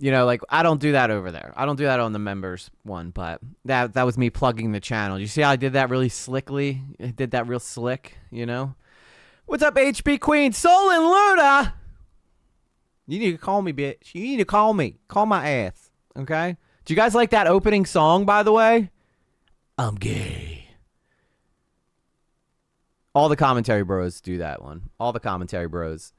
You know, like I don't do that over there. I don't do that on the members one, but that was me plugging the channel. You see how I did that really slickly? I did that real slick, you know? What's up, HB Queen? Soul and Luna! You need to call me, bitch. You need to call me. Call my ass, okay? Do you guys like that opening song, by the way? I'm gay. All the commentary bros do that one. All the commentary bros.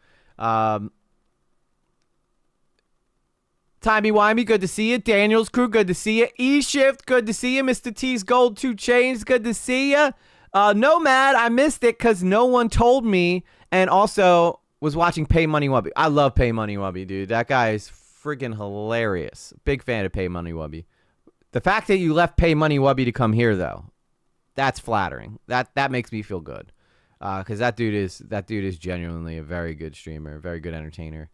Timey-wimey, good to see you. Daniel's crew, good to see you. E-Shift, good to see you. Mr. T's Gold 2 Chains, good to see you. Nomad, I missed it because no one told me, and also was watching Pay Money Wubby. I love Pay Money Wubby, dude. That guy is friggin' hilarious. Big fan of Pay Money Wubby. The fact that you left Pay Money Wubby to come here, though, that's flattering. That makes me feel good, because that dude is genuinely a very good streamer, a very good entertainer.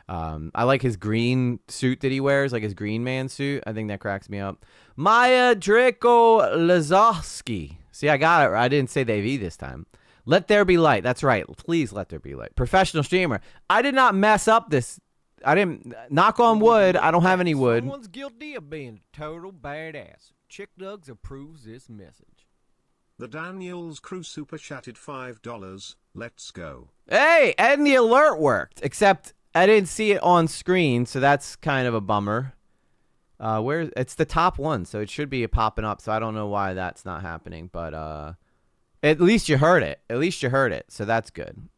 I like his green suit that he wears, like his Green Man suit. I think that cracks me up. Maya Draco Lazowski. See, I got it. I didn't say the AV this time. Let there be light. That's right. Please let there be light. Professional streamer. I did not mess up this. I didn't. Knock on wood. I don't have any wood. Someone's guilty of being a total badass. Chick Dugs approves this message. The Daniels crew super chatted $5. Let's go. Hey, and the alert worked, except I didn't see it on screen, so that's kind of a bummer. Where it's the top one, so it should be popping up. So I don't know why that's not happening, but at least you heard it. At least you heard it, so that's good.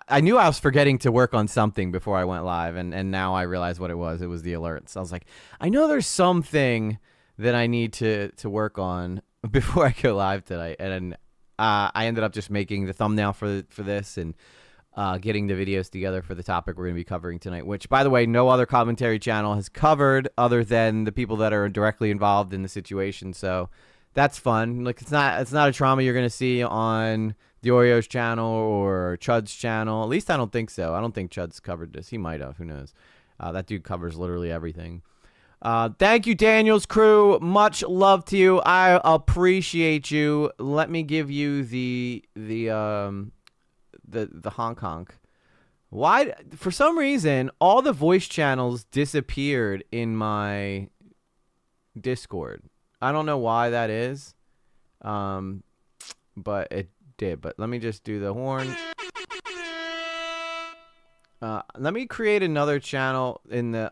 I knew I was forgetting to work on something before I went live, and now I realize what it was. It was the alerts. I was like, I know there's something that I need to work on before I go live tonight, and I ended up just making the thumbnail for this and getting the videos together for the topic we're going to be covering tonight, which, by the way, no other commentary channel has covered other than the people that are directly involved in the situation. So that's fun. Like, it's not a trauma you're going to see on the Oreo's channel or Chud's channel. At least I don't think so. I don't think Chud's covered this. He might have. Who knows? That dude covers literally everything. Thank you, Daniel's crew. Much love to you. I appreciate you. Let me give you the honk honk. Why? For some reason, all the voice channels disappeared in my Discord. I don't know why that is, but it did. But let me just do the horn. Let me create another channel in the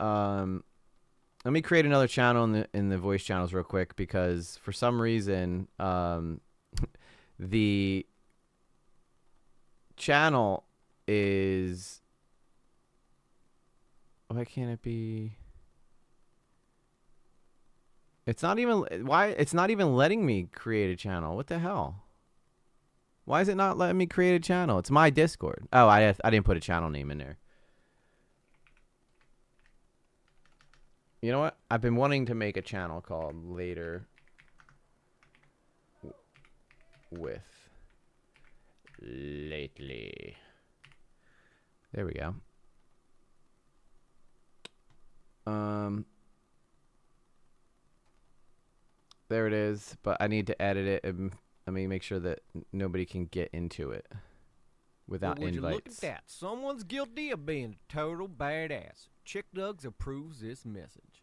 Let me create another channel in the voice channels real quick, because for some reason the channel is, why can't it be? It's not even letting me create a channel. What the hell? Why is it not letting me create a channel? It's my Discord. Oh, I didn't put a channel name in there. You know what? I've been wanting to make a channel called Later with Lately. There we go. There it is, but I need to edit it and let me make sure that nobody can get into it without Would invites. you look at that? Someone's guilty of being a total badass. Chick Dugs approves this message.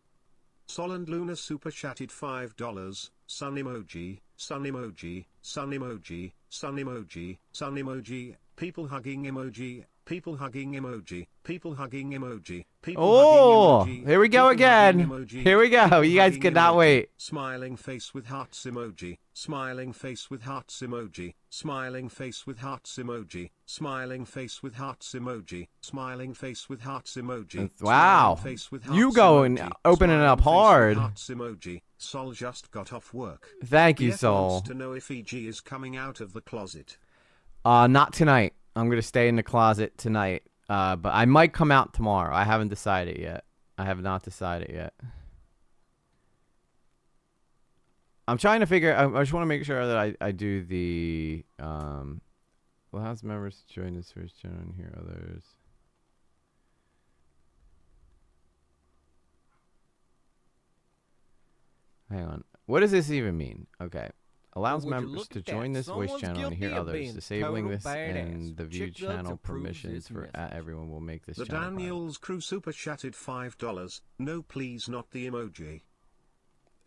Sol and Luna super chatted $5. Sun emoji, sun emoji, sun emoji, sun emoji, sun emoji, people hugging emoji, people hugging emoji, people hugging emoji, people hugging emoji. Here we go again. Here we go. You guys cannot wait. Smiling face with hearts emoji, smiling face with hearts emoji, smiling face with hearts emoji, smiling face with hearts emoji, smiling face with hearts emoji. Wow. You going opening it up hard. Hearts emoji. Sol just got off work. Thank you, BF Sol. wants to know if EG is coming out of the closet. Not tonight. I'm going to stay in the closet tonight. But I might come out tomorrow. I haven't decided yet. I have not decided yet. I'm trying to figure. I just want to make sure that I do the. Well, how's members join this first channel and hear others? Hang on. What does this even mean? Okay. Allows Well, would you members look to at that? join this voice Someone's channel and hear guilty of others. being Disabling total this badass. and the view Chick Dugs channel approves permissions this for message. everyone will make this The channel private. Daniels crew super chatted $5. No, please, not the emoji.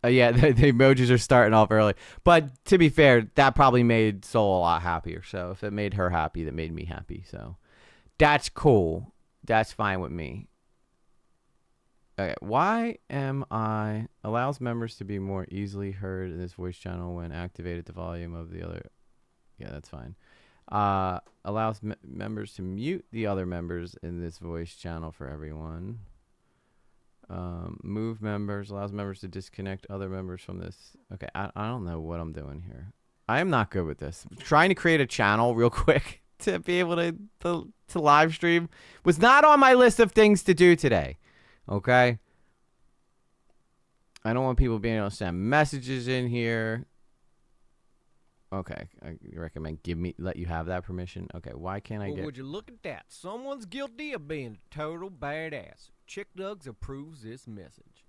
Yeah, the emojis are starting off early. But to be fair, that probably made Soul a lot happier. So if it made her happy, that made me happy. So that's cool. That's fine with me. Okay, why am I allows members to be more easily heard in this voice channel when activated the volume of the other? Yeah, that's fine. Allows members to mute the other members in this voice channel for everyone. Move members, allows members to disconnect other members from this. Okay, I don't know what I'm doing here. I am not good with this. Trying to create a channel real quick to be able to live stream was not on my list of things to do today. Okay? I don't want people being able to send messages in here. Okay, I recommend let you have that permission. Okay, why can't I Well, get... would you look at that? Someone's guilty of being a total badass. Chick Dugs approves this message.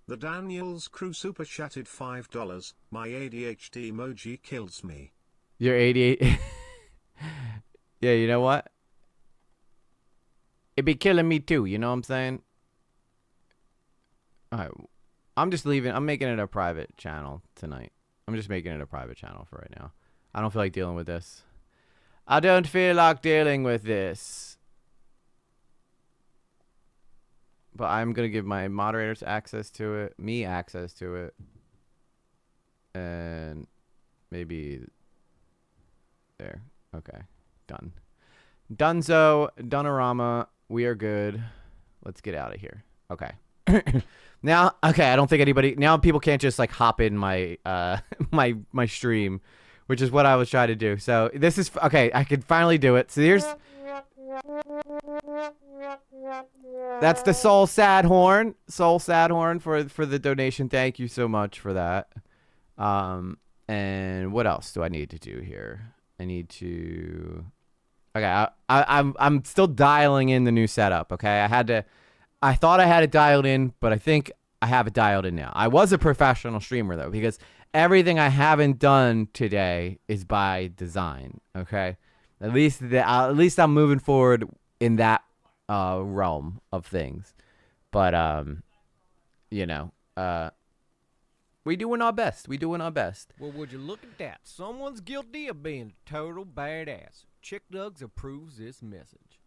The Daniels crew super chatted $5. My ADHD emoji kills me. You're 88. Yeah, you know what? It'd be killing me too, you know what I'm saying? Alright, I'm just leaving. I'm making it a private channel tonight. I'm just making it a private channel for right now. I don't feel like dealing with this. I don't feel like dealing with this. But I'm going to give my moderators access to it. Me access to it. And maybe... There. Okay. Done. Dunzo. Dunarama. We are good. Let's get out of here. Okay. Now, okay, I don't think anybody... Now people can't just, like, hop in my my stream, which is what I was trying to do. So, this is... Okay, I can finally do it. So, here's... That's the Soul Sad Horn. Soul Sad Horn for the donation. Thank you so much for that. And what else do I need to do here? I need to... Okay, I'm still dialing in the new setup, okay? I thought I had it dialed in, but I think I have it dialed in now. I was a professional streamer, though, because everything I haven't done today is by design, okay? At least I'm moving forward in that realm of things. But, you know, we doing our best. We doing our best. Well, would you look at that? Someone's guilty of being a total badass. Chick Dugs approves this message.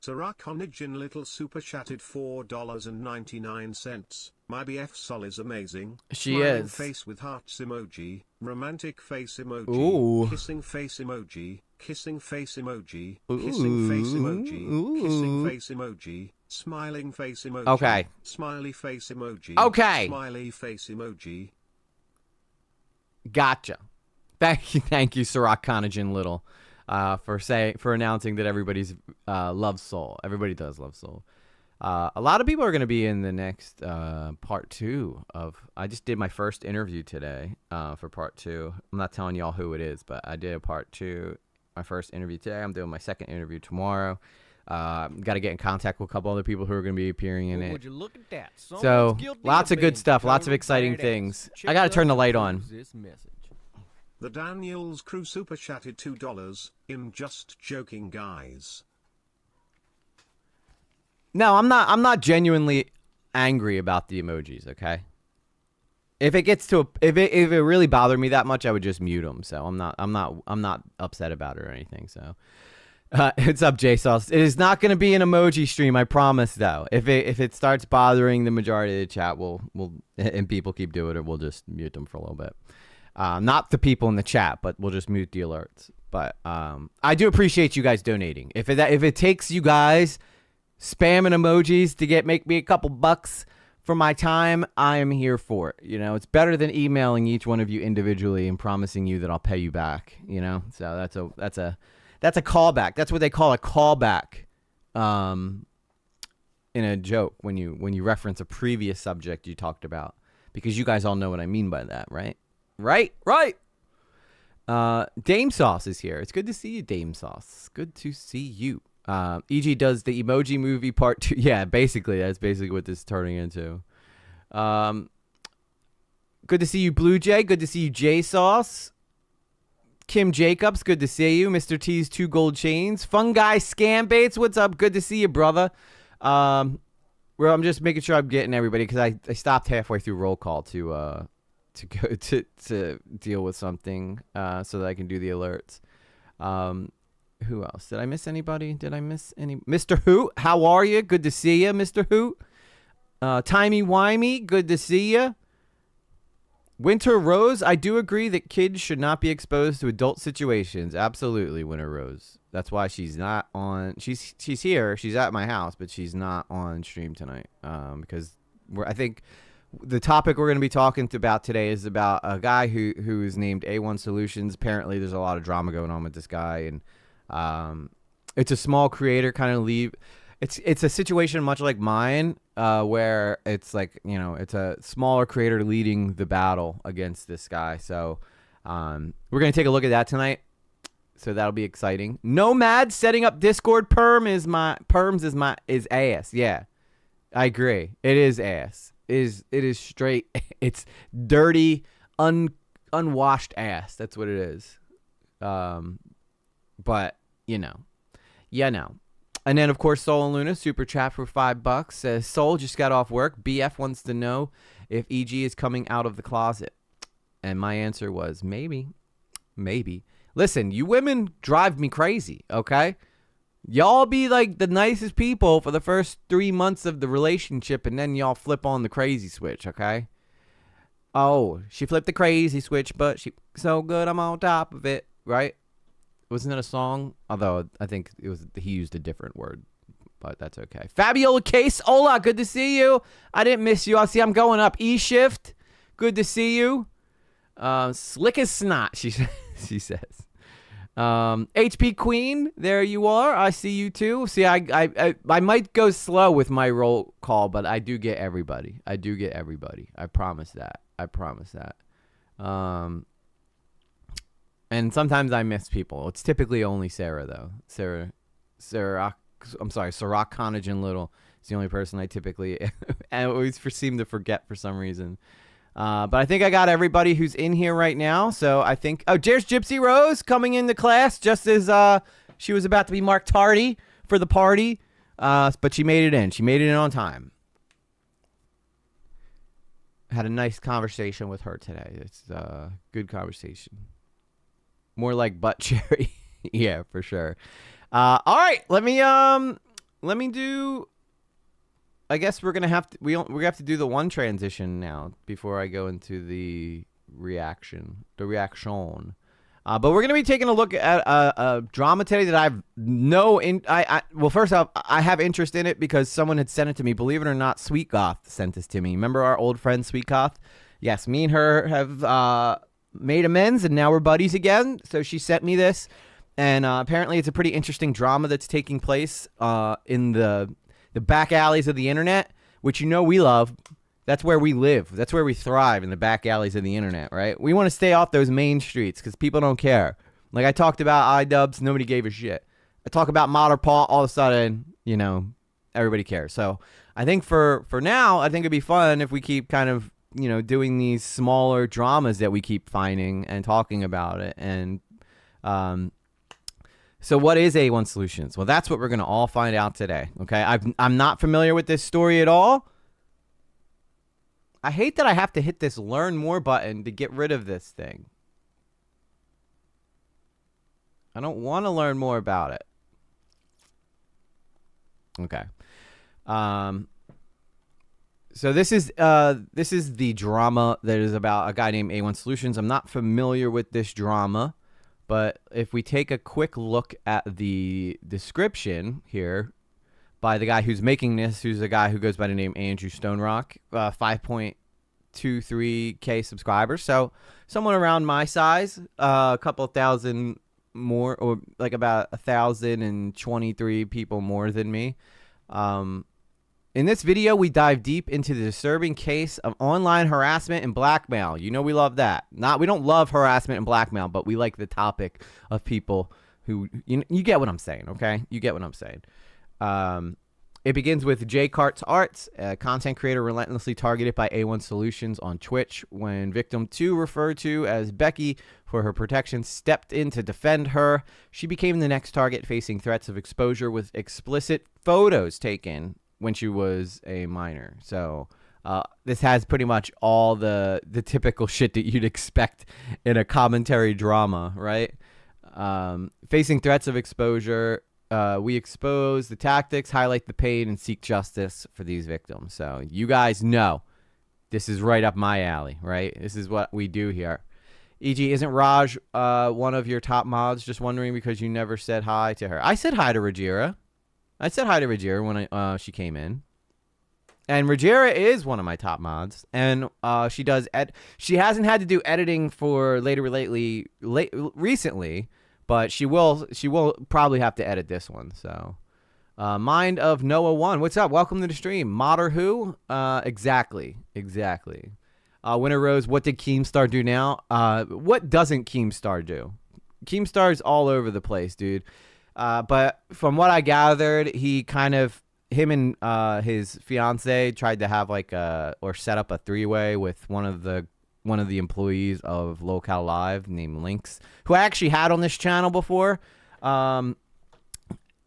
Sarah Conigin Little super chatted $4.99. My BF Sol is amazing. She Smiling is. face with hearts emoji. Romantic face emoji. Ooh. Kissing face emoji. Kissing face emoji. Ooh. Kissing face emoji. Ooh. Kissing face emoji. Smiling face emoji. Okay. Smiley face emoji. Okay. Smiley face emoji. Gotcha. Thank you, Sirach Conagen Little, for announcing that everybody's loves Soul. Everybody does love Soul. A lot of people are going to be in the next part 2 of. I just did my first interview today for part 2. I'm not telling y'all who it is, but I did a part 2. My first interview today. I'm doing my second interview tomorrow. Got to get in contact with a couple other people who are going to be appearing in it. Would you look at that? So lots of good stuff, lots of exciting things. I got to turn the light on. This message. The Daniels crew super chatted $2. I'm just joking, guys. No, I'm not genuinely angry about the emojis, okay? If it gets to if it really bothered me that much, I would just mute them. So I'm not upset about it or anything. So it's up, JSauce. It is not going to be an emoji stream, I promise. Though, if it starts bothering the majority of the chat, we'll and people keep doing it, we'll just mute them for a little bit. Not the people in the chat, but we'll just mute the alerts. But I do appreciate you guys donating. If it takes you guys spamming emojis to make me a couple bucks for my time, I am here for it. You know, it's better than emailing each one of you individually and promising you that I'll pay you back. You know, so that's a callback. That's what they call a callback in a joke when you reference a previous subject you talked about, because you guys all know what I mean by that, right? Right. Dame Sauce is here. It's good to see you, Dame Sauce. Good to see you. EG does the emoji movie part 2. Yeah, basically, that's basically what this is turning into. Good to see you, Blue Jay. Good to see you, J Sauce. Kim Jacobs, good to see you. Mr. T's 2 gold chains. Fungi Scam Baits, what's up? Good to see you, brother. I'm just making sure I'm getting everybody because I stopped halfway through roll call to go to deal with something so that I can do the alerts. Who else? Did I miss anybody? Did I miss any? Mr. Hoot, how are you? Good to see you, Mr. Hoot. Timey Wimey, good to see you. Winter Rose, I do agree that kids should not be exposed to adult situations. Absolutely, Winter Rose. That's why she's not on. She's here. She's at my house, but she's not on stream tonight because I think the topic we're going to be talking about today is about a guy who is named A1 Solutions. Apparently, there's a lot of drama going on with this guy, and it's a small creator kind of leave. It's a situation much like mine where it's like, you know, it's a smaller creator leading the battle against this guy. So we're going to take a look at that tonight. So that'll be exciting. Nomad setting up Discord. Perms is ass. Yeah, I agree. It is ass. It is straight. It's dirty, unwashed ass. That's what it is. But you know. And then, of course, Soul and Luna, super chat for $5. Says, Soul just got off work. BF wants to know if EG is coming out of the closet. And my answer was, maybe. Listen, you women drive me crazy, okay? Y'all be like the nicest people for the first 3 months of the relationship, and then y'all flip on the crazy switch, okay? Oh, she flipped the crazy switch, but she so good I'm on top of it, right? Wasn't that a song? Although I think he used a different word, but that's okay. Fabiola Case, hola, good to see you. I didn't miss you. I'm going up. E-Shift, good to see you. Slick as snot, she says. HP Queen, there you are. I see you too. See, I might go slow with my roll call, but I do get everybody. I promise that. And sometimes I miss people. It's typically only Sarah, though. Sarah, I'm sorry, Sirach Conagen Little is the only person I typically I always seem to forget for some reason. But I think I got everybody who's in here right now. So I think, there's Gypsy Rose coming into class just as she was about to be marked tardy for the party. But she made it in. She made it in on time. Had a nice conversation with her today. It's a good conversation. More like butt cherry. Yeah, for sure. All right, let me do. I guess we're gonna have to. We have to do the one transition now before I go into the reaction. But we're gonna be taking a look at a drama today that well, first off, I have interest in it because someone had sent it to me. Believe it or not, Sweet Goth sent this to me. Remember our old friend Sweet Goth? Yes, me and her have made amends, and now we're buddies again. So she sent me this, and apparently it's a pretty interesting drama that's taking place in the back alleys of the internet, which we love. That's where we live. That's where we thrive, in the back alleys of the internet, right? We want to stay off those main streets because people don't care. Like I talked about iDubbbz, nobody gave a shit. I talk about Modderpaw, all of a sudden, everybody cares. So I think for now, I think it'd be fun if we keep kind of doing these smaller dramas that we keep finding and talking about it. And so what is A1 Solutions? Well, that's what we're going to all find out today. Okay. I'm not familiar with this story at all. I hate that I have to hit this learn more button to get rid of this thing. I don't want to learn more about it. Okay. So this is the drama that is about a guy named A1 Solutions. I'm not familiar with this drama, but if we take a quick look at the description here by the guy who's making this, who's a guy who goes by the name Andrew Stonerock, 5.23K subscribers. So someone around my size, a couple thousand more, or like about 1,023 people more than me. In this video, we dive deep into the disturbing case of online harassment and blackmail. We love that. We don't love harassment and blackmail, but we like the topic of people who, you get what I'm saying, okay? You get what I'm saying. It begins with j-kart's arts, a content creator relentlessly targeted by A1 Solutions on Twitch. When victim 2, referred to as Becky for her protection, stepped in to defend her, she became the next target, facing threats of exposure with explicit photos taken when she was a minor. So this has pretty much all the typical shit that you'd expect in a commentary drama, right? Facing threats of exposure. We expose the tactics, highlight the pain, and seek justice for these victims. So you guys know this is right up my alley, right? This is what we do here. E.g., isn't Raj one of your top mods? Just wondering because you never said hi to her. I said hi to Rajira. I said hi to Rajira when she came in. And Rajira is one of my top mods. And she does she hasn't had to do editing for recently. But she will probably have to edit this one. So, Mind of Noah 1. What's up? Welcome to the stream. Modder who? Exactly. Winter Rose, what did Keemstar do now? What doesn't Keemstar do? Keemstar's all over the place, dude. But from what I gathered, he kind of, him and his fiance tried to have like or set up a three-way with one of the employees of Locale Live named Lynx, who I actually had on this channel before,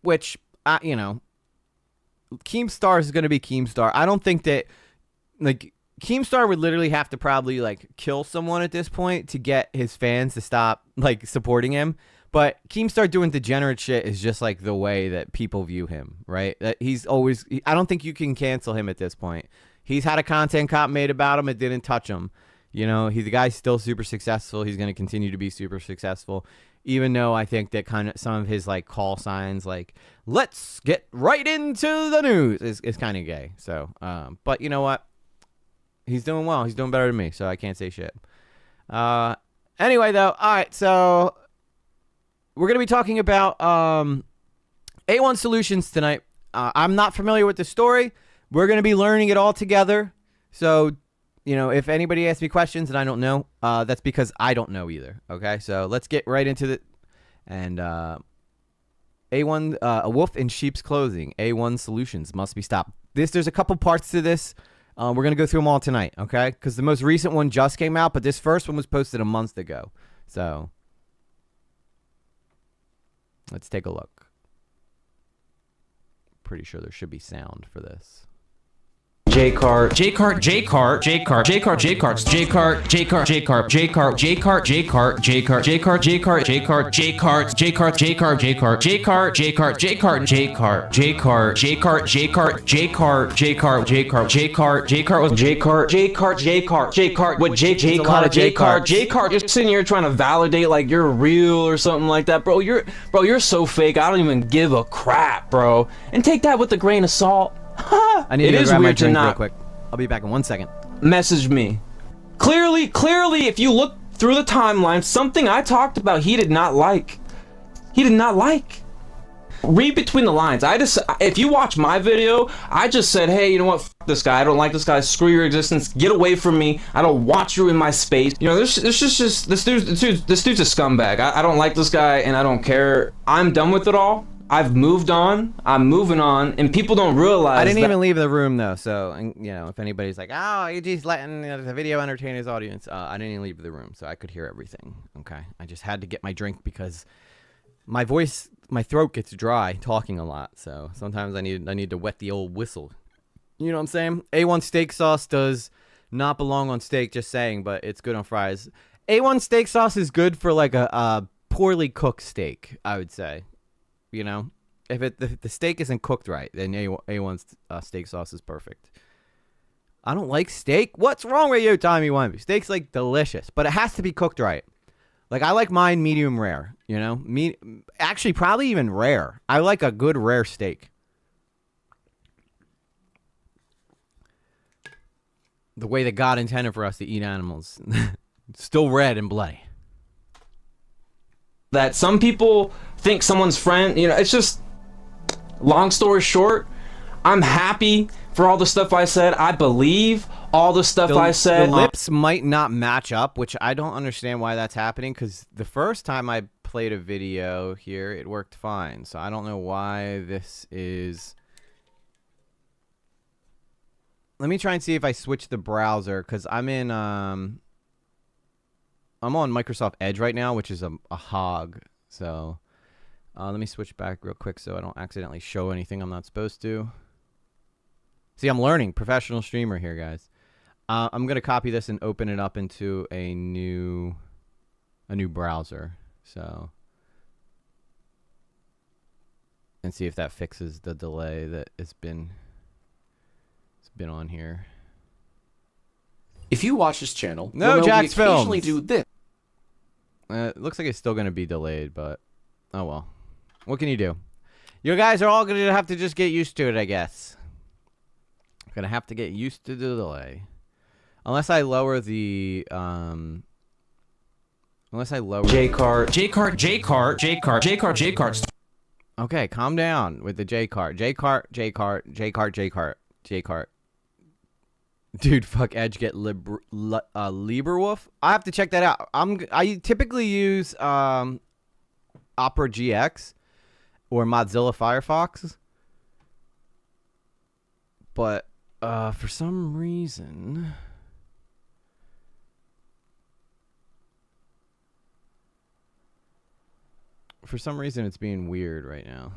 which, you know, Keemstar is going to be Keemstar. I don't think that, like, Keemstar would literally have to probably, like, kill someone at this point to get his fans to stop, like, supporting him. But Keemstar doing degenerate shit is just, like, the way that people view him, right? That he's always, I don't think you can cancel him at this point. He's had a content cop made about him. It didn't touch him. You know, the guy's still super successful. He's going to continue to be super successful, even though I think that kind of some of his like call signs, like "let's get right into the news," is kind of gay. So, but you know what? He's doing well. He's doing better than me, so I can't say shit. Anyway, though, all right. So we're going to be talking about A1 Solutions tonight. I'm not familiar with the story. We're going to be learning it all together. So, you know, if anybody asks me questions and I don't know, that's because I don't know either. Okay, so let's get right into it. And A1, a wolf in sheep's clothing. A1 Solutions must be stopped. There's a couple parts to this. We're going to go through them all tonight, okay? Because the most recent one just came out, but this first one was posted a month ago. So let's take a look. Pretty sure there should be sound for this. j-kart, j-kart, j-kart, j-kart, j-kart, j-karts, j-kart, j-kart, j-kart, j-kart, j-kart, j-kart, j-kart, j-kart, j-kart, j-kart, j-karts, j-kart, j-kart, j-kart, j-kart, j-kart, j-kart, j-kart, j-kart, j-kart, j-kart, j-kart, j-kart, j-kart, j-kart, j-kart with j-kart, j-kart, j-kart, j-kart with j-kart, j-kart, j-kart. You're sitting here trying to validate like you're real or something like that, bro. You're so fake. I don't even give a crap, bro. And take that with a grain of salt. I need to grab my drink real quick. I'll be back in 1 second. Message me. Clearly, if you look through the timeline, something I talked about he did not like. He did not like. Read between the lines. If you watch my video, I just said, hey, you know what? F this guy. I don't like this guy. Screw your existence. Get away from me. I don't want you in my space. You know, this dude's a scumbag. I don't like this guy, and I don't care. I'm done with it all. I've moved on. I'm moving on, and people don't realize. I didn't even leave the room though, so you know, if anybody's like, "Oh, you're just letting the video entertain his audience," I didn't even leave the room, so I could hear everything. Okay, I just had to get my drink because my voice, my throat gets dry talking a lot, so sometimes I need to wet the old whistle. You know what I'm saying? A1 steak sauce does not belong on steak. Just saying, but it's good on fries. A1 steak sauce is good for like a poorly cooked steak, I would say. You know, if the steak isn't cooked right, then A1's steak sauce is perfect. I don't like steak. What's wrong with you, Tommy Wemby? Steak's like delicious, but it has to be cooked right. Like I like mine medium rare. You know, actually probably even rare. I like a good rare steak. The way that God intended for us to eat animals, still red and bloody. That some people think someone's friend, you know, it's just, long story short, I'm happy for all the stuff I said. I believe all the stuff I said. The lips might not match up, which I don't understand why that's happening, because the first time I played a video here, it worked fine. So I don't know why this is Let me try and see if I switch the browser, because I'm in I'm on Microsoft Edge right now, which is a hog. So let me switch back real quick so I don't accidentally show anything I'm not supposed to. See, I'm learning. Professional streamer here, guys. I'm gonna copy this and open it up into a new browser. So, and see if that fixes the delay that it's been on here. If you watch this channel, No, you'll know Jack's we occasionally Films. do this. It looks like it's still gonna be delayed, but oh well. What can you do? You guys are all gonna have to just get used to it, I guess. Gonna have to get used to the delay. Unless I lower the j-kart, j-kart. Okay, calm down with the j-kart. j-kart. Dude, fuck Edge get Lieberwolf. I have to check that out. I typically use Opera GX or Mozilla Firefox. But for some reason it's being weird right now.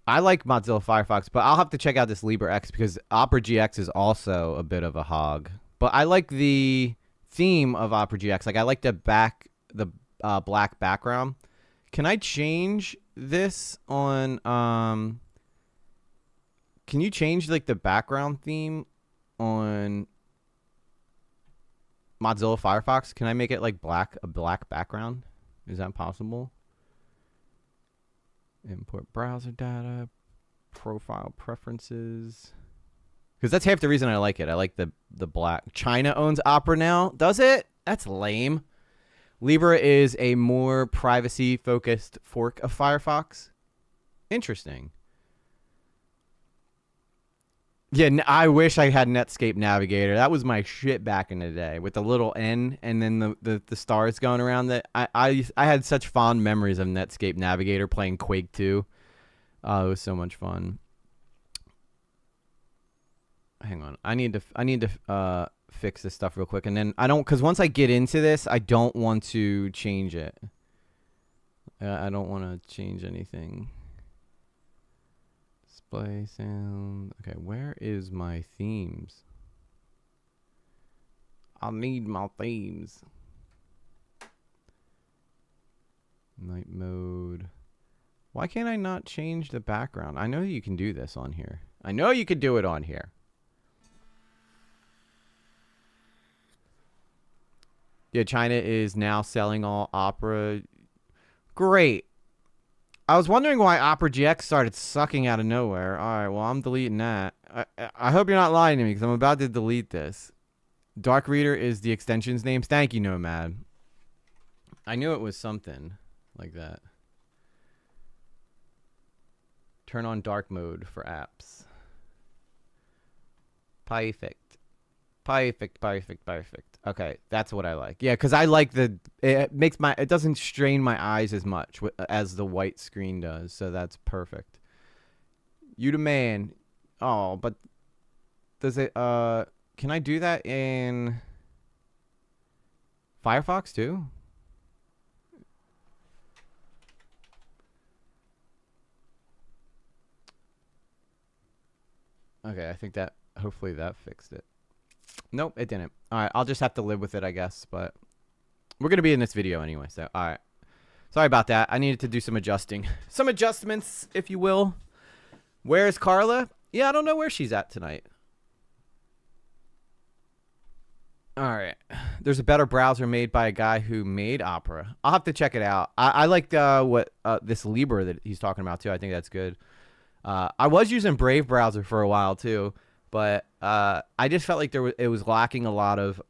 I like Mozilla Firefox, but I'll have to check out this LibreX because Opera GX is also a bit of a hog. But I like the theme of Opera GX. Like I like the black background. Can I change this on can you change like the background theme on Mozilla Firefox? Can I make it like a black background? Is that possible? Import browser data, profile preferences. Because that's half the reason I like it. I like the black. China owns Opera now. Does it? That's lame. Libra is a more privacy-focused fork of Firefox. Interesting. Yeah, I wish I had Netscape Navigator. That was my shit back in the day with the little N and then the stars going around. That I had such fond memories of Netscape Navigator playing Quake 2. It was so much fun. Hang on, I need to fix this stuff real quick, and then because once I get into this, I don't want to change it. I don't want to change anything. Display sound. Okay, where is my themes? I need my themes. Night mode. Why can't I not change the background? I know you can do this on here. I know you could do it on here. Yeah, China is now selling all Opera. Great. I was wondering why Opera GX started sucking out of nowhere. All right, well, I'm deleting that. I hope you're not lying to me because I'm about to delete this. Dark Reader is the extension's name. Thank you, Nomad. I knew it was something like that. Turn on dark mode for apps. Perfect. Okay, that's what I like. Yeah, because I like it doesn't strain my eyes as much as the white screen does, so that's perfect. You the man. Oh, but does it, can I do that in Firefox too? Okay, I think hopefully that fixed it. Nope, it didn't. All right, I'll just have to live with it, I guess. But we're going to be in this video anyway, so all right. Sorry about that. I needed to do some adjusting. Some adjustments, if you will. Where's Carla? Yeah, I don't know where she's at tonight. All right. There's a better browser made by a guy who made Opera. I'll have to check it out. I like this Libra that he's talking about, too. I think that's good. I was using Brave browser for a while, too. But I just felt like it was lacking a lot of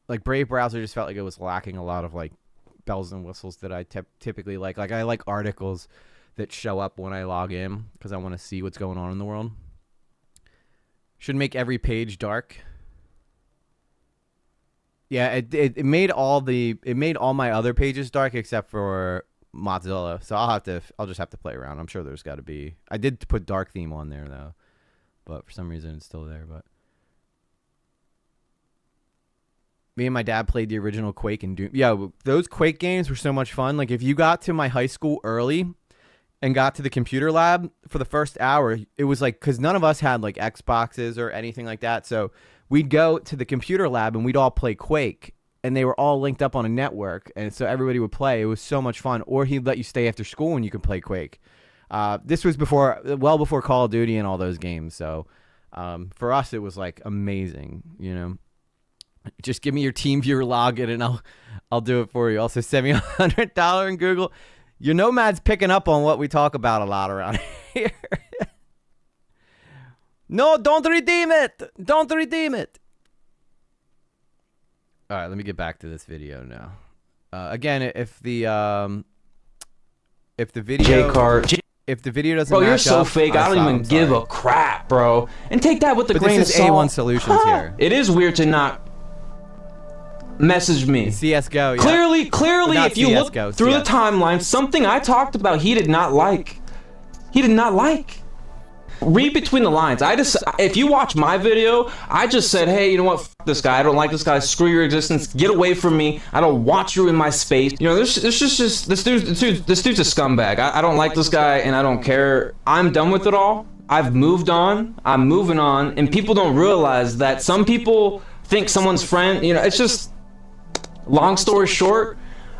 like Brave browser just felt like it was lacking a lot of like bells and whistles that I typically like. Like I like articles that show up when I log in because I want to see what's going on in the world. Should make every page dark. Yeah, it made all my other pages dark except for Mozilla, so I'll just have to play around. I'm sure there's got to be. I did put dark theme on there though, but for some reason it's still there. But me and my dad played the original Quake and Doom. Yeah, those Quake games were so much fun. Like if you got to my high school early and got to the computer lab for the first hour, it was like, because none of us had like Xboxes or anything like that, so we'd go to the computer lab and we'd all play Quake, and they were all linked up on a network, and so everybody would play. It was so much fun. Or he'd let you stay after school and you could play Quake. This was well before Call of Duty and all those games, so for us it was like amazing, you know. Just give me your TeamViewer login and I'll do it for you. Also send me $100 in Google. Your Nomad's picking up on what we talk about a lot around here. No, don't redeem it. Don't redeem it. All right, let me get back to this video now. Again, if the video j-kart. if the video doesn't Bro, you're match so up, fake. I don't even give a crap, bro. And take that with a grain of This is salt. A1 Solutions here. It is weird to not message me. CS:GO. Yeah. Clearly, Not if you look CS:GO, through the CS. timeline, something I talked about he did not like. He did not like. Read between the lines. If you watch my video, I just said, hey, you know what? F this guy. I don't like this guy. Screw your existence. Get away from me. I don't want you in my space. You know, this dude's a scumbag. I don't like this guy, and I don't care. I'm done with it all. I've moved on. I'm moving on, and people don't realize that some people think someone's friend. You know, it's just. Long story short,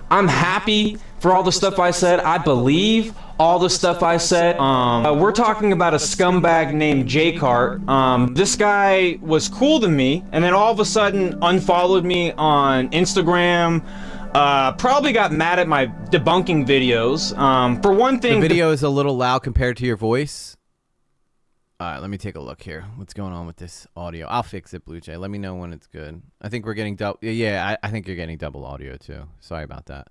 I'm happy for all the stuff I said. I believe all the stuff I said. We're talking about a scumbag named j-kart. This guy was cool to me, and then all of a sudden unfollowed me on Instagram. Probably got mad at my debunking videos. For one thing, The video is a little loud compared to your voice. All right, let me take a look here. What's going on with this audio? I'll fix it, Blue Jay. Let me know when it's good. I think we're getting double. Yeah, I think you're getting double audio too. Sorry about that.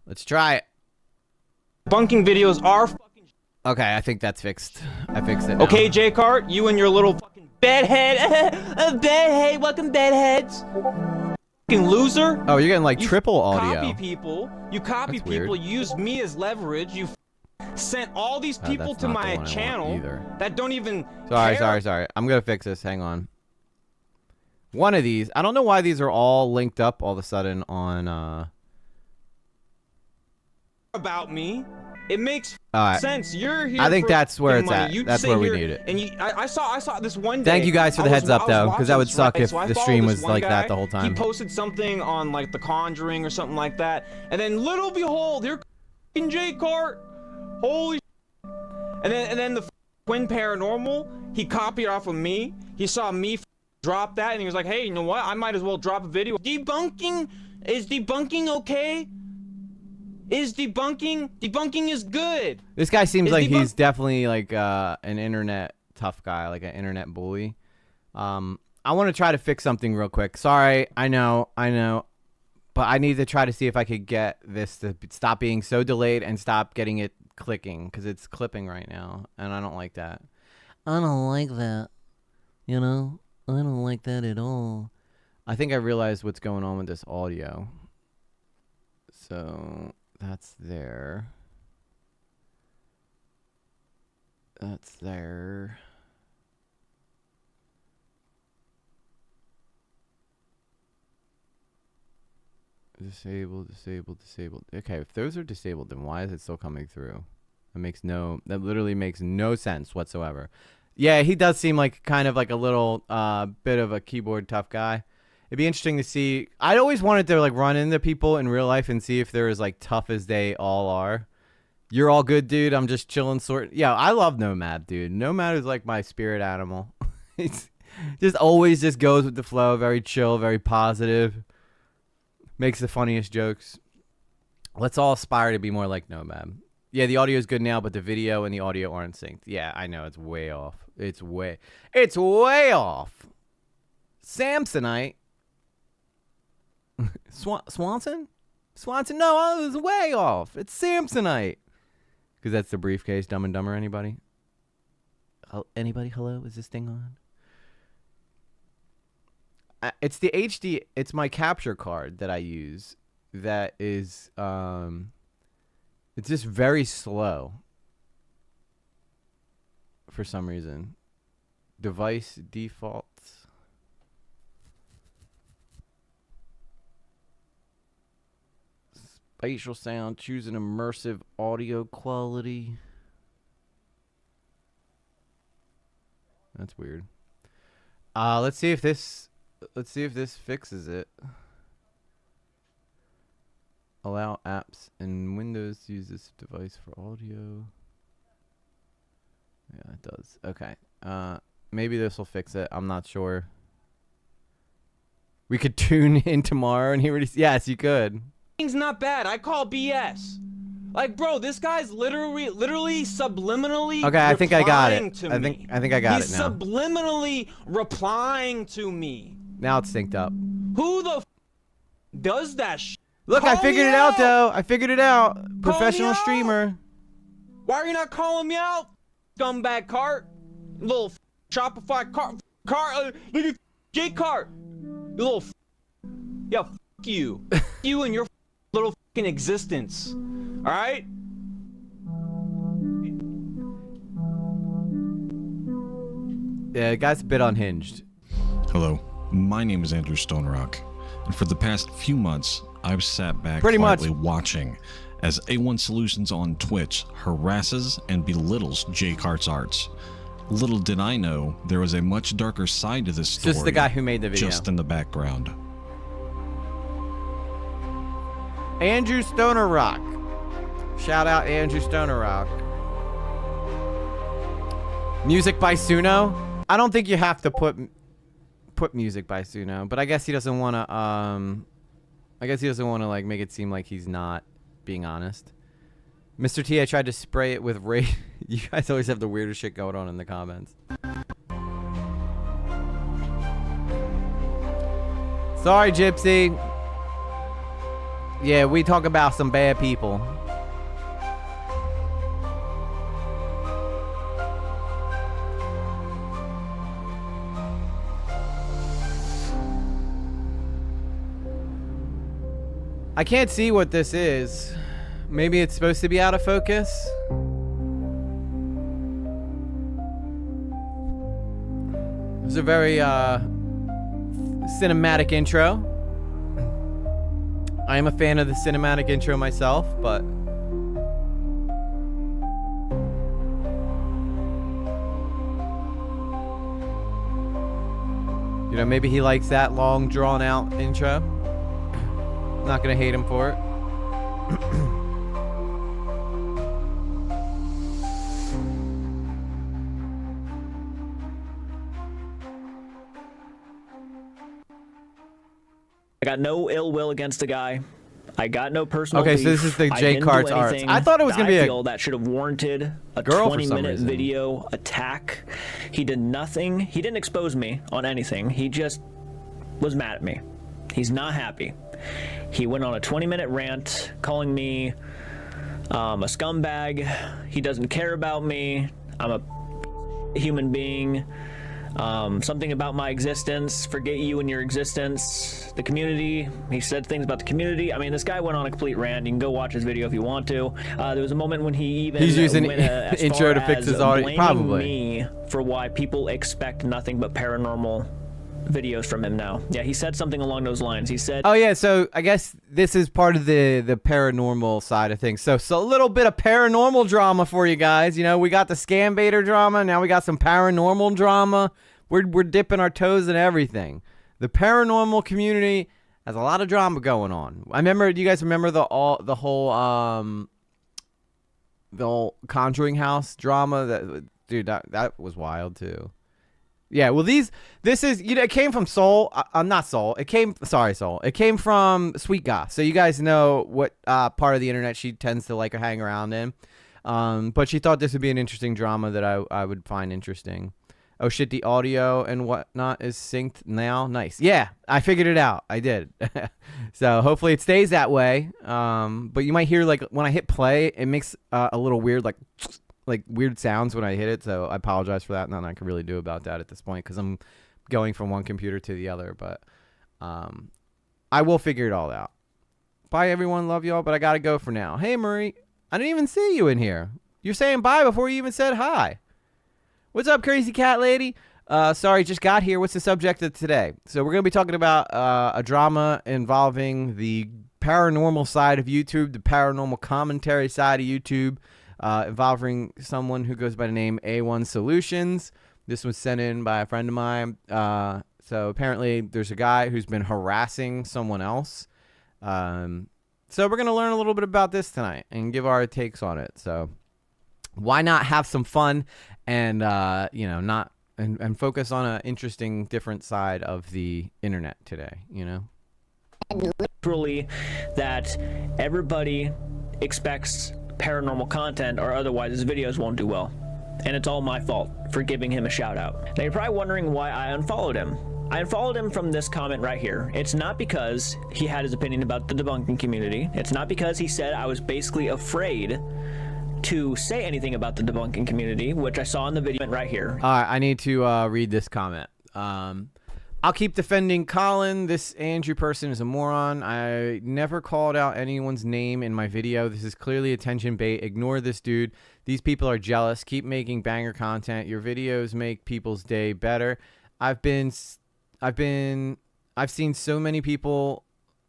Let's try it. debunking videos are fucking. Okay, I think that's fixed. I fixed it now. Okay, j-kart, you and your little fucking bedhead. Bedhead, welcome bedheads. Fucking loser. Oh, you're getting like You triple audio. Copy people. You copy That's weird. people. You use me as leverage. You sent all these people that's to not the my one I want channel either. that don't even Sorry. care I'm gonna fix this. Hang on. One of these. I don't know why these are all linked up all of a sudden on. about me. It makes All right. sense. You're here. I think for that's where fucking it's money. at. You That's sit where we here need it. And I saw this one day. Thank you guys for the heads up, though, because that would suck if the stream was like that the whole He time. posted something on like The Conjuring or something like that, and then little behold, here fucking j-kart. Holy. And then the Twin Paranormal, he copied off of me. He saw me drop that, and he was like, "Hey, you know what? I might as well drop a video." Debunking is okay? Is debunking is good. This guy seems Is like debunk- he's definitely like an internet tough guy, like an internet bully. I want to try to fix something real quick. Sorry, I know, but I need to try to see if I could get this to stop being so delayed and stop getting it clicking, because it's clipping right now, and I don't like that. I don't like that. You know, I don't like that at all. I think I realized what's going on with this audio. So that's there. That's there. Disabled. Okay, if those are disabled, then why is it still coming through? That literally makes no sense whatsoever. Yeah, he does seem like kind of like a little bit of a keyboard tough guy. It'd be interesting to see. I always wanted to like run into people in real life and see if they're as like tough as they all are. You're all good, dude. I'm just chilling, Yeah, I love Nomad, dude. Nomad is like my spirit animal. He's just always just goes with the flow. Very chill, very positive. Makes the funniest jokes. Let's all aspire to be more like Nomad. Yeah, the audio is good now, but the video and the audio aren't synced. Yeah, I know. It's way off. It's way off. Samsonite. Swanson? No, it was way off. It's Samsonite. Because that's the briefcase. Dumb and Dumber. Anybody? Anybody? Hello? Is this thing on? It's the HD. It's my capture card that I use. That is It's just very slow for some reason. Device defaults. Spatial sound. Choose an immersive audio quality. That's weird. Let's see if this fixes it. Allow apps in Windows to use this device for audio. Yeah, it does. Okay. Maybe this will fix it. I'm not sure. We could tune in tomorrow and hear what he. Yes, you could. Thing's not bad. I call BS. Like, bro, this guy's literally subliminally. Okay, I think I got it. replying to I me. think I got He's it now. subliminally replying to me. Now it's synced up. Who the does that Look, I Call figured me it out out. though. I figured it out. me Professional out. streamer. Why are you not calling me out, scumbag cart? Little Shopify cart. Look at j-kart. You little yeah, you. You and your little existence. All right? Yeah, the guy's a bit unhinged. Hello, my name is Andrew Stonerock, and for the past few months, I've sat back Pretty much. quietly watching as A1 Solutions on Twitch harasses and belittles j-kart's arts. Little did I know there was a much darker side to this story. Just the guy who made the video. Just in the background. Andrew Stoner Rock. Shout out Andrew Stoner Rock. Music by Suno. I don't think you have to put music by Suno, but I guess he doesn't want to. I guess he doesn't want to like make it seem like he's not being honest. Mr. T, I tried to spray it with Ray. You guys always have the weirdest shit going on in the comments. Sorry, Gypsy. Yeah, we talk about some bad people. I can't see what this is. Maybe it's supposed to be out of focus. It's a very cinematic intro. I am a fan of the cinematic intro myself, but you know, maybe he likes that long drawn out intro. Not gonna hate him for it. I got no ill will against the guy. I got no personal Okay, so beef. this is the I J didn't Kart's do arts. anything I thought it was gonna that be I a feel that should have warranted a girl for some 20-minute reason. video attack. He did nothing. He didn't expose me on anything. He just was mad at me. He's not happy. He went on a 20-minute rant calling me a scumbag. He doesn't care about me. I'm a human being. Something about my existence, forget you and your existence, the community. He said things about the community. I mean, this guy went on a complete rant. You can go watch his video if you want to. There was a moment when he even He's using went as intro far to fix as his audio. blaming Probably. me for why people expect nothing but paranormal videos from him now. Yeah, he said something along those lines. He said, Oh yeah, so I guess this is part of the paranormal side of things. So a little bit of paranormal drama for you guys. You know, we got the scam baiter drama. Now we got some paranormal drama. We're dipping our toes in everything. The paranormal community has a lot of drama going on. I remember. Do you guys remember the whole Conjuring House drama? That was wild too. Yeah, well, this is, you know, it came from Soul. Not Soul. It came from Sweet Goth. So you guys know what part of the internet she tends to like hang around in. But she thought this would be an interesting drama that I would find interesting. Oh shit, the audio and whatnot is synced now. Nice. Yeah, I figured it out. I did. So hopefully it stays that way. But you might hear, like, when I hit play, it makes a little weird, like weird sounds when I hit it, so I apologize for that. Nothing I can really do about that at this point because I'm going from one computer to the other, but I will figure it all out. Bye everyone, love y'all, but I gotta go for now. Hey Marie, I didn't even see you in here. You're saying bye before you even said hi. What's up, crazy cat lady? Sorry, just got here. What's the subject of today? So we're going to be talking about a drama involving the paranormal side of YouTube, the paranormal commentary side of YouTube, involving someone who goes by the name A1 Solutions. This was sent in by a friend of mine. So apparently there's a guy who's been harassing someone else. So we're going to learn a little bit about this tonight and give our takes on it. So why not have some fun and, not and focus on an interesting, different side of the internet today, Literally that everybody expects paranormal content or otherwise his videos won't do well. And it's all my fault for giving him a shout out. Now you're probably wondering why I unfollowed him. I unfollowed him from this comment right here. It's not because he had his opinion about the debunking community. It's not because he said I was basically afraid to say anything about the debunking community, which I saw in the video right here. All right, I need to read this comment. I'll keep defending Colin. This Andrew person is a moron. I never called out anyone's name in my video. This is clearly attention bait. Ignore this dude. These people are jealous. Keep making banger content. Your videos make people's day better. I've seen so many people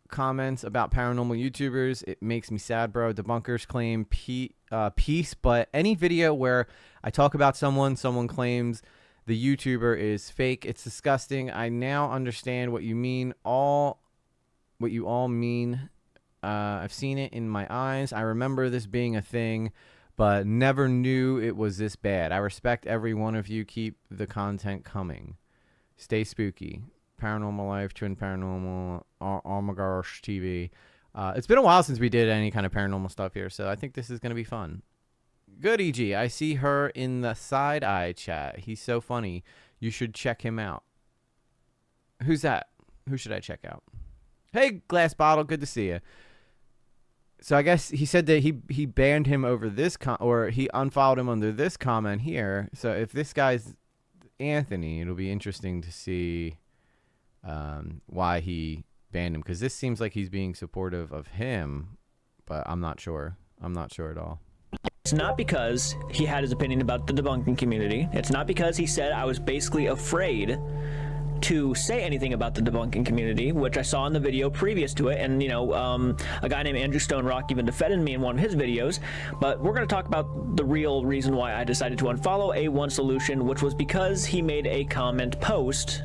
comments about paranormal YouTubers. It makes me sad, bro. Debunkers claim peace, but any video where I talk about someone claims the YouTuber is fake. It's disgusting. I now understand what you mean. What you all mean. I've seen it in my eyes. I remember this being a thing, but never knew it was this bad. I respect every one of you. Keep the content coming. Stay spooky. Paranormal Life, Twin Paranormal, Oh my gosh, TV. It's been a while since we did any kind of paranormal stuff here, so I think this is going to be fun. Good, EG. I see her in the side eye chat. He's so funny. You should check him out. Who's that? Who should I check out? Hey, Glass Bottle. Good to see you. So I guess he said that he banned him over this or he unfollowed him under this comment here. So if this guy's Anthony, it'll be interesting to see why he banned him, because this seems like he's being supportive of him, but I'm not sure. I'm not sure at all. It's not because he had his opinion about the debunking community. It's not because he said I was basically afraid to say anything about the debunking community, which I saw in the video previous to it, and a guy named Andrew Stonerock even defended me in one of his videos. But we're going to talk about the real reason why I decided to unfollow A1 Solution, which was because he made a post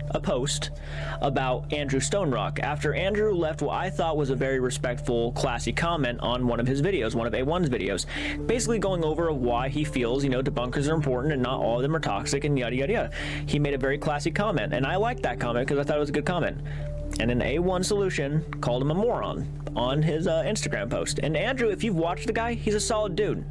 about Andrew Stonerock after Andrew left what I thought was a very respectful, classy comment on one of his videos, one of A1's videos, basically going over why he feels debunkers are important and not all of them are toxic and yada yada yada. He made a very classy comment, and I liked that comment because I thought it was a good comment. And then A1 Solution called him a moron on his Instagram post. And Andrew, if you've watched the guy, he's a solid dude.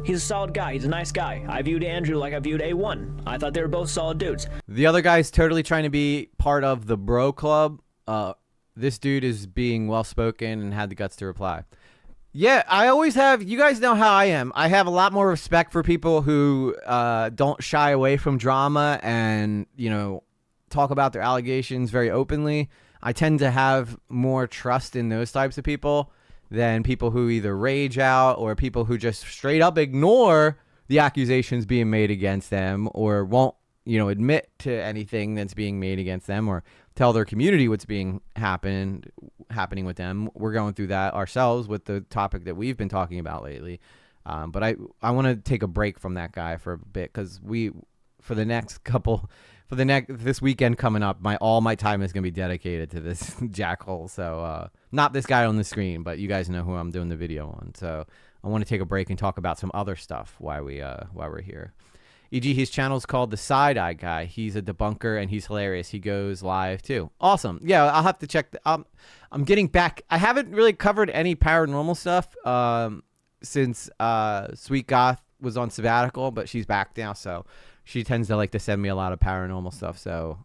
He's a solid guy. He's a nice guy. I viewed Andrew like I viewed A1. I thought they were both solid dudes. The other guy's totally trying to be part of the bro club. This dude is being well-spoken and had the guts to reply. Yeah, I always have. You guys know how I am. I have a lot more respect for people who don't shy away from drama and, talk about their allegations very openly. I tend to have more trust in those types of people than people who either rage out or people who just straight up ignore the accusations being made against them or won't, admit to anything that's being made against them or tell their community what's happening with them. We're going through that ourselves with the topic that we've been talking about lately. But I want to take a break from that guy for a bit because this weekend coming up, all my time is going to be dedicated to this jackhole. So not this guy on the screen, but you guys know who I'm doing the video on. So I want to take a break and talk about some other stuff while we're here. E.g., his channel's called The Side Eye Guy. He's a debunker and he's hilarious. He goes live too. Awesome. Yeah, I'll have to check. I'm getting back. I haven't really covered any paranormal stuff since Sweet Goth was on sabbatical, but she's back now, so she tends to like to send me a lot of paranormal stuff. So,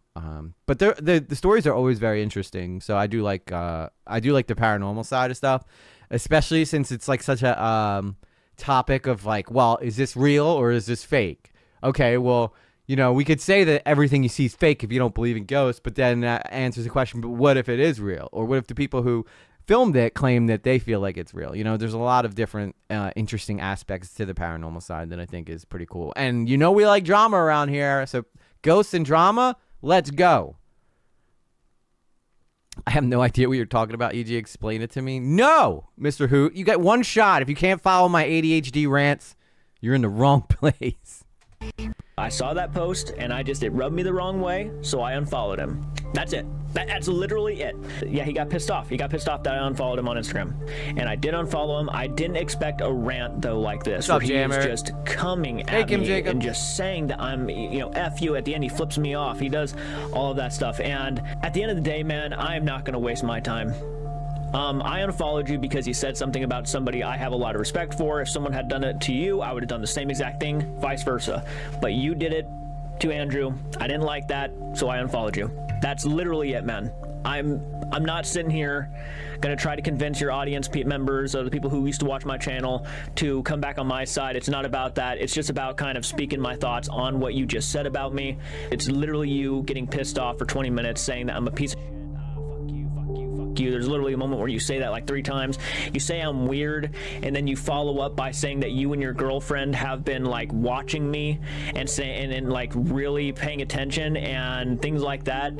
but the stories are always very interesting. So I do like the paranormal side of stuff, especially since it's like such a topic of like, well, is this real or is this fake? Okay, well, we could say that everything you see is fake if you don't believe in ghosts, but then that answers the question, but what if it is real? Or what if the people who filmed it claim that they feel like it's real. You know, there's a lot of different interesting aspects to the paranormal side that I think is pretty cool. And you know we like drama around here, so ghosts and drama, let's go. I have no idea what you're talking about, EG. Explain it to me. No, Mr. Hoot. You get one shot. If you can't follow my ADHD rants, you're in the wrong place. I saw that post and it rubbed me the wrong way, so I unfollowed him. That's it. That's literally it. Yeah, he got pissed off. He got pissed off that I unfollowed him on Instagram. And I did unfollow him. I didn't expect a rant, though, like this. What's up, where he Jammer? is just coming at Him, me Jacob. and just saying that I'm, F you. At the end, he flips me off. He does all of that stuff. And at the end of the day, man, I'm not going to waste my time. I unfollowed you because you said something about somebody I have a lot of respect for. If someone had done it to you, I would have done the same exact thing, vice versa. But you did it to Andrew. I didn't like that, so I unfollowed you. That's literally it, man. I'm not sitting here gonna try to convince your audience members or the people who used to watch my channel to come back on my side. It's not about that. It's just about kind of speaking my thoughts on what you just said about me. It's literally you getting pissed off for 20 minutes saying that I'm a piece of shit. You. There's literally a moment where you say that like 3 times. You say I'm weird, and then you follow up by saying that you and your girlfriend have been like watching me and like really paying attention and things like that.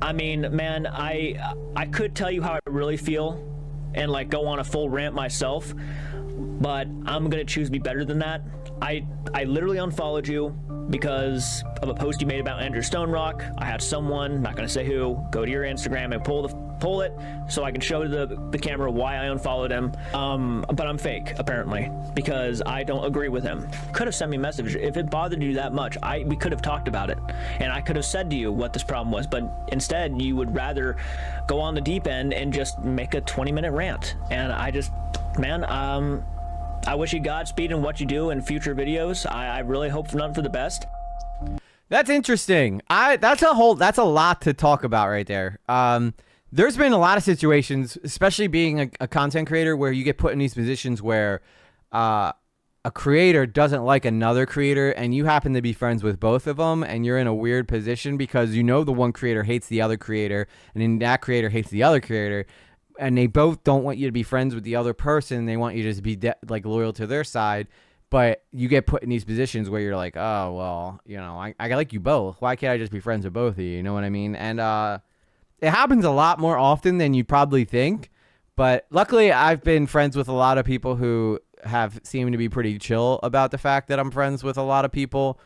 I mean, man, I could tell you how I really feel and like go on a full rant myself, but I'm gonna choose to be better than that. I literally unfollowed you because of a post you made about Andrew Stone Rock. I had someone, not gonna say who, go to your Instagram and pull it so I can show the camera why I unfollowed him. But I'm fake, apparently, because I don't agree with him. Could have sent me a message. If it bothered you that much, we could have talked about it. And I could have said to you what this problem was, but instead you would rather go on the deep end and just make a 20-minute rant. And I wish you Godspeed in what you do in future videos. I really hope for nothing for the best. That's interesting. That's a lot to talk about right there. There's been a lot of situations, especially being a content creator, where you get put in these positions where a creator doesn't like another creator, and you happen to be friends with both of them, and you're in a weird position because you know the one creator hates the other creator, and then that creator hates the other creator, and they both don't want you to be friends with the other person. They want you to just be like loyal to their side. But you get put in these positions where you're like, oh, well, I like you both. Why can't I just be friends with both of you? You know what I mean? And it happens a lot more often than you probably think. But luckily, I've been friends with a lot of people who have seemed to be pretty chill about the fact that I'm friends with a lot of people.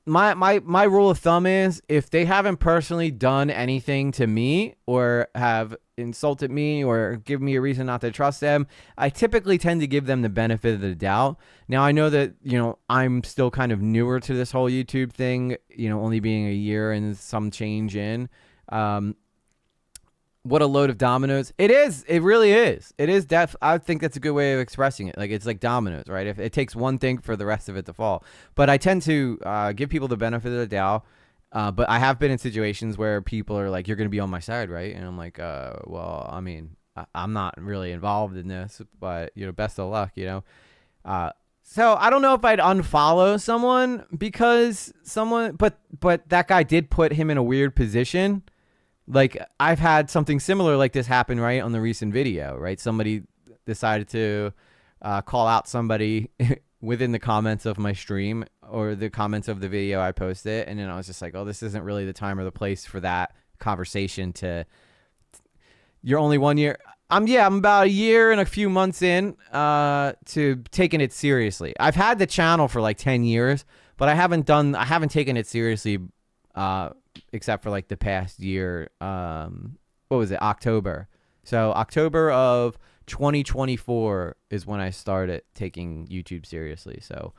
My rule of thumb is if they haven't personally done anything to me or have insulted me or give me a reason not to trust them, I typically tend to give them the benefit of the doubt. Now, I know that, I'm still kind of newer to this whole YouTube thing, only being a year and some change in. What a load of dominoes. It is. It really is. It is I think that's a good way of expressing it. Like, it's like dominoes, right? If it takes one thing for the rest of it to fall. But I tend to give people the benefit of the doubt. But I have been in situations where people are like, you're going to be on my side, right? And I'm like, well, I mean, I'm not really involved in this, but, best of luck, So I don't know if I'd unfollow someone because but that guy did put him in a weird position. Like, I've had something similar like this happen, right, on the recent video, right? Somebody decided to call out somebody within the comments of my stream or the comments of the video I posted, and then I was just like, oh, this isn't really the time or the place for that conversation you're only 1 year. I'm about a year and a few months in to taking it seriously. I've had the channel for like 10 years, but I haven't taken it seriously except for like the past year. What was it? October. So October of 2024 is when I started taking YouTube seriously. So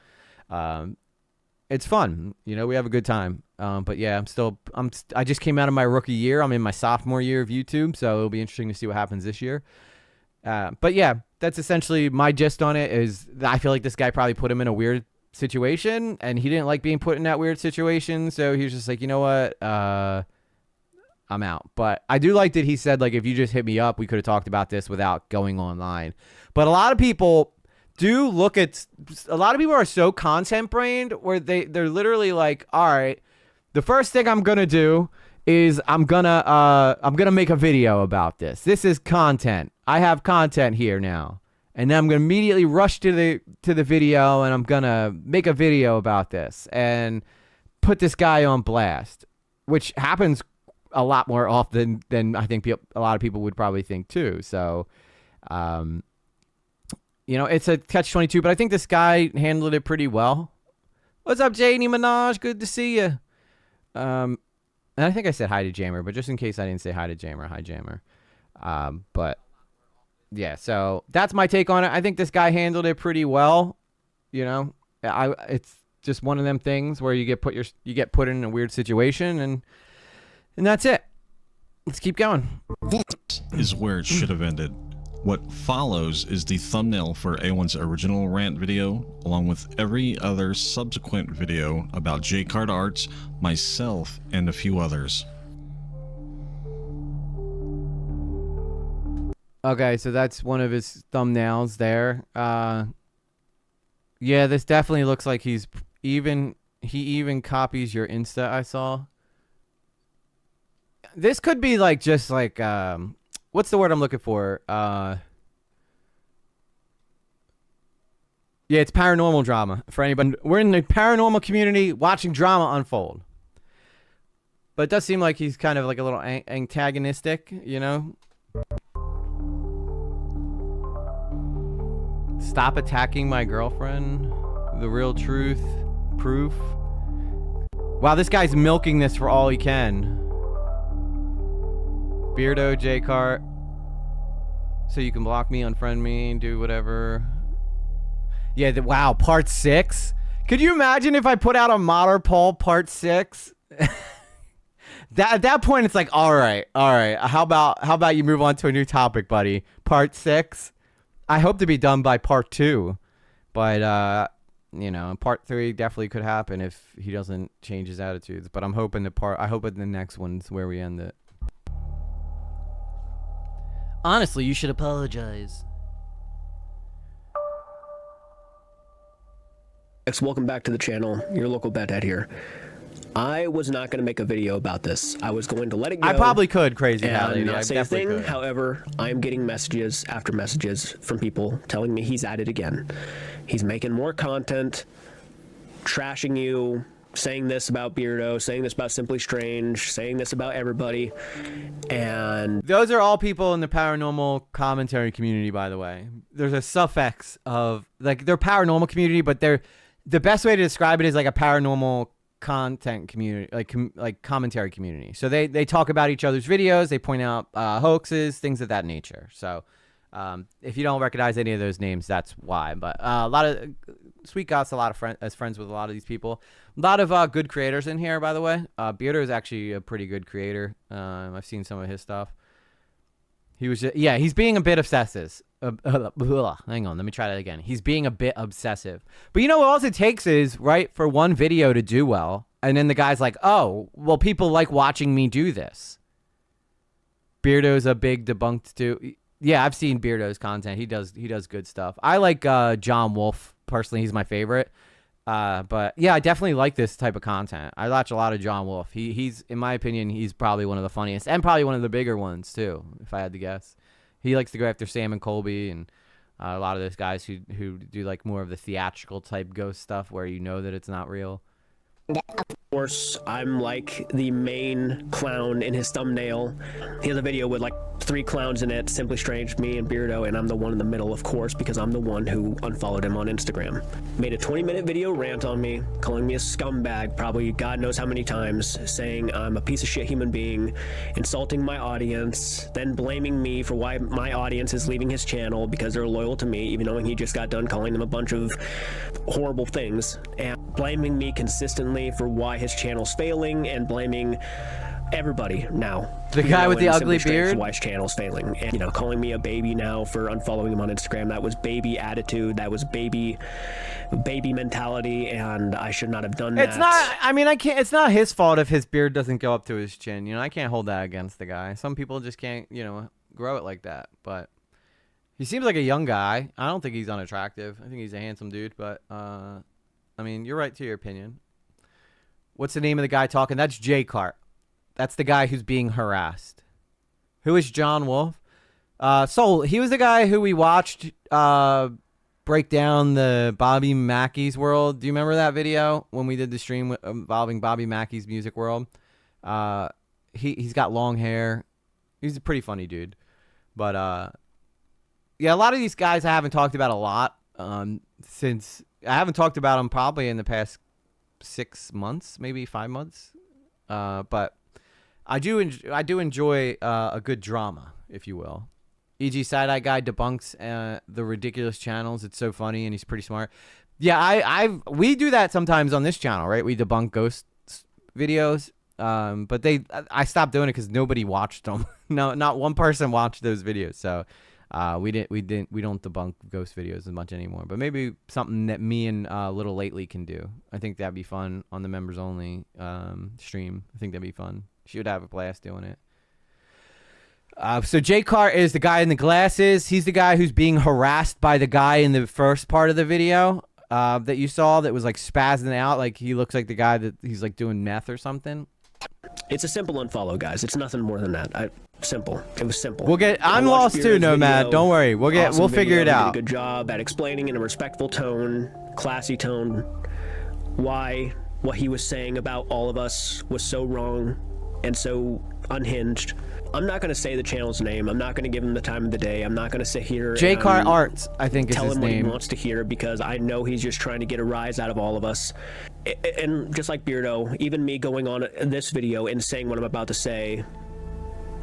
it's fun. We have a good time. But yeah, I just came out of my rookie year. I'm in my sophomore year of YouTube, so it'll be interesting to see what happens this year. But yeah, that's essentially my gist on it. Is I feel like this guy probably put him in a weird situation, and he didn't like being put in that weird situation, so he was just like, you know what, I'm out. But I do like that he said, like, if you just hit me up, we could have talked about this without going online. But a lot of people are so content brained where they're literally like, all right, the first thing I'm gonna do is I'm gonna make a video about this. This is content. I have content here now. And then I'm going to immediately rush to the video, and I'm going to make a video about this and put this guy on blast, which happens a lot more often than I think a lot of people would probably think too. So, it's a catch-22, but I think this guy handled it pretty well. What's up, Janie Minaj? Good to see you. And I think I said hi to Jammer, but just in case I didn't say hi to Jammer, hi Jammer. But yeah, so that's my take on it. I think this guy handled it pretty well. It's just one of them things where you get put in a weird situation, and that's it. Let's keep going. This is where it should have ended. What follows is the thumbnail for A1's original rant video, along with every other subsequent video about j-kart arts, myself, and a few others. Okay, so that's one of his thumbnails there. Yeah, this definitely looks like he even copies your Insta, I saw. This could be what's the word I'm looking for? Yeah, it's paranormal drama. For anybody, we're in the paranormal community watching drama unfold. But it does seem like he's kind of like a little antagonistic, Stop attacking my girlfriend. The real truth. Proof. Wow, this guy's milking this for all he can. Beardo, j-kart. So you can block me, unfriend me, do whatever. Yeah, wow, part 6? Could you imagine if I put out a modder poll part 6? At that point, it's like, all right. How about you move on to a new topic, buddy? Part 6? I hope to be done by part 2, but part 3 definitely could happen if he doesn't change his attitudes. But I'm hoping I hope in the next one's where we end it. Honestly, you should apologize. Welcome back to the channel. Your local Bedhead here. I was not going to make a video about this. I was going to let it go. I probably could, Crazy and Hallie. not say a thing. Could. However, I am getting messages after messages from people telling me he's at it again. He's making more content, trashing you, saying this about Beardo, saying this about Simply Strange, saying this about everybody. And those are all people in the paranormal commentary community, by the way. There's a suffix of, they're paranormal community, but the best way to describe it is like a paranormal content community, like commentary community. So they talk about each other's videos, they point out hoaxes, things of that nature. So if you don't recognize any of those names, that's why. But a lot of Sweet Got's friends with a lot of these people. A lot of good creators in here, by the way. Beardo is actually a pretty good creator. I've seen some of his stuff. He's being a bit obsessive. Hang on, let me try that again. He's being a bit obsessive. But all it takes is, right, for one video to do well, and then the guy's like, oh, well, people like watching me do this. Beardo's a big debunked too. Yeah, I've seen Beardo's content. He does good stuff. I like John Wolf, personally. He's my favorite. But yeah, I definitely like this type of content. I watch a lot of John Wolf. He's, in my opinion, he's probably one of the funniest and probably one of the bigger ones too, if I had to guess. He likes to go after Sam and Colby and a lot of those guys who do like more of the theatrical type ghost stuff where that it's not real. of course, I'm like the main clown in his thumbnail. He has a video with like 3 clowns in it, Simply Strange, me, and Beardo, and I'm the one in the middle, of course, because I'm the one who unfollowed him on Instagram. Made a 20-minute video rant on me, calling me a scumbag probably God knows how many times, saying I'm a piece of shit human being, insulting my audience, then blaming me for why my audience is leaving his channel because they're loyal to me, even knowing he just got done calling them a bunch of horrible things, and blaming me consistently for why his channel's failing, and blaming everybody now. The guy with the ugly beard? Why his channel's failing. And, calling me a baby now for unfollowing him on Instagram. That was baby attitude. That was baby mentality, and I should not have done that. It's not, it's not his fault if his beard doesn't go up to his chin. I can't hold that against the guy. Some people just can't, grow it like that. But he seems like a young guy. I don't think he's unattractive. I think he's a handsome dude, but, you're right to your opinion. What's the name of the guy talking? That's j-kart. That's the guy who's being harassed. Who is John Wolf? Soul, he was the guy who we watched break down the Bobby Mackey's world. Do you remember that video when we did the stream involving Bobby Mackey's music world? He's got long hair. He's a pretty funny dude. But yeah, a lot of these guys I haven't talked about a lot since I haven't talked about them probably in the past 6 months, maybe 5 months. But I do enjoy a good drama, if you will. E.g. Side-Eye Guy debunks the ridiculous channels. It's so funny, and he's pretty smart. Yeah, we do that sometimes on this channel, right? We debunk ghost videos, but I stopped doing it because nobody watched them. No, not one person watched those videos, so we don't debunk ghost videos as much anymore. But maybe something that me and Little Lately can do. I think that'd be fun on the members only stream. I think that'd be fun. She would have a blast doing it. So j-kart is the guy in the glasses. He's the guy who's being harassed by the guy in the first part of the video that you saw that was like spazzing out. Like he looks like the guy that he's like doing meth or something. It's a simple unfollow, guys. It's nothing more than that. Simple. It was simple. I'm lost too, Nomad. Don't worry. We'll figure it out. He did a good job at explaining in a respectful tone, classy tone, why what he was saying about all of us was so wrong and so unhinged. I'm not going to say the channel's name. I'm not going to give him the time of the day. I'm not going to sit here j-kart Arts, I think is his name. Tell him what he wants to hear because I know he's just trying to get a rise out of all of us. And just like Beardo, even me going on this video and saying what I'm about to say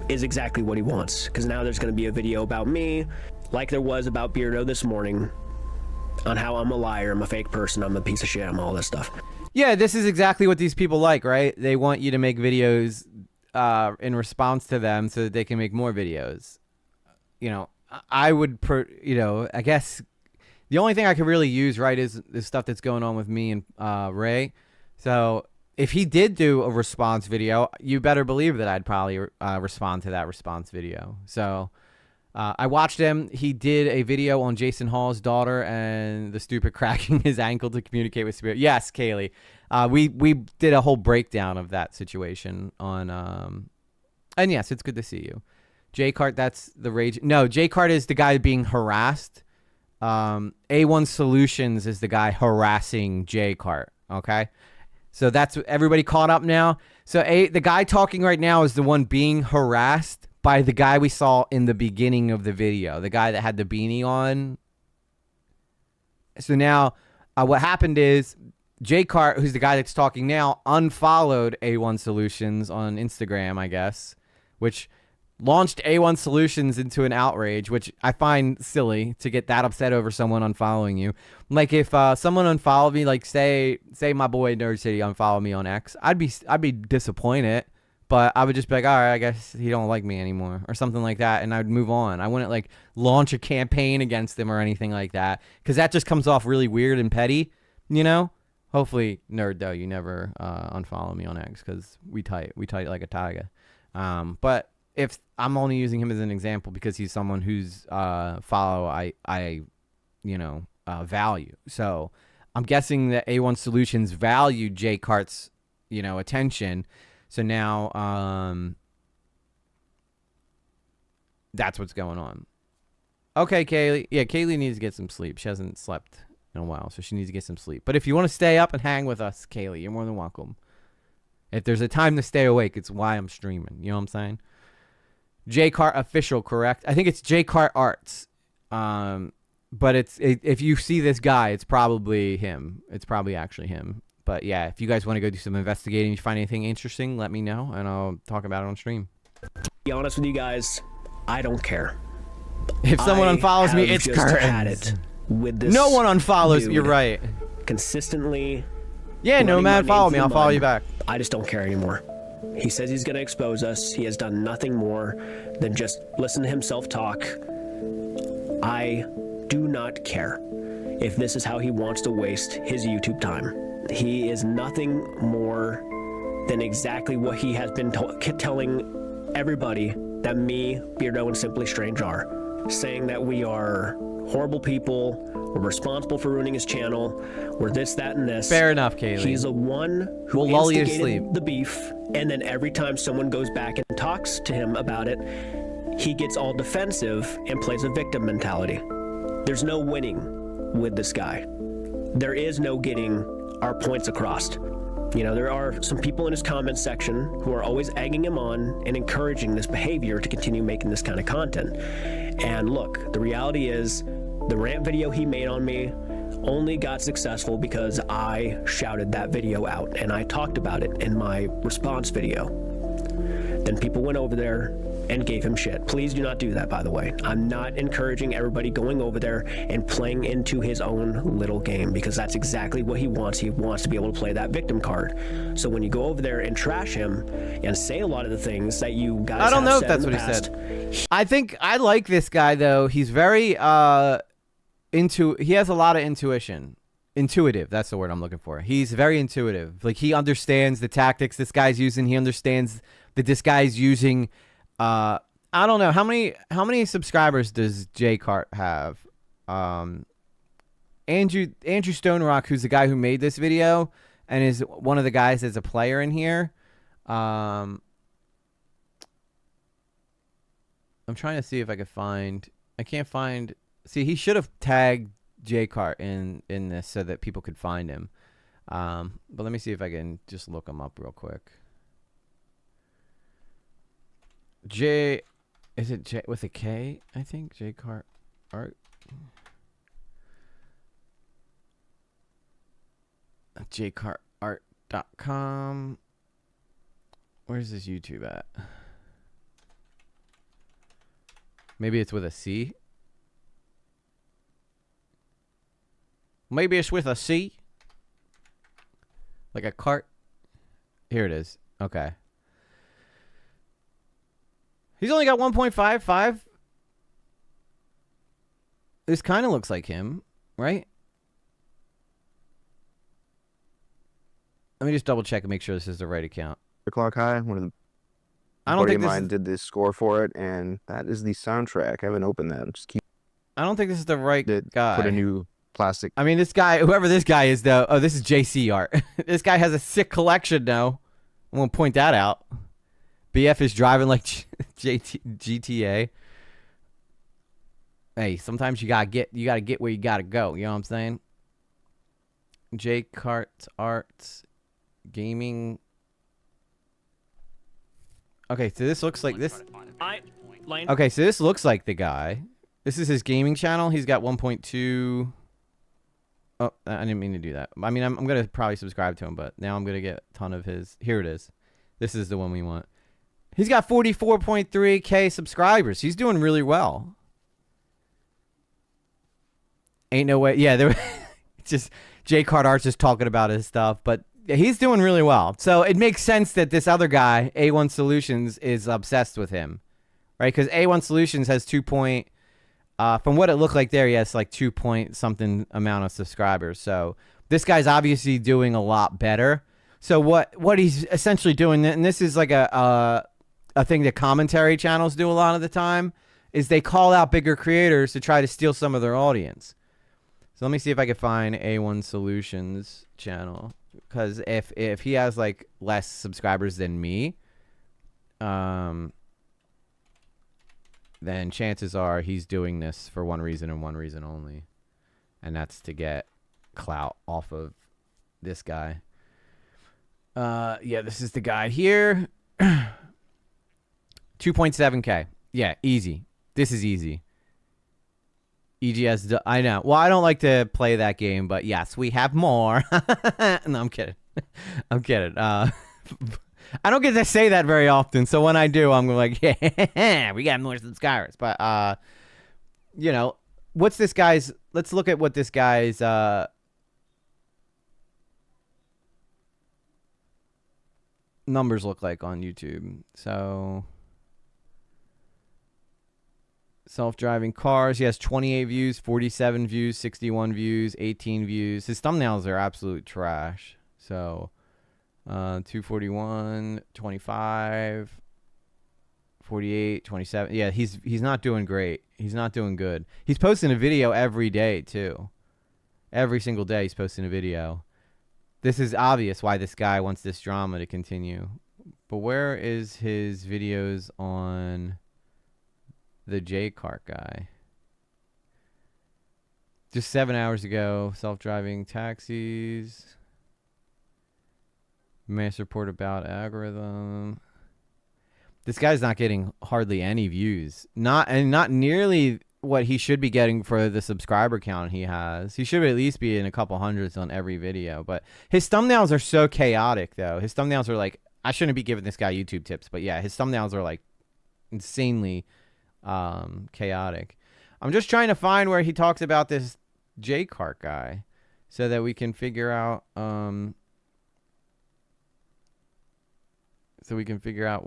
is exactly what he wants. Because now there's going to be a video about me, like there was about Beardo this morning, on how I'm a liar, I'm a fake person, I'm a piece of shit, I'm all this stuff. Yeah, this is exactly what these people like, right? They want you to make videos in response to them so that they can make more videos. You know, I guess the only thing I could really use, right, is the stuff that's going on with me and Ray. So if he did do a response video, you better believe that I'd probably respond to that response video. So I watched him. He did a video on Jason Hall's daughter and the stupid cracking his ankle to communicate with spirit. Yes, Kaylee. We did a whole breakdown of that situation on, and yes, it's good to see you. j-kart, that's the rage. No, j-kart is the guy being harassed. A1 Solutions is the guy harassing j-kart. Okay. So that's everybody caught up now. So the guy talking right now is the one being harassed by the guy we saw in the beginning of the video, the guy that had the beanie on. So now what happened is j-kart, who's the guy that's talking now, unfollowed A1 Solutions on Instagram, I guess, which launched A1 Solutions into an outrage, which I find silly to get that upset over someone unfollowing you. Like if someone unfollowed me, like say my boy Nerd City unfollowed me on X, I'd be disappointed, but I would just be like, all right, I guess he don't like me anymore or something like that, and I'd move on. I wouldn't like launch a campaign against him or anything like that, because that just comes off really weird and petty, you know? Hopefully, Nerd, though, you never unfollow me on X, because we tight like a tiger. But if I'm only using him as an example because he's someone whose follow I value. So I'm guessing that A1 Solutions valued j-kart's, attention. So now that's what's going on. Okay, Kaylee. Yeah, Kaylee needs to get some sleep. She hasn't slept in a while, so she needs to get some sleep. But if you want to stay up and hang with us, Kaylee, you're more than welcome. If there's a time to stay awake, it's why I'm streaming. You know what I'm saying? j-kart official, correct? I think it's j-kart Arts. But if you see this guy, it's probably him. It's probably actually him. But yeah, if you guys want to go do some investigating, you find anything interesting, let me know, and I'll talk about it on stream. To be honest with you guys, I don't care. If someone unfollows me, it's curtains. With this no one unfollows. dude You're right. Consistently. Yeah, Nomad, follow me. I'll follow you back. I just don't care anymore. He says he's going to expose us. He has done nothing more than just listen to himself talk. I do not care if this is how he wants to waste his YouTube time. He is nothing more than exactly what he has been telling everybody that me, Beardo, and Simply Strange are. Saying that we are horrible people, we're responsible for ruining his channel, we're this, that, and this. Fair enough, Kaylee. He's the one who instigated the beef, and then every time someone goes back and talks to him about it, he gets all defensive and plays a victim mentality. There's no winning with this guy. There is no getting our points across. You know, there are some people in his comment section who are always egging him on and encouraging this behavior to continue making this kind of content. And look, the reality is the rant video he made on me only got successful because I shouted that video out and I talked about it in my response video. Then people went over there and gave him shit. Please do not do that, by the way. I'm not encouraging everybody going over there and playing into his own little game, because that's exactly what he wants. He wants to be able to play that victim card. So when you go over there and trash him and say a lot of the things that you guys I don't have know said if that's in the what past, he said. I think I like this guy though. He's very he has a lot of intuition. Intuitive, that's the word I'm looking for. He's very intuitive. Like, he understands the tactics this guy's using. He understands that this guy's using I don't know how many subscribers does j-kart have? Andrew Stone Rock, who's the guy who made this video and is one of the guys that's a player in here. I'm trying to see if I could find. I can't find. See, he should have tagged j-kart in this so that people could find him. But let me see if I can just look him up real quick. Is it J with a K? I think j-kart art. j-kartart.com. Where's this YouTube at? Maybe it's with a C. Maybe it's with a C. Like a cart. Here it is. Okay. He's only got 1.55. This kind of looks like him, right? Let me just double check and make sure this is the right account. O'Clock High, one of the I don't buddy think of this mine is, did the score for it, and that is the soundtrack. I haven't opened that. Just keep I don't think this is the right it. guy. Put a new plastic. I mean, this guy, whoever this guy is, though. Oh, this is JC art. This guy has a sick collection, though. I'm gonna point that out. BF is driving like GTA. Hey, sometimes you gotta get where you gotta go. You know what I'm saying? j-kart art gaming. Okay, so this looks like this. Okay, so this looks like the guy. This is his gaming channel. He's got 1.2. Oh, I didn't mean to do that. I mean, I'm gonna probably subscribe to him, but now I'm gonna get a ton of his. Here it is. This is the one we want. He's got 44.3K subscribers. He's doing really well. Ain't no way. Yeah, there. Just j-kart Art's just talking about his stuff, but he's doing really well. So it makes sense that this other guy, A1 Solutions, is obsessed with him, right? Because A1 Solutions has 2 point. From what it looked like there, he has like 2 point something amount of subscribers. So this guy's obviously doing a lot better. So what he's essentially doing, and this is like a thing that commentary channels do a lot of the time, is they call out bigger creators to try to steal some of their audience. So let me see if I can find A1 Solutions channel, because if he has like less subscribers than me, then chances are he's doing this for one reason and one reason only, and that's to get clout off of this guy. Yeah, this is the guy here. 2.7K. Yeah, easy. This is easy. EGS, I know. Well, I don't like to play that game, but yes, we have more. No, I'm kidding. I'm kidding. I don't get to say that very often, so when I do, I'm like, yeah, we got more subscribers. But, you know, what's this guy's... Let's look at what this guy's... numbers look like on YouTube. So... Self-driving cars. He has 28 views, 47 views, 61 views, 18 views. His thumbnails are absolute trash. So, 241, 25, 48, 27. Yeah, he's not doing great. He's not doing good. He's posting a video every day, too. Every single day he's posting a video. This is obvious why this guy wants this drama to continue. But where is his videos on... the j-kart guy. Just 7 hours ago, self-driving taxis. Mass report about algorithm. This guy's not getting hardly any views. Not nearly what he should be getting for the subscriber count he has. He should at least be in a couple hundreds on every video. But his thumbnails are so chaotic, though. His thumbnails are like, I shouldn't be giving this guy YouTube tips, but yeah, his thumbnails are like insanely chaotic. I'm just trying to find where he talks about this j-kart guy so that we can figure out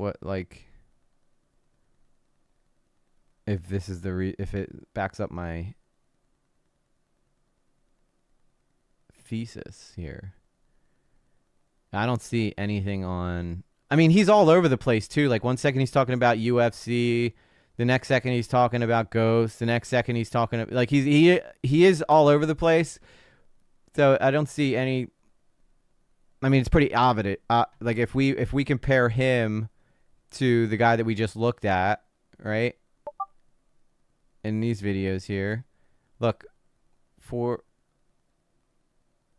what, like, if this is if it backs up my thesis here. I don't see anything on. I mean, he's all over the place too. Like, one second he's talking about UFC, the next second he's talking about ghosts, the next second he's talking like he is all over the place. So I don't see any. I mean, it's pretty obvious. Like, if we compare him to the guy that we just looked at, right? In these videos here, look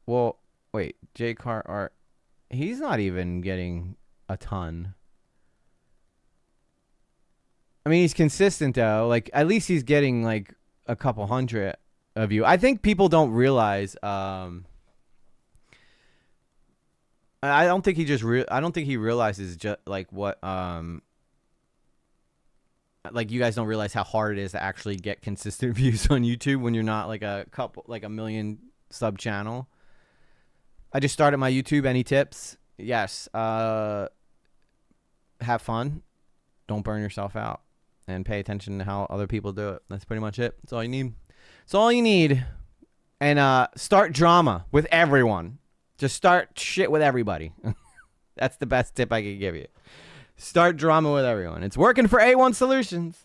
well, wait, j-kart art. He's not even getting a ton. I mean, he's consistent though. Like, at least he's getting like a couple hundred of you. I think people don't realize. I don't think he just. I don't think he realizes just like what. Like, you guys don't realize how hard it is to actually get consistent views on YouTube when you're not like a million sub channel. I just started my YouTube. Any tips? Yes. Have fun. Don't burn yourself out. And pay attention to how other people do it. That's pretty much it. That's all you need. That's all you need. And start drama with everyone. Just start shit with everybody. That's the best tip I could give you. Start drama with everyone. It's working for A1 Solutions.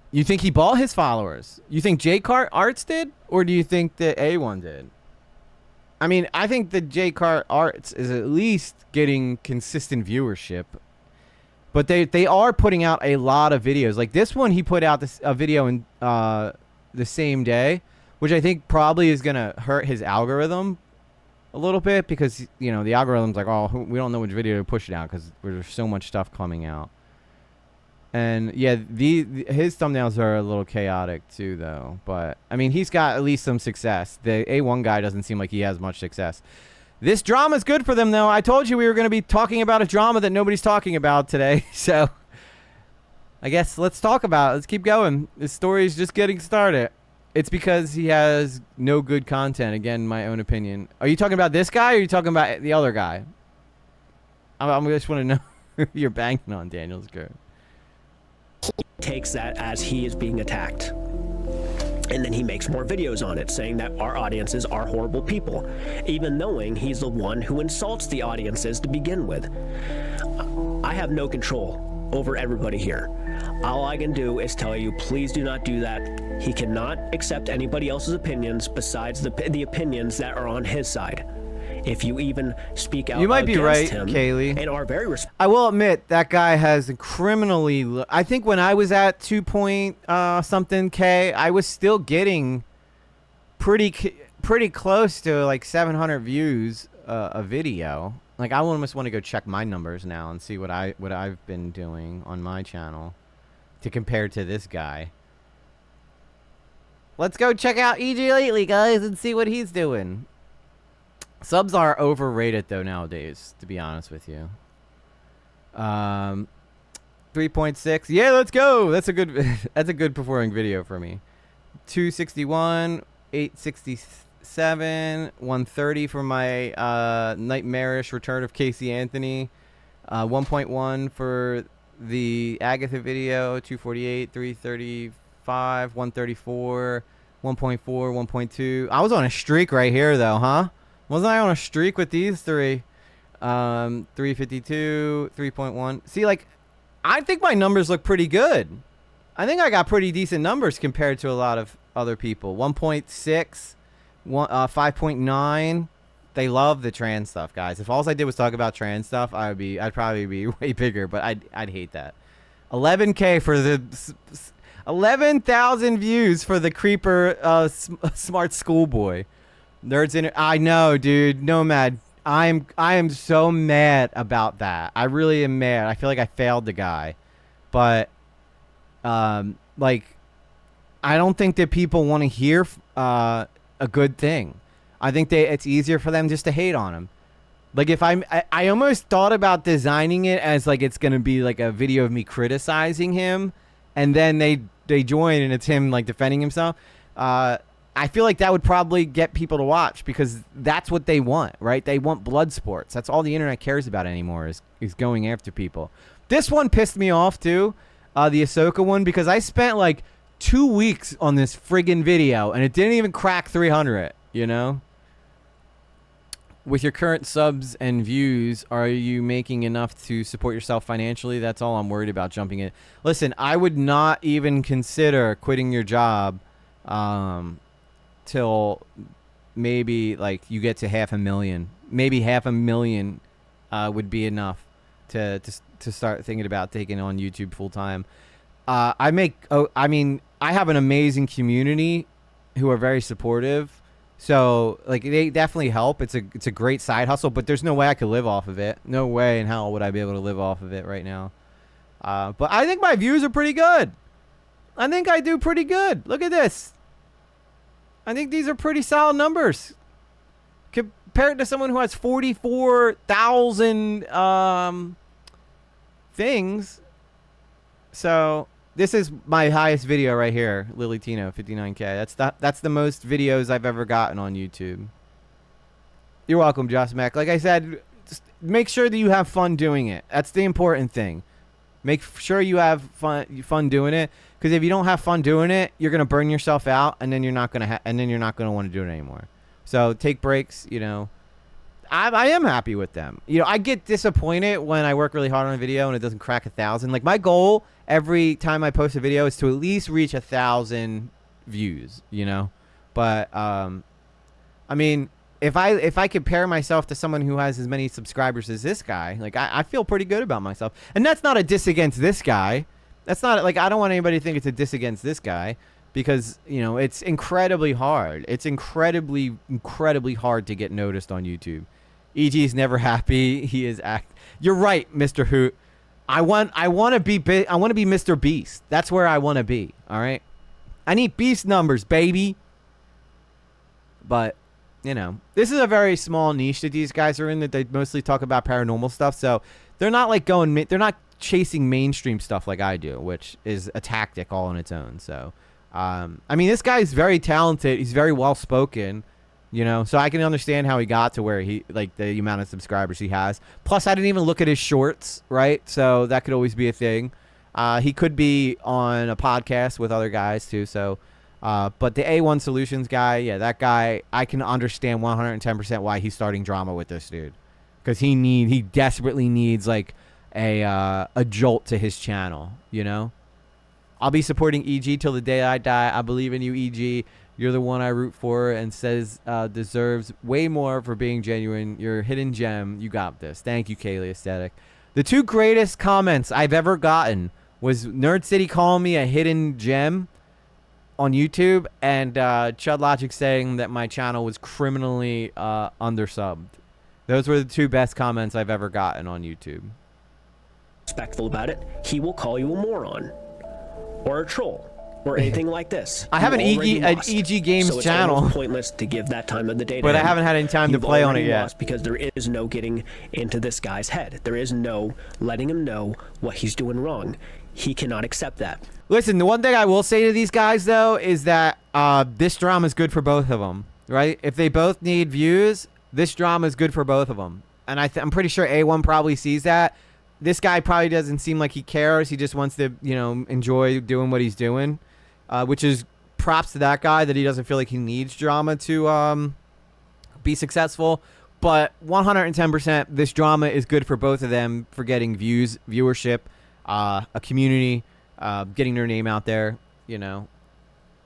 You think he bought his followers? You think j-kart Arts did? Or do you think that A1 did? I mean, I think that j-kart Arts is at least getting consistent viewership. But they are putting out a lot of videos. Like this one, he put out a video in the same day, which I think probably is going to hurt his algorithm a little bit, because, you know, the algorithm's like, oh, we don't know which video to push it out because there's so much stuff coming out. And yeah, his thumbnails are a little chaotic too, though. But I mean, he's got at least some success. The A1 guy doesn't seem like he has much success. This drama is good for them, though. I told you we were going to be talking about a drama that nobody's talking about today. So I guess let's talk about it. Let's keep going. This story is just getting started. It's because he has no good content. Again, my own opinion. Are you talking about this guy, or are you talking about the other guy? I just want to know who you're banging on, Daniel's good. Takes that as he is being attacked. And then he makes more videos on it, saying that our audiences are horrible people, even knowing he's the one who insults the audiences to begin with. I have no control over everybody here. All I can do is tell you, please do not do that. He cannot accept anybody else's opinions besides the opinions that are on his side. If you even speak out, you might be right, him, Kaylee. And are very I will admit that guy has criminally. I think when I was at 2 point something K, I was still getting pretty close to like 700 views a video. Like, I almost want to go check my numbers now and see what I've been doing on my channel to compare to this guy. Let's go check out EG Lately, guys, and see what he's doing. Subs are overrated though nowadays, to be honest with you. 3.6. Yeah, let's go. That's a good performing video for me. 261, 867, 130 for my nightmarish return of Casey Anthony. 1.1 for the Agatha video. 248, 335, 134, 1.4, 1.2. I was on a streak right here though, huh? Wasn't I on a streak with these three? 352, 3.1. See, like, I think my numbers look pretty good. I think I got pretty decent numbers compared to a lot of other people. 1.6, 5.9, They love the trans stuff, guys. If all I did was talk about trans stuff, I'd probably be way bigger, but I'd hate that. 11K for the 11,000 views for the creeper smart schoolboy. Nerds in it. I know, dude. Nomad. I am so mad about that. I really am mad. I feel like I failed the guy. But like I don't think that people want to hear a good thing. I think it's easier for them just to hate on him. Like if I almost thought about designing it as like it's gonna be like a video of me criticizing him, and then they join and it's him like defending himself. I feel like that would probably get people to watch because that's what they want, right? They want blood sports. That's all the internet cares about anymore is going after people. This one pissed me off too, the Ahsoka one, because I spent like 2 weeks on this friggin' video and it didn't even crack 300, you know? With your current subs and views, are you making enough to support yourself financially? That's all I'm worried about jumping in. Listen, I would not even consider quitting your job till maybe like you get to 500,000. Maybe 500,000 would be enough to start thinking about taking on YouTube full time. I have an amazing community who are very supportive. So, like, they definitely help. It's a great side hustle, but there's no way I could live off of it. No way in hell would I be able to live off of it right now. But I think my views are pretty good. I think I do pretty good. Look at this. I think these are pretty solid numbers. Compared to someone who has 44,000 things. So... this is my highest video right here, Lily Tino, 59K. That's the most videos I've ever gotten on YouTube. You're welcome, Josh Mack. Like I said, just make sure that you have fun doing it. That's the important thing. Make sure you have fun doing it, because if you don't have fun doing it, you're gonna burn yourself out, and then you're not gonna want to do it anymore. So take breaks. You know, I am happy with them. You know, I get disappointed when I work really hard on a video and it doesn't crack 1,000. Like my goal every time I post a video is to at least reach 1,000 views, you know? But, I mean, if I compare myself to someone who has as many subscribers as this guy, like I feel pretty good about myself. And that's not a diss against this guy. That's not like, I don't want anybody to think it's a diss against this guy, because, you know, it's incredibly hard. It's incredibly hard to get noticed on YouTube. EG is never happy. He is You're right, Mr. Hoot. I want to be Mr. Beast. That's where I want to be. All right. I need beast numbers, baby. But, you know, this is a very small niche that these guys are in, that they mostly talk about paranormal stuff. So they're not like they're not chasing mainstream stuff like I do, which is a tactic all on its own. So, I mean, this guy's very talented. He's very well spoken. You know, so I can understand how he got to where he, like, the amount of subscribers he has. Plus, I didn't even look at his shorts, right? So that could always be a thing. He could be on a podcast with other guys, too. So, but the A1 Solutions guy, yeah, that guy, I can understand 110% why he's starting drama with this dude. Because he desperately needs, like, a jolt to his channel, you know? I'll be supporting EG till the day I die. I believe in you, EG. You're the one I root for and says deserves way more for being genuine. You're a hidden gem. You got this. Thank you, Kaylee Aesthetic. The two greatest comments I've ever gotten was Nerd City calling me a hidden gem on YouTube, and Chud Logic saying that my channel was criminally undersubbed. Those were the two best comments I've ever gotten on YouTube. Respectful about it, he will call you a moron or a troll or anything like this. I have an EG Games so it's channel. Pointless to give that time of the day to but him. I haven't had any time to play on it yet. Because there is no getting into this guy's head. There is no letting him know what he's doing wrong. He cannot accept that. Listen, the one thing I will say to these guys, though, is that this drama is good for both of them, right? If they both need views, this drama is good for both of them. And I'm pretty sure A1 probably sees that. This guy probably doesn't seem like he cares. He just wants to, you know, enjoy doing what he's doing, which is props to that guy that he doesn't feel like he needs drama to be successful. But 110%, this drama is good for both of them for getting views, viewership, a community, getting their name out there, you know.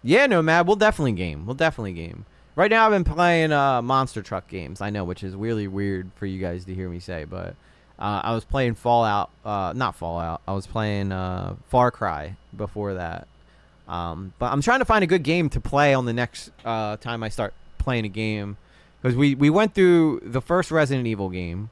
Yeah, Nomad, we'll definitely game. We'll definitely game. Right now I've been playing monster truck games. I know, which is really weird for you guys to hear me say, but I was playing Fallout, not Fallout. I was playing Far Cry before that. But I'm trying to find a good game to play on the next time I start playing a game, because we went through the first Resident Evil game.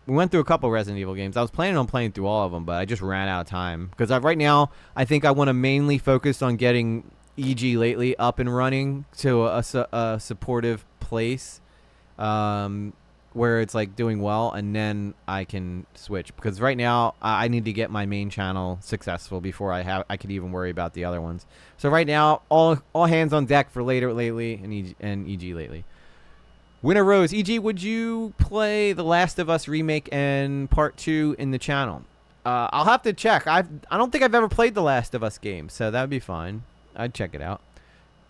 We went through a couple Resident Evil games. I was planning on playing through all of them, but I just ran out of time. Because right now, I think I want to mainly focus on getting EG lately up and running to a supportive place, where it's like doing well, and then I can switch. Because right now, I need to get my main channel successful before I could even worry about the other ones. So right now, all hands on deck for later lately and EG lately. Winter Rose, EG, would you play The Last of Us remake and part 2 in the channel? I'll have to check. I don't think I've ever played The Last of Us game, so that would be fine. I'd check it out.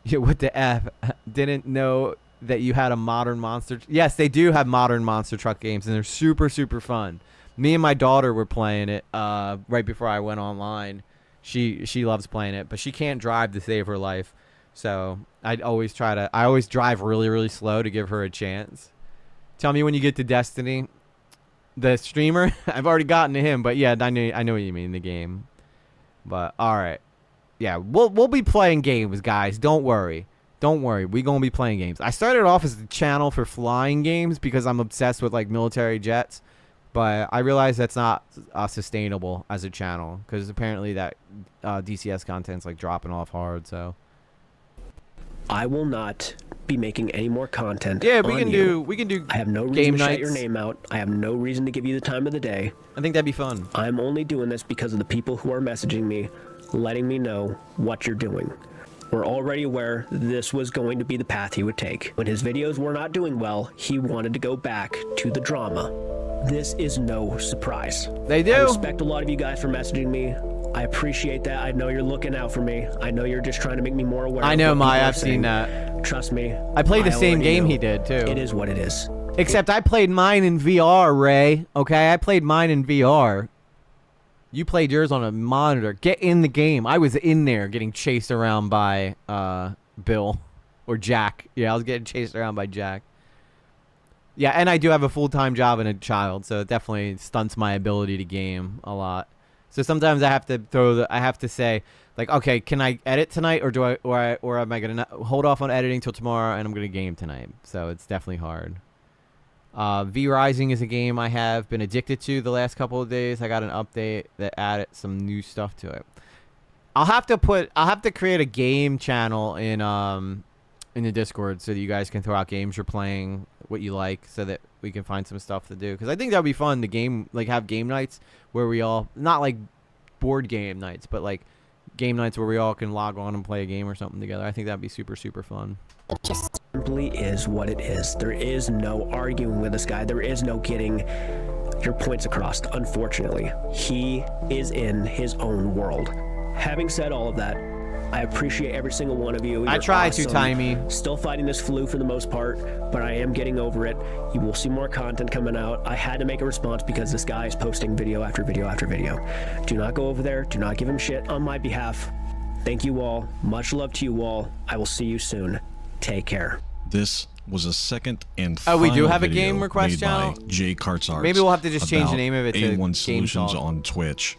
Yeah, what the F? Didn't know that you had a modern monster. Yes, they do have modern monster truck games, and they're super, super fun. Me and my daughter were playing it right before I went online. She loves playing it, but she can't drive to save her life. So I always drive really, really slow to give her a chance. Tell me when you get to Destiny. The streamer, I've already gotten to him, but yeah, I know what you mean, the game. But all right. Yeah, we'll be playing games, guys. Don't worry. Don't worry. We're going to be playing games. I started off as a channel for flying games because I'm obsessed with like military jets, but I realize that's not sustainable as a channel, because apparently that DCS content's like dropping off hard, so I will not be making any more content. yeah, we can do I have no reason game to shout nights. your name out. I have no reason to give you the time of the day. I think that'd be fun. I'm only doing this because of the people who are messaging me, letting me know what you're doing. We're already aware this was going to be the path he would take. When his videos were not doing well, he wanted to go back to the drama. This is no surprise. They do. I respect a lot of you guys for messaging me. I appreciate that. I know you're looking out for me. I know you're just trying to make me more aware. I know, of what Maya. people are I've seen saying. that. Trust me. I played the same already game know. he did, too. It is what it is. Except I played mine in VR, Ray. Okay, I played mine in VR. You played yours on a monitor. Get in the game. I was in there getting chased around by Bill or Jack. Yeah, I was getting chased around by Jack. Yeah, and I do have a full-time job and a child, so it definitely stunts my ability to game a lot. So sometimes I have to say, like, okay, can I edit tonight, or am I gonna hold off on editing till tomorrow and I'm gonna game tonight? So it's definitely hard. V Rising is a game I have been addicted to the last couple of days. I got an update that added some new stuff to it. I'll have to create a game channel in the Discord so that you guys can throw out games you're playing, what you like, so that we can find some stuff to do. Because I think that'd be fun to have game nights where we all, not like board game nights, but like game nights where we all can log on and play a game or something together. I think that'd be super, super fun. Simply is what it is. There is no arguing with this guy. There is no getting your points across. Unfortunately, he is in his own world. Having said all of that, I appreciate every single one of you. I try to, Timey. Still fighting this flu for the most part, but I am getting over it. You will see more content coming out. I had to make a response because this guy is posting video after video after video. Do not go over there. Do not give him shit on my behalf. Thank you all. Much love to you all. I will see you soon. Take care. This was a second and Oh, we do final have a video game request made channel? by j-kart's Arts. Maybe we'll have to just change the about name of it to A1 Game Solutions Talk. on Twitch.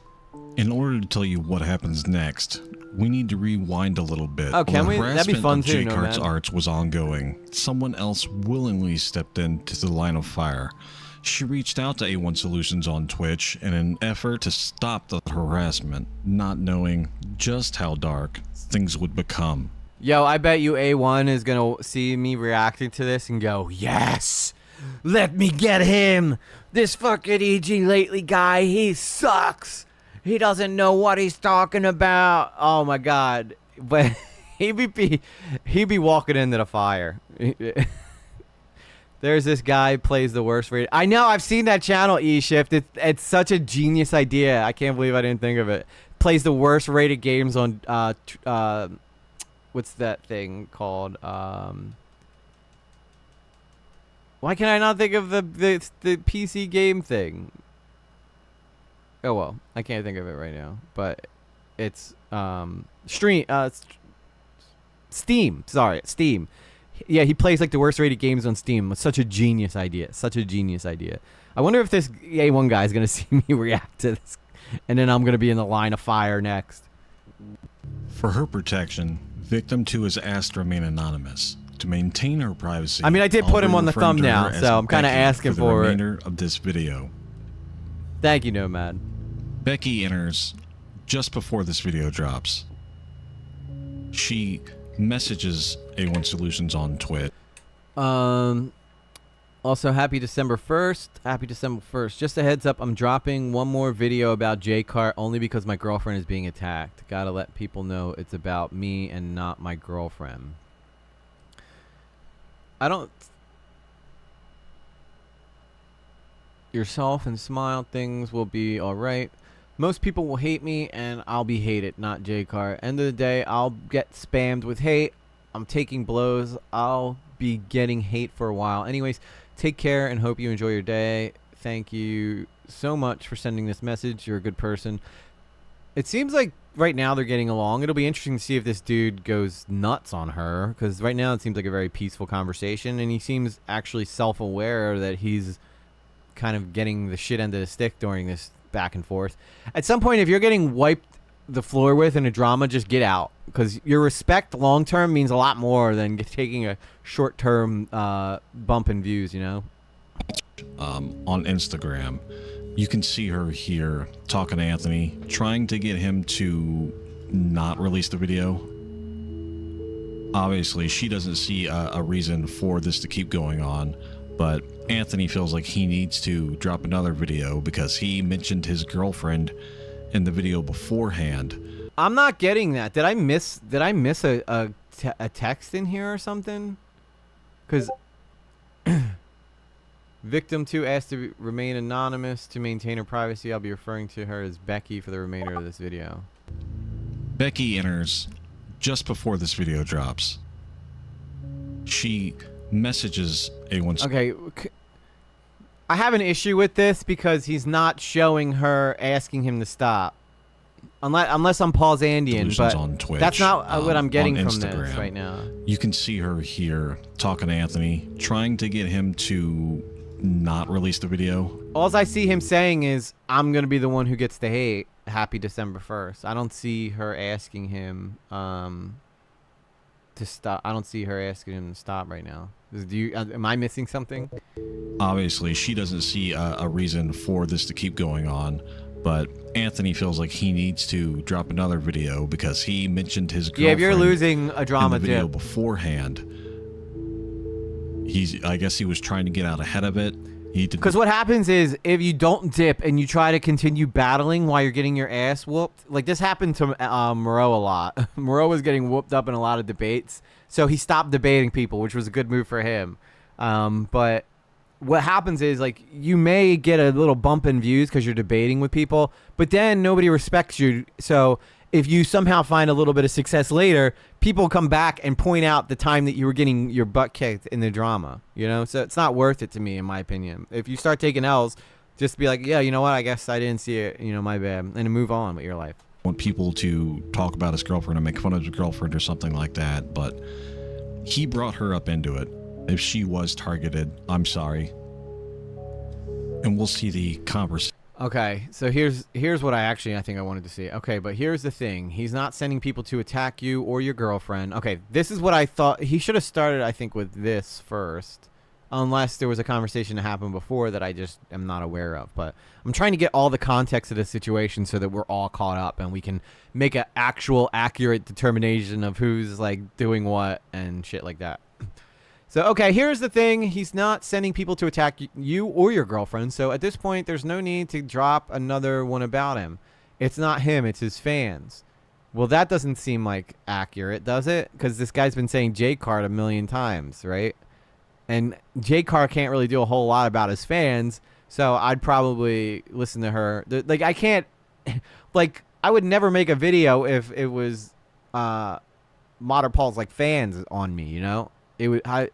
In order to tell you what happens next, we need to rewind a little bit. Oh, can we? That'd be Harassment fun of too, j-kart's Nomad. Arts was ongoing. Someone else willingly stepped into the line of fire. She reached out to A1 Solutions on Twitch in an effort to stop the harassment, not knowing just how dark things would become. Yo, I bet you A1 is gonna see me reacting to this and go, yes, let me get him. This fucking EG lately guy, he sucks. He doesn't know what he's talking about. Oh my god. But he be walking into the fire. There's this guy plays the worst rated. I know, I've seen that channel, E-Shift. It's such a genius idea. I can't believe I didn't think of it. Plays the worst rated games on what's that thing called? Why can I not think of the PC game thing? Oh well, I can't think of it right now. But it's stream Steam. Sorry, Steam. Yeah, he plays like the worst rated games on Steam. It's such a genius idea. Such a genius idea. I wonder if this A1 guy is gonna see me react to this, and then I'm gonna be in the line of fire next. For her protection, victim 2 is asked to remain anonymous. To maintain her privacy, I mean, I did I'll put be him on the referring to thumbnail, her as so I'm kinda Becky asking for for the it. remainder of this video. Thank you, Nomad. Becky enters just before this video drops. She messages A1 Solutions on Twitch. Also, happy December 1st. Happy December 1st. Just a heads up, I'm dropping one more video about j-kart only because my girlfriend is being attacked. Gotta let people know it's about me and not my girlfriend. I don't... Yourself and smile, things will be alright. Most people will hate me and I'll be hated, not j-kart. End of the day, I'll get spammed with hate. I'm taking blows. I'll be getting hate for a while. Anyways, take care and hope you enjoy your day. Thank you so much for sending this message. You're a good person. It seems like right now they're getting along. It'll be interesting to see if this dude goes nuts on her, because right now it seems like a very peaceful conversation, and he seems actually self-aware that he's kind of getting the shit end of the stick during this back and forth. At some point, if you're getting wiped the floor with in a drama, just get out, because your respect long term means a lot more than taking a short term bump in views, you know. On Instagram, you can see her here talking to Anthony, trying to get him to not release the video. Obviously, she doesn't see a reason for this to keep going on, but Anthony feels like he needs to drop another video because he mentioned his girlfriend in the video beforehand. I'm not getting that. Did I miss a text in here or something? Because victim 2 asked to remain anonymous to maintain her privacy. I'll be referring to her as Becky for the remainder of this video. Becky enters just before this video drops. She messages A1. Okay, I have an issue with this because he's not showing her asking him to stop. Unless I'm Paul Zandian, but on Twitch, that's not what I'm getting from Instagram, this right now. You can see her here talking to Anthony, trying to get him to not release the video. All I see him saying is, I'm going to be the one who gets the hate. Happy December 1st. I don't see her asking him to stop. I don't see her asking him to stop right now. Am I missing something? Obviously, she doesn't see a reason for this to keep going on, but Anthony feels like he needs to drop another video because he mentioned his girlfriend. Yeah, if you're losing a drama in the video dip beforehand. I guess he was trying to get out ahead of it. Because what happens is, if you don't dip and you try to continue battling while you're getting your ass whooped, like this happened to Moreau a lot. Moreau was getting whooped up in a lot of debates, so he stopped debating people, which was a good move for him. But what happens is, like, you may get a little bump in views because you're debating with people, but then nobody respects you. So if you somehow find a little bit of success later, people come back and point out the time that you were getting your butt kicked in the drama, you know? So it's not worth it to me, in my opinion. If you start taking L's, just be like, yeah, you know what? I guess I didn't see it, you know, my bad, and move on with your life. Want people to talk about his girlfriend and make fun of his girlfriend or something like that, but he brought her up into it. If she was targeted, I'm sorry. And we'll see the conversation. Okay, so here's what I think I wanted to see. Okay, but here's the thing. He's not sending people to attack you or your girlfriend. Okay, this is what I thought. He should have started, I think, with this first. Unless there was a conversation that happened before that I just am not aware of. But I'm trying to get all the context of the situation so that we're all caught up and we can make an actual accurate determination of who's, like, doing what and shit like that. So, okay, here's the thing. He's not sending people to attack you or your girlfriend. So at this point, there's no need to drop another one about him. It's not him. It's his fans. Well, that doesn't seem like accurate, does it? Because this guy's been saying j-kart a million times, right? And j-kart can't really do a whole lot about his fans. So I'd probably listen to her. Like, I can't... Like, I would never make a video if it was Modern Paul's, like, fans on me, you know? I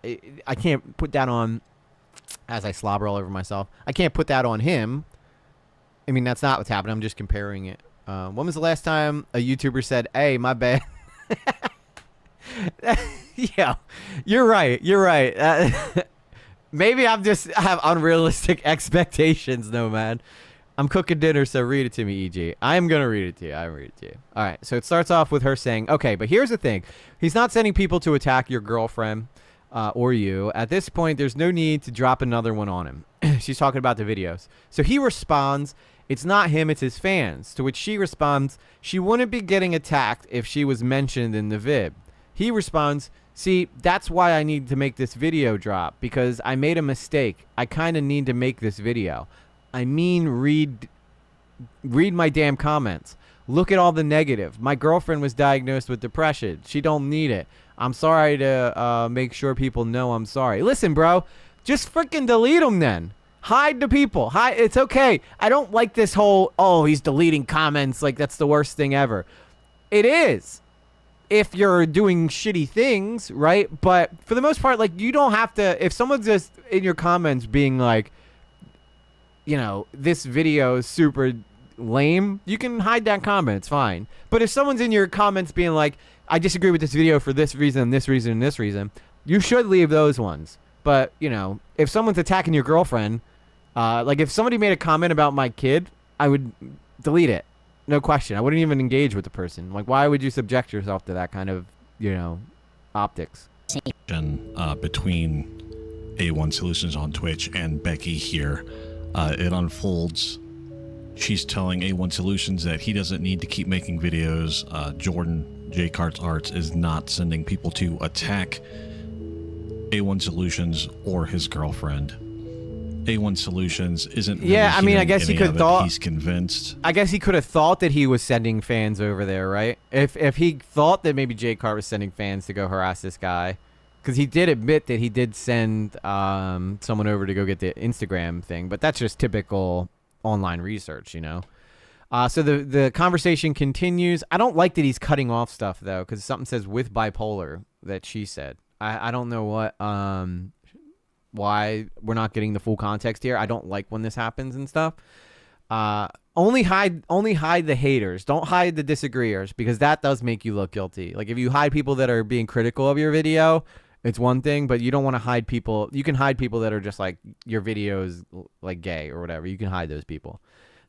can't put that on, as I slobber all over myself, I can't put that on him. I mean, that's not what's happening. I'm just comparing it. When was the last time a YouTuber said, hey, my bad? Yeah, you're right. You're right. Maybe I'm just have unrealistic expectations, though, man. I'm cooking dinner, so read it to me, EG. I am gonna read it to you. I read it to you. All right. So it starts off with her saying, "Okay, but here's the thing: he's not sending people to attack your girlfriend or you. At this point, there's no need to drop another one on him." She's talking about the videos. So he responds, "It's not him; it's his fans." To which she responds, "She wouldn't be getting attacked if she was mentioned in the vid." He responds, "See, that's why I need to make this video drop, because I made a mistake. I kind of need to make this video. I mean, read my damn comments. Look at all the negative. My girlfriend was diagnosed with depression. She don't need it. I'm sorry to make sure people know I'm sorry." Listen, bro, just freaking delete them then. Hide the people. Hide. It's okay. I don't like this whole, oh, he's deleting comments like that's the worst thing ever. It is, if you're doing shitty things, right? But for the most part, like, you don't have to, if someone's just in your comments being like, you know, this video is super lame, you can hide that comment. It's fine. But if someone's in your comments being like, I disagree with this video for this reason, this reason, and this reason, you should leave those ones. But, you know, if someone's attacking your girlfriend, like if somebody made a comment about my kid, I would delete it. No question. I wouldn't even engage with the person. Like, why would you subject yourself to that kind of, you know, optics? Between A1 Solutions on Twitch and Becky here, it unfolds. She's telling A1 Solutions that he doesn't need to keep making videos. Jordan, j-kart's Arts, is not sending people to attack A1 Solutions or his girlfriend. A1 Solutions isn't really, yeah, I mean, I guess he could thought he's convinced. I guess he could have thought that he was sending fans over there, right? If he thought that maybe j-kart was sending fans to go harass this guy, because he did admit that he did send someone over to go get the Instagram thing, but that's just typical online research, you know. So the conversation continues. I don't like that he's cutting off stuff though, because something says with bipolar that she said. I don't know what why we're not getting the full context here. I don't like when this happens and stuff. Only hide the haters. Don't hide the disagreeers, because that does make you look guilty. Like, if you hide people that are being critical of your video, it's one thing, but you don't want to hide people. You can hide people that are just like, your video is like gay or whatever. You can hide those people.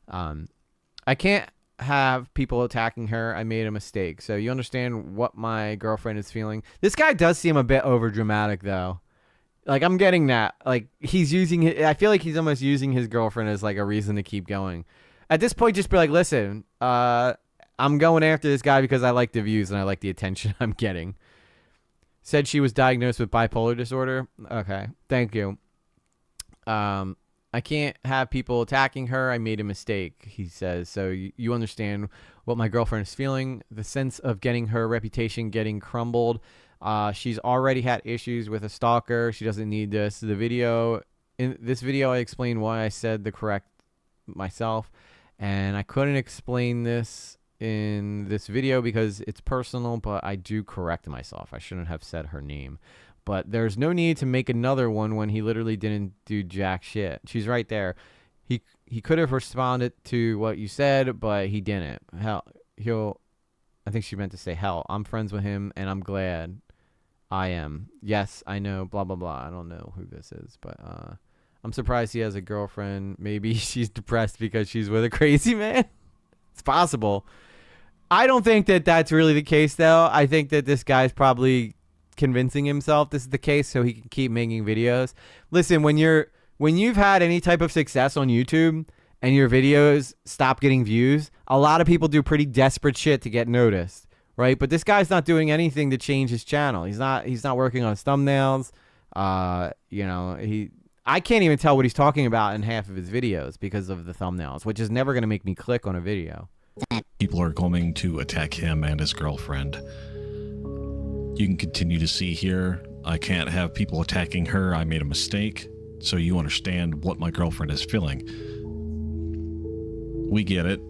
I can't have people attacking her. I made a mistake. So you understand what my girlfriend is feeling. This guy does seem a bit over dramatic though. Like, I'm getting that. Like, he's using it. I feel like he's almost using his girlfriend as like a reason to keep going. At this point, just be like, listen, I'm going after this guy because I like the views and I like the attention I'm getting. Said she was diagnosed with bipolar disorder. Okay, thank you. I can't have people attacking her. I made a mistake, he says. So you understand what my girlfriend is feeling. The sense of getting her reputation getting crumbled. She's already had issues with a stalker. She doesn't need this. In this video, I explained why I said the correct myself. And I couldn't explain this in this video because it's personal, but I do correct myself. I shouldn't have said her name. But there's no need to make another one when he literally didn't do jack shit. She's right there. He could have responded to what you said, but he didn't. Hell, I think she meant to say, hell, I'm friends with him, and I'm glad I am. Yes, I know, blah, blah, blah. I don't know who this is, but I'm surprised he has a girlfriend. Maybe she's depressed because she's with a crazy man. It's possible. I don't think that that's really the case, though. I think that this guy's probably convincing himself this is the case so he can keep making videos. Listen, when you've had any type of success on YouTube and your videos stop getting views, a lot of people do pretty desperate shit to get noticed, right? But this guy's not doing anything to change his channel. He's not working on his thumbnails. You know, I can't even tell what he's talking about in half of his videos because of the thumbnails, which is never going to make me click on a video. People are going to attack him and his girlfriend. You can continue to see here, I can't have people attacking her. I made a mistake. So you understand what my girlfriend is feeling. We get it.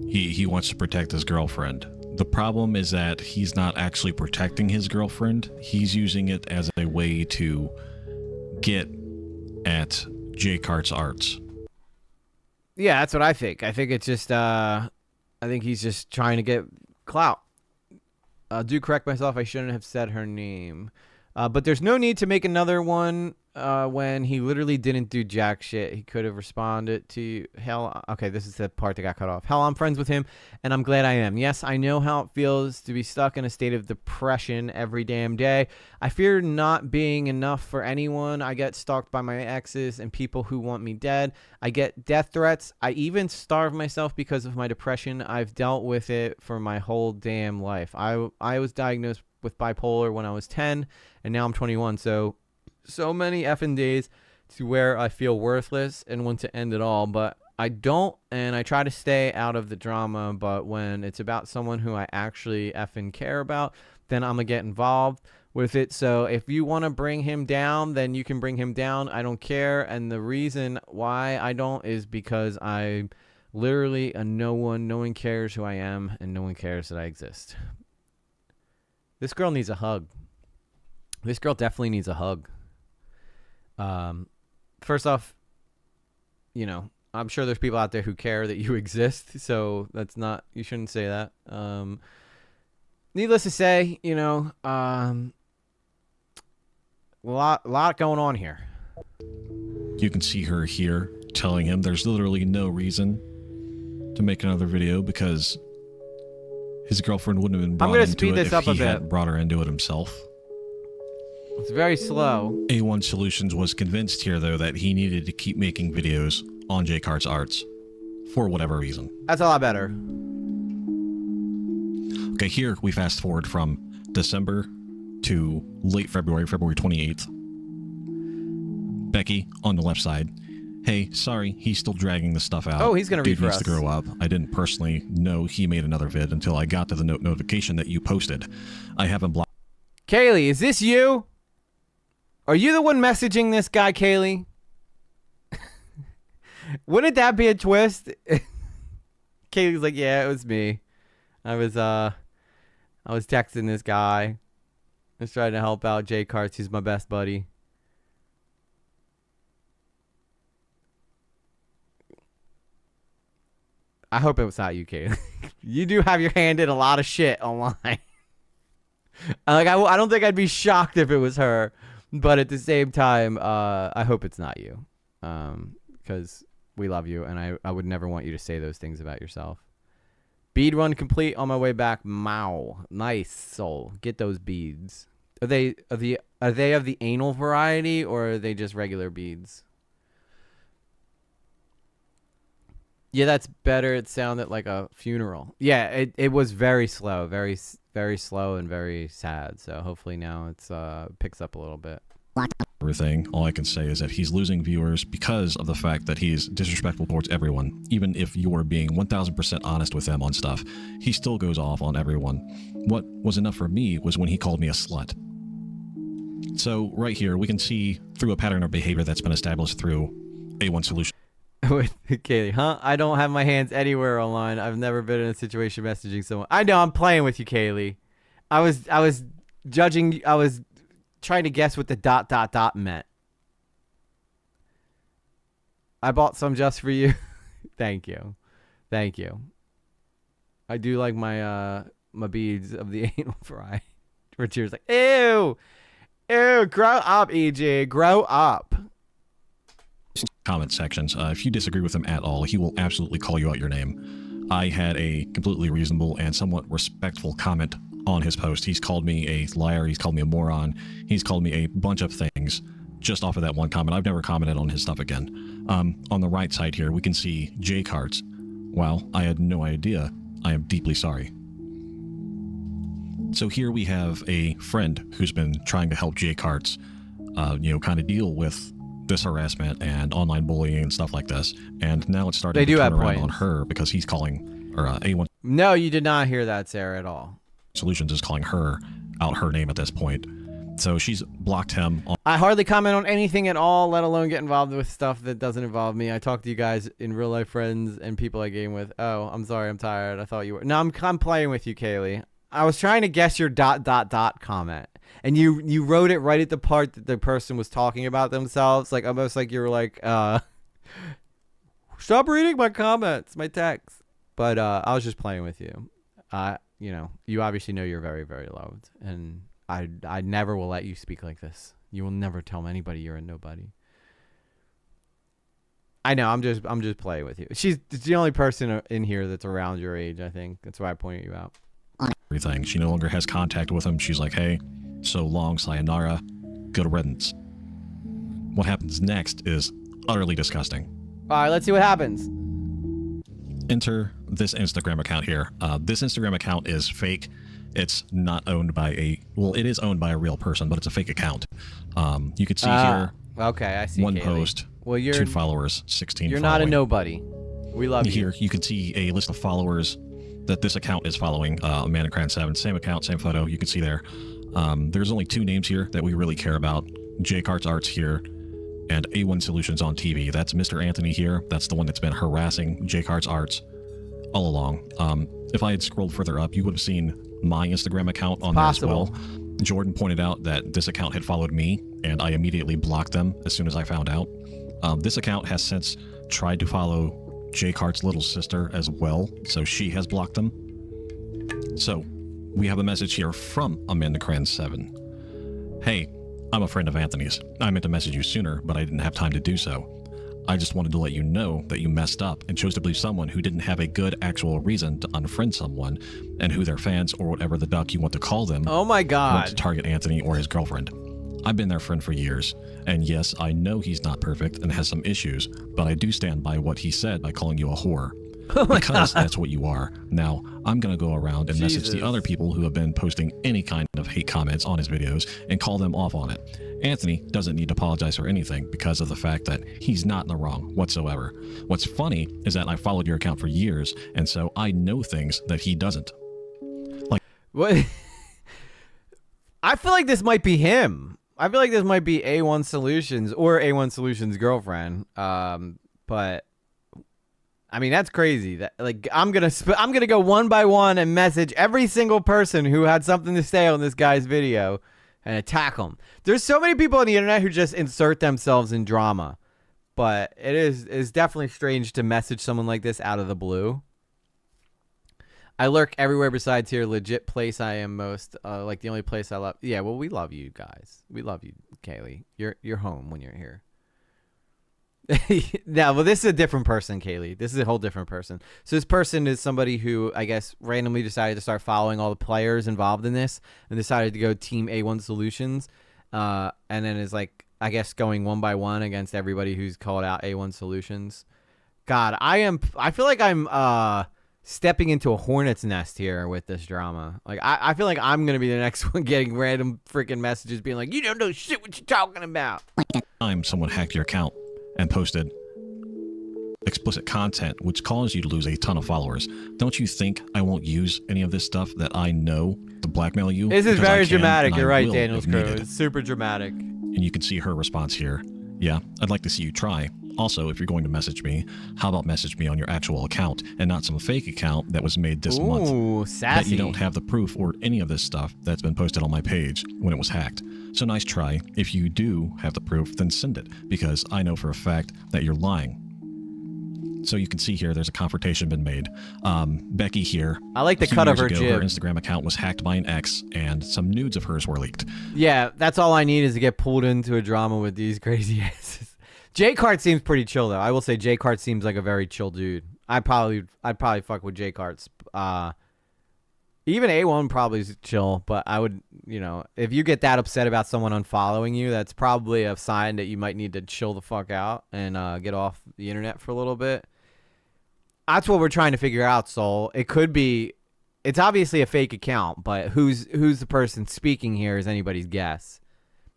He wants to protect his girlfriend. The problem is that he's not actually protecting his girlfriend. He's using it as a way to get at j-kart's Arts. Yeah, that's what I think. I think it's just, I think he's just trying to get clout. Do correct myself. I shouldn't have said her name. But there's no need to make another one when he literally didn't do jack shit. He could have responded to you. Hell, okay, this is the part that got cut off. Hell, I'm friends with him, and I'm glad I am. Yes, I know how it feels to be stuck in a state of depression every damn day. I fear not being enough for anyone. I get stalked by my exes and people who want me dead. I get death threats. I even starve myself because of my depression. I've dealt with it for my whole damn life. I was diagnosed with bipolar when I was 10, and now I'm 21. So many effing days to where I feel worthless and want to end it all, but I don't, and I try to stay out of the drama. But when it's about someone who I actually effing care about, then I'm gonna get involved with it. So if you want to bring him down, then you can bring him down. I don't care. And the reason why I don't is because I literally a no one cares who I am, and no one cares that I exist. This girl needs a hug. This girl definitely needs a hug. First off, you know, I'm sure there's people out there who care that you exist, so that's not, you shouldn't say that. Needless to say, you know, a lot going on here. You can see her here telling him there's literally no reason to make another video because his girlfriend wouldn't have been brought into it if he had brought her into it himself. It's very slow. A1 Solutions was convinced here, though, that he needed to keep making videos on j-kart's arts for whatever reason. That's a lot better. Okay, here we fast forward from December to late February, February 28th. Becky on the left side. Hey, sorry, he's still dragging the stuff out. Oh, he's gonna read for us. Dude needs to grow up. I didn't personally know he made another vid until I got to the notification that you posted. I haven't blocked. Kaylee, is this you? Are you the one messaging this guy, Kaylee? Wouldn't that be a twist? Kaylee's like, yeah, it was me. I was texting this guy. I was trying to help out j-kart. He's my best buddy. I hope it was not you, Kaylee. You do have your hand in a lot of shit online. Like, I don't think I'd be shocked if it was her. But at the same time, I hope it's not you. Because we love you, and I would never want you to say those things about yourself. Bead run complete on my way back. Mow. Nice soul. Get those beads. Are they of the anal variety, or are they just regular beads? Yeah, that's better. It sounded like a funeral. Yeah, it was very slow, very slow and very sad. So hopefully now it's picks up a little bit. Everything. All I can say is that he's losing viewers because of the fact that he's disrespectful towards everyone. Even if you're being 1000% honest with him on stuff, he still goes off on everyone. What was enough for me was when he called me a slut. So right here, we can see through a pattern of behavior that's been established through A1 Solutions. With Kaylee, huh? I don't have my hands anywhere online. I've never been in a situation messaging someone. I know, I'm playing with you, Kaylee. I was judging. I was trying to guess what the ... meant. I bought some just for you. Thank you. Thank you. I do like my my beads of the anal variety. Where tears like, ew, grow up, EG, grow up. Comment sections. If you disagree with him at all, he will absolutely call you out your name. I had a completely reasonable and somewhat respectful comment on his post. He's called me a liar. He's called me a moron. He's called me a bunch of things just off of that one comment. I've never commented on his stuff again. On the right side here, we can see j-karts. Wow, I had no idea. I am deeply sorry. So here we have a friend who's been trying to help j-karts, kind of deal with this harassment and online bullying and stuff like this, and now it's starting to turn around on her because he's calling, or A1. No, you did not hear that, Sarah, at all. Solutions is calling her out her name at this point, so she's blocked him. I hardly comment on anything at all, let alone get involved with stuff that doesn't involve me. I talk to you guys in real life, friends and people I game with. Oh, I'm sorry, I'm tired. I thought you were. No, I'm playing with you, Kaylee. I was trying to guess your ... comment. And you wrote it right at the part that the person was talking about themselves, like almost like you were like, stop reading my comments, my text. But I was just playing with you. you know, you obviously know you're very, very loved, and I never will let you speak like this. You will never tell anybody you're a nobody. I know. I'm just playing with you. She's the only person in here that's around your age. I think that's why I pointed you out. Everything. She no longer has contact with him. She's like, hey, so long, sayonara, good riddance. What happens next is utterly disgusting. All right, let's see what happens. Enter this Instagram account here. This Instagram account is fake. It's not owned by it is owned by a real person, but it's a fake account. You can see here. Okay, I see. One Kaylee. post. Well, 2 followers, 16 You're following. not a nobody. We love you. Here, you can see a list of followers that this account is following. Amanda Cran 7, same account, same photo. You can see there. There's only 2 names here that we really care about. j-kart's Arts here, and A1 Solutions on TV. That's Mr. Anthony here. That's the one that's been harassing j-kart's Arts all along. If I had scrolled further up, you would have seen my Instagram account on there as well. Jordan pointed out that this account had followed me, and I immediately blocked them as soon as I found out. This account has since tried to follow j-kart's little sister as well, so she has blocked them. So, we have a message here from Amanda Cran 7. Hey, I'm a friend of Anthony's. I meant to message you sooner, but I didn't have time to do so. I just wanted to let you know that you messed up and chose to believe someone who didn't have a good actual reason to unfriend someone, and who their fans, or whatever the duck you want to call them, Oh my want God. to target Anthony or his girlfriend. I've been their friend for years, and yes, I know he's not perfect and has some issues, but I do stand by what he said by calling you a whore. Because that's what you are. Now, I'm going to go around and message the other people who have been posting any kind of hate comments on his videos and call them off on it. Anthony doesn't need to apologize for anything because of the fact that he's not in the wrong whatsoever. What's funny is that I followed your account for years, and so I know things that he doesn't. Like, What? I feel like this might be him. I feel like this might be A1 Solutions or A1 Solutions' girlfriend. But I mean, that's crazy. That like I'm gonna go one by one and message every single person who had something to say on this guy's video and attack them. There's so many people on the internet who just insert themselves in drama, but it's definitely strange to message someone like this out of the blue. I lurk everywhere besides here. Legit place I am most. Like the only place I love. Yeah, well, we love you guys. We love you, Kaylee. You're home when you're here. No, well, this is a different person, Kaylee. This is a whole different person. So this person is somebody who, I guess, randomly decided to start following all the players involved in this and decided to go Team A1 Solutions. And then is like, I guess, going one by one against everybody who's called out A1 Solutions. God, I feel like I'm stepping into a hornet's nest here with this drama. Like, I feel like I'm going to be the next one getting random freaking messages being like, you don't know shit what you're talking about. someone hacked your account and posted explicit content which caused you to lose a ton of followers. Don't you think I won't use any of this stuff that I know to blackmail you? This is Because I very can, dramatic. and You're I right, will Daniel's if Crow. needed. It's super dramatic. And you can see her response here. Yeah, I'd like to see you try. Also, if you're going to message me, how about message me on your actual account and not some fake account that was made this month? Ooh, sassy. Bet you don't have the proof or any of this stuff that's been posted on my page when it was hacked. So nice try. If you do have the proof, then send it, because I know for a fact that you're lying. So you can see here, there's a confrontation been made. Becky here. I like the a few cut of years her ago, jib. Her Instagram account was hacked by an ex, and some nudes of hers were leaked. Yeah, that's all I need is to get pulled into a drama with these crazy asses. j-kart seems pretty chill though. I will say j-kart seems like a very chill dude. I'd probably fuck with j-karts. Even A1 probably is chill, but I would, if you get that upset about someone unfollowing you, that's probably a sign that you might need to chill the fuck out and get off the internet for a little bit. That's what we're trying to figure out, Soul. It could be, it's obviously a fake account, but who's the person speaking here is anybody's guess.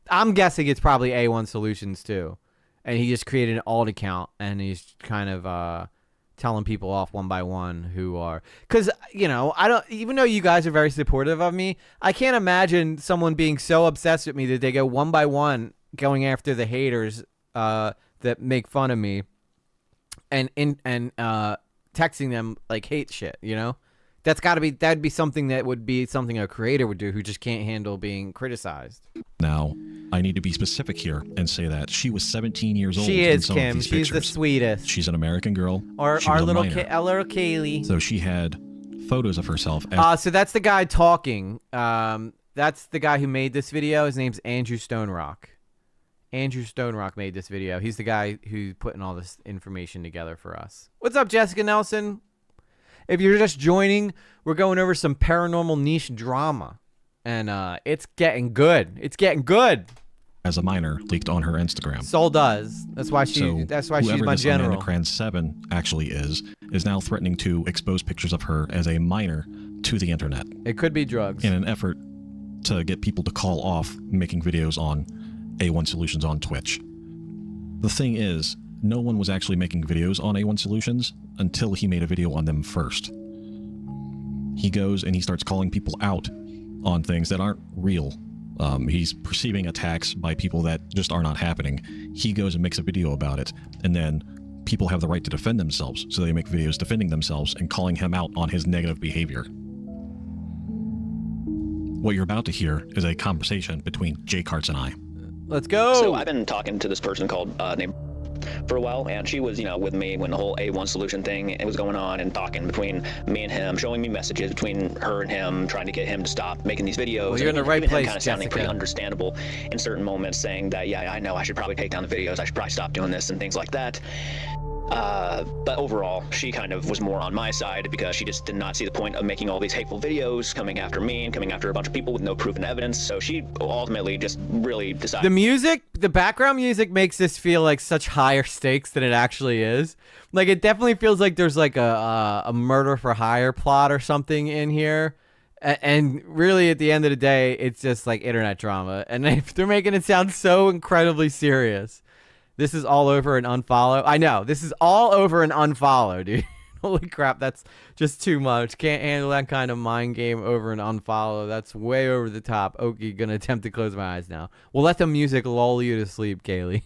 I'm guessing it's probably A1 Solutions too. And he just created an alt account and he's kind of telling people off one by one who are, because I don't, even though you guys are very supportive of me, I can't imagine someone being so obsessed with me that they go one by one going after the haters that make fun of me and texting them like hate shit. That'd be something that would be something a creator would do who just can't handle being criticized. Now, I need to be specific here and say that she was 17 years old. She in is, some of Kim. these She's the pictures. sweetest. She's an American girl. Or She our was a little minor. Kaylee. So she had photos of herself as So that's the guy talking. That's the guy who made this video. His name's Andrew Stonerock. Andrew Stonerock made this video. He's the guy who's putting all this information together for us. What's up, Jessica Nelson? If you're just joining, we're going over some paranormal niche drama. And it's getting good. It's getting good. as a minor leaked on her Instagram. Soul does. That's why she's my general. Amanda Cran 7 actually is now threatening to expose pictures of her as a minor to the internet. It could be drugs. In an effort to get people to call off making videos on A1 Solutions on Twitch. The thing is, no one was actually making videos on A1 Solutions until he made a video on them first. He goes and he starts calling people out on things that aren't real. He's perceiving attacks by people that just are not happening. He goes and makes a video about it, and then people have the right to defend themselves, so they make videos defending themselves and calling him out on his negative behavior. What you're about to hear is a conversation between j-kart and I. Let's go! So I've been talking to this person called named for a while, and she was, with me when the whole A1 solution thing was going on, and talking between me and him, showing me messages between her and him, trying to get him to stop making these videos. Well, you're in the right place, kind of sounding pretty understandable in certain moments, saying that, yeah, I know I should probably take down the videos, I should probably stop doing this and things like that. But overall, she kind of was more on my side because she just did not see the point of making all these hateful videos, coming after me and coming after a bunch of people with no proof and evidence. So she ultimately just really decided. The music, the background music makes this feel like such higher stakes than it actually is. Like, it definitely feels like there's like a murder for hire plot or something in here. And really, at the end of the day, it's just like internet drama. And if they're making it sound so incredibly serious. This is all over an unfollow. I know. This is all over an unfollow, dude. Holy crap. That's just too much. Can't handle that kind of mind game over an unfollow. That's way over the top. Okay, gonna attempt to close my eyes now. We'll let the music lull you to sleep, Kaylee.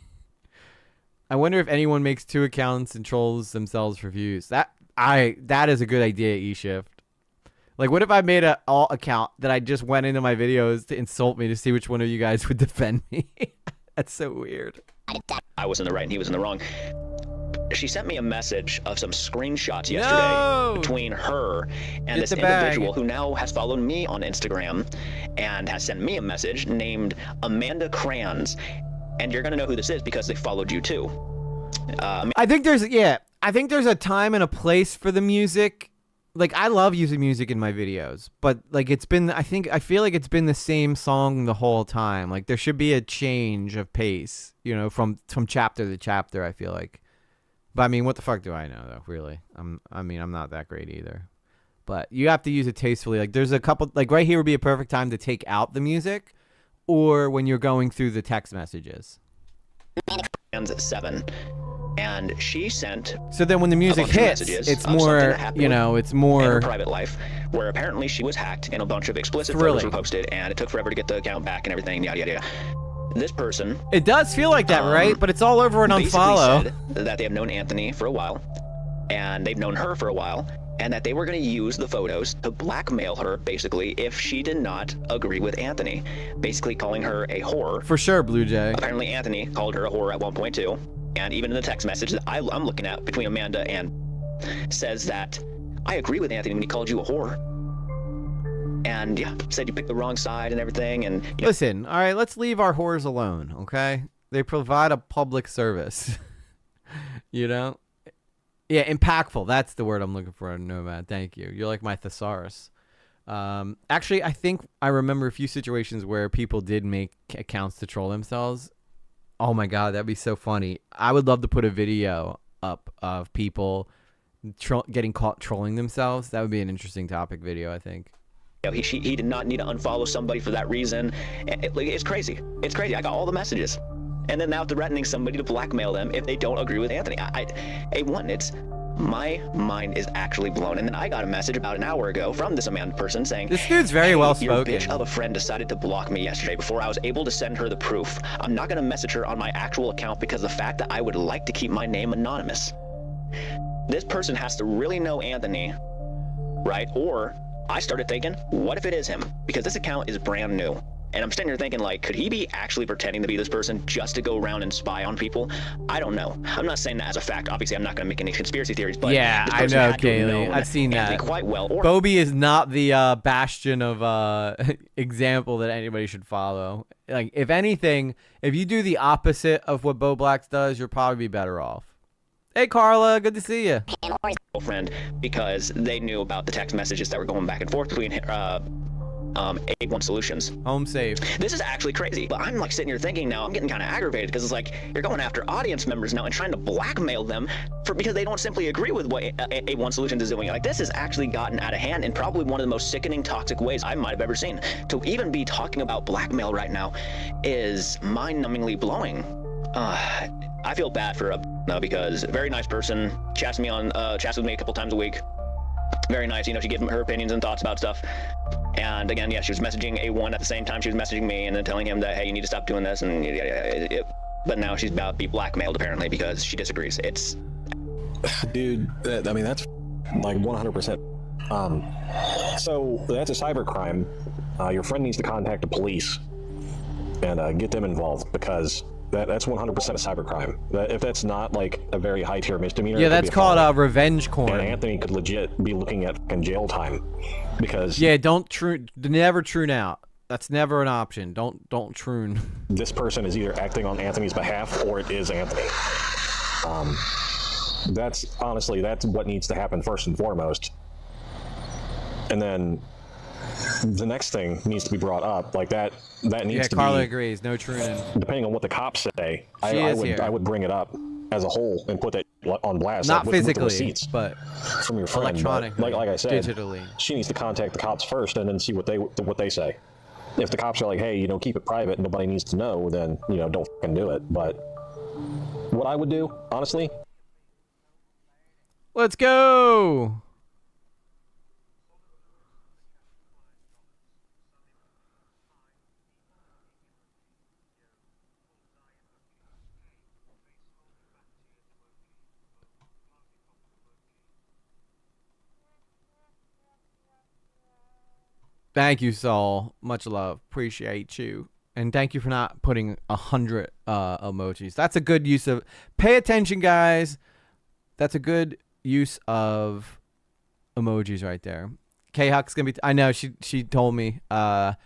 I wonder if anyone makes 2 accounts and trolls themselves for views. That is a good idea, eShift. Like, what if I made an alt account that I just went into my videos to insult me to see which one of you guys would defend me? That's so weird. I was in the right and he was in the wrong. She sent me a message of some screenshots yesterday between her and this individual who now has followed me on Instagram and has sent me a message named Amanda Crans. And you're going to know who this is because they followed you too. I think there's a time and a place for the music. Like, I love using music in my videos, but like I feel like it's been the same song the whole time. Like, there should be a change of pace, from chapter to chapter, I feel like. But I mean, what the fuck do I know though, really? I'm not that great either. But you have to use it tastefully. Like, there's a couple, like right here would be a perfect time to take out the music, or when you're going through the text messages. 7. And she sent. So then when the music hits, it's more, it's more. In her private life, where apparently she was hacked and a bunch of explicit photos were posted, and it took forever to get the account back and everything, yada, yada, yada. This person. It does feel like that, right? But it's all over an unfollow. Said that they have known Anthony for a while, and they've known her for a while, and that they were going to use the photos to blackmail her, basically, if she did not agree with Anthony. Basically calling her a whore. For sure, Blue Jay. Apparently Anthony called her a whore at one point too. And even in the text message that I'm looking at between Amanda and says that I agree with Anthony when he called you a whore. And yeah, said you picked the wrong side and everything. And yeah. Listen, all right, let's leave our whores alone, okay? They provide a public service. Yeah, impactful. That's the word I'm looking for, Nomad. Thank you. You're like my thesaurus. Actually, I think I remember a few situations where people did make accounts to troll themselves. Oh my God, that'd be so funny. I would love to put a video up of people getting caught trolling themselves. That would be an interesting topic video, I think. He did not need to unfollow somebody for that reason. It's crazy. It's crazy. I got all the messages. And then now threatening somebody to blackmail them if they don't agree with Anthony. My mind is actually blown. And then I got a message about an hour ago from this Amanda person saying, this dude's very well spoken. Your bitch of a friend decided to block me yesterday before I was able to send her the proof. I'm not going to message her on my actual account because of the fact that I would like to keep my name anonymous. This person has to really know Anthony, right? Or I started thinking, what if it is him? Because this account is brand new. And I'm sitting here thinking, like, could he be actually pretending to be this person just to go around and spy on people? I don't know. I'm not saying that as a fact. Obviously, I'm not going to make any conspiracy theories, but yeah, this I person know, had to have Kaylee. known I've seen Anthony that. quite well. Or Bobby is not the bastion of example that anybody should follow. Like, if anything, if you do the opposite of what Bo Blacks does, you'll probably be better off. Hey, Carla, good to see you. girlfriend, because they knew about the text messages that were going back and forth between A1 Solutions. Home safe. This is actually crazy, but I'm like sitting here thinking now, I'm getting kind of aggravated because it's like you're going after audience members now and trying to blackmail them because they don't simply agree with what A1 Solutions is doing. Like, this has actually gotten out of hand in probably one of the most sickening, toxic ways I might have ever seen. To even be talking about blackmail right now is mind-numbingly blowing. I feel bad for because very nice person, chats with me a couple times a week. Very nice, you know, she gives her opinions and thoughts about stuff. And again, yeah, she was messaging A1 at the same time she was messaging me and then telling him that, hey, you need to stop doing this. And but now she's about to be blackmailed apparently because she disagrees. It's dude. I mean, that's like 100%. So that's a cybercrime. Your friend needs to contact the police and get them involved because that's 100% a cybercrime. If that's not like a very high tier misdemeanor, Yeah, that's called revenge and corn. Anthony could legit be looking at fucking jail time because Yeah, never trune out. That's never an option. Don't trune. this person is either acting on Anthony's behalf or it is Anthony. That's what needs to happen first and foremost. And then the next thing needs to be brought up, like that needs to Carla be. agrees. No truning. Depending on what the cops say, She is here. I would bring it up as a whole and put that on blast. Not with the physically, receipts but from your friend. electronically, Like I said, digitally. she needs to contact the cops first and then see what they say. If the cops are like, hey, keep it private, nobody needs to know, then don't fucking do it. But what I would do, honestly. Let's go. Thank you, Saul. Much love. Appreciate you. And thank you for not putting 100 emojis. That's a good use of... Pay attention, guys. That's a good use of emojis right there. K-Huck's going to be... I know, she told me. I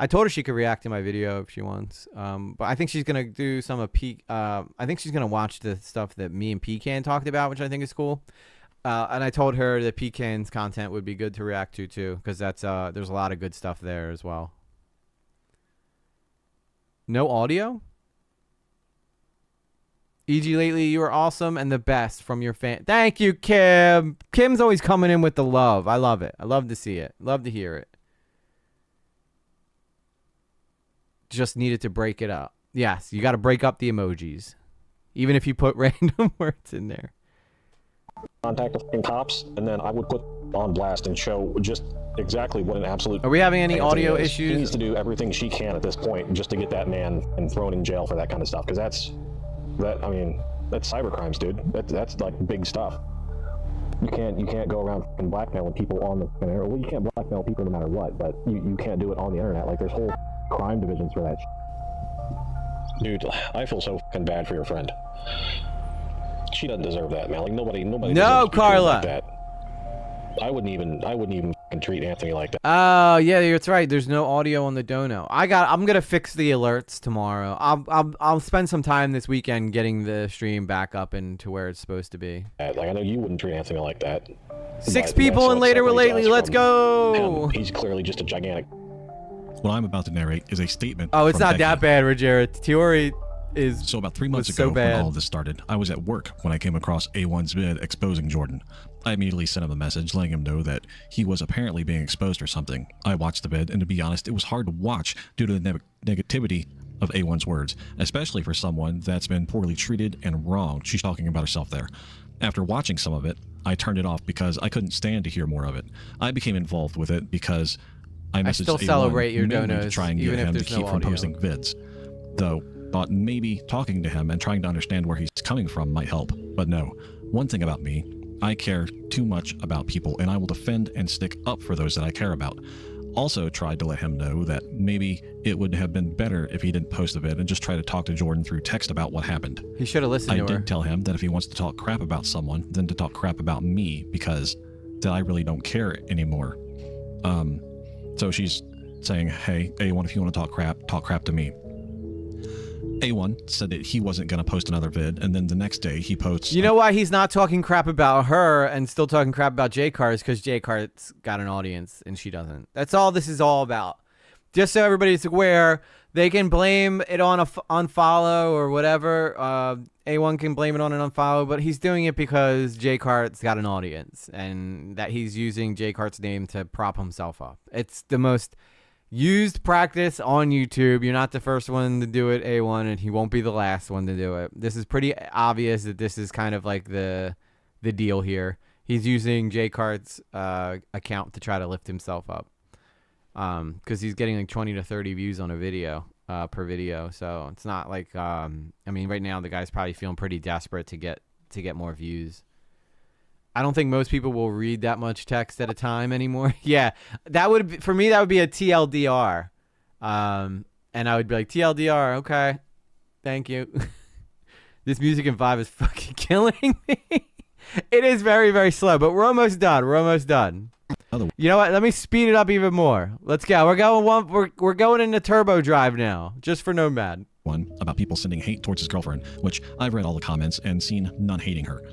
told her she could react to my video if she wants. But I think she's going to do some of I think she's going to watch the stuff that me and Pecan talked about, which I think is cool. And I told her that Pecan's content would be good to react to too, because that's there's a lot of good stuff there as well. No audio? EG lately, you are awesome and the best from your fan. Thank you, Kim. Kim's always coming in with the love. I love it. I love to see it. Love to hear it. Just needed to break it up. Yes, you got to break up the emojis, even if you put random words in there. Contact the fucking cops, and then I would put on blast and show just exactly what an absolute... Are we having any Anthony audio is. issues? She needs to do everything she can at this point just to get that man and thrown in jail for that kind of stuff, because that's cybercrimes, dude. That's like big stuff. You can't go around fucking blackmailing people on the internet. Well, you can't blackmail people no matter what, but you can't do it on the internet. Like, there's whole crime divisions for that shit. Dude, I feel so fucking bad for your friend. She doesn't deserve that, man. Like, nobody. No, deserves to be treated Carla. like that. I wouldn't even fucking treat Anthony like that. Oh, yeah, that's right. There's no audio on the dono. I'm gonna fix the alerts tomorrow. I'll spend some time this weekend getting the stream back up into where it's supposed to be. Like, I know you wouldn't treat Anthony like that. 6 But people that's in what later separates lately. us Let's from go. him. He's clearly just a gigantic. What I'm about to narrate is a statement. Oh, it's from not that Becky. bad, Rogera. Tiori is... So about 3 months was ago, so bad. when all of this started, I was at work when I came across A1's vid exposing Jordan. I immediately sent him a message letting him know that he was apparently being exposed or something. I watched the vid, and to be honest, it was hard to watch due to the negativity of A1's words, especially for someone that's been poorly treated and wronged. She's talking about herself there. After watching some of it, I turned it off because I couldn't stand to hear more of it. I became involved with it because I messaged still A1 celebrate your mainly to donos, try and even get if him to there's no keep from audio. posting vids. Though, thought maybe talking to him and trying to understand where he's coming from might help. But no. One thing about me, I care too much about people, and I will defend and stick up for those that I care about. also tried to let him know that maybe it would have been better if he didn't post a vid and just try to talk to Jordan through text about what happened. He should have listened to her. I did tell him that if he wants to talk crap about someone, then to talk crap about me, because that I really don't care anymore. So she's saying, hey, A1, if you want to talk crap to me. A1 said that he wasn't going to post another vid, and then the next day he posts... You know why he's not talking crap about her and still talking crap about j-kart is because j-kart's got an audience and she doesn't. That's all this is all about. Just so everybody's aware, they can blame it on a unfollow or whatever. A1 can blame it on an unfollow, but he's doing it because j-kart's got an audience and that he's using j-kart's name to prop himself up. It's the most... used practice on YouTube. You're not the first one to do it, A1, and he won't be the last one to do it. This is pretty obvious that this is kind of like the deal here. He's using j-kart's account to try to lift himself up because he's getting like 20 to 30 views on a video per video. So it's not like I mean, right now the guy's probably feeling pretty desperate to get more views. I don't think most people will read that much text at a time anymore. Yeah, that would be, for me, that would be a TLDR. And I would be like, TLDR, okay, thank you. This music in 5 is fucking killing me. It is very, very slow, but we're almost done. We're almost done. You know what? Let me speed it up even more. Let's go. We're going into turbo drive now, just for Nomad. One about people sending hate towards his girlfriend, which I've read all the comments and seen none hating her.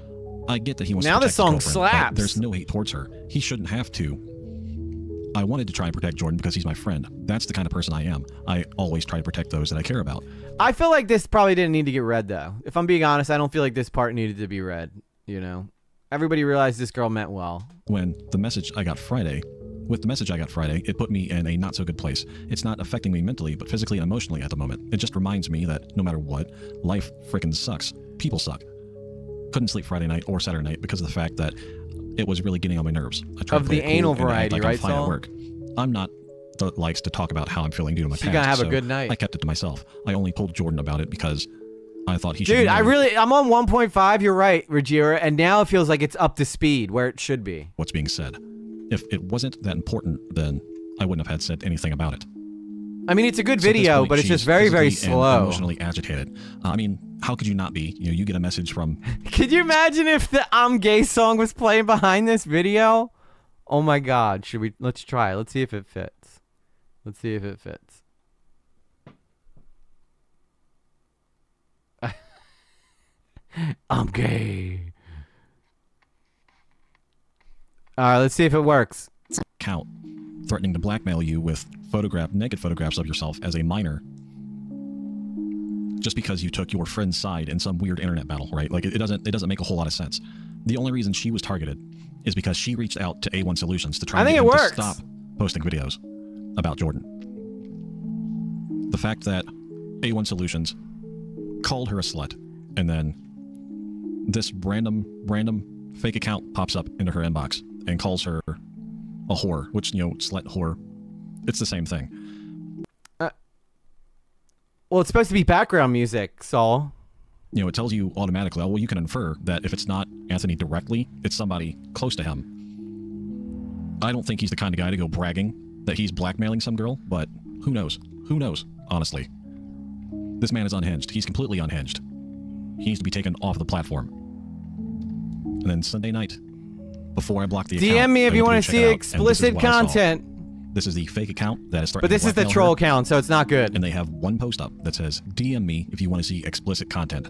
I get that he wants to protect his girlfriend, but there's no hate towards her. He shouldn't have to. I wanted to try and protect Jordan because he's my friend. That's the kind of person I am. I always try to protect those that I care about. I feel like this probably didn't need to get read, though. If I'm being honest, I don't feel like this part needed to be read, you know? Everybody realized this girl meant well. With the message I got Friday, it put me in a not so good place. It's not affecting me mentally, but physically and emotionally at the moment. It just reminds me that no matter what, life frickin' sucks. People suck. Couldn't sleep Friday night or Saturday night because of the fact that it was really getting on my nerves. I tried of the anal variety, like right, I'm fine Saul? at work. I'm not that likes to talk about how I'm feeling due to my past. You're gonna have a good night. I kept it to myself. I only told Jordan about it because I thought he should. Dude, I'm on 1.5. You're right, Rajira, and now it feels like it's up to speed where it should be. What's being said? If it wasn't that important, then I wouldn't have had said anything about it. I mean, it's a good video, but it's just very, very slow. Emotionally agitated. I mean, how could you not be? You know, you get a message from... Could you imagine if the I'm Gay song was playing behind this video? Oh my God. Let's try. Let's see if it fits. Let's see if it fits. I'm gay. All right, let's see if it works. Count. Threatening to blackmail you with naked photographs of yourself as a minor, just because you took your friend's side in some weird internet battle, right? Like it doesn't make a whole lot of sense. The only reason she was targeted is because she reached out to A1 Solutions to try and get him to stop posting videos about Jordan. The fact that A1 Solutions called her a slut, and then this random fake account pops up into her inbox and calls her a whore, which, you know, slut, whore, it's the same thing. Well, it's supposed to be background music, Saul. You know, it tells you automatically, well, you can infer that if it's not Anthony directly, it's somebody close to him. I don't think he's the kind of guy to go bragging that he's blackmailing some girl, but who knows? Who knows, honestly? This man is unhinged. He's completely unhinged. He needs to be taken off the platform. And then Sunday night, before I block the account, DM me if you want to see explicit content. This is the fake account that is threatening. But this is the troll account, so it's not good. And they have one post up that says, DM me if you want to see explicit content.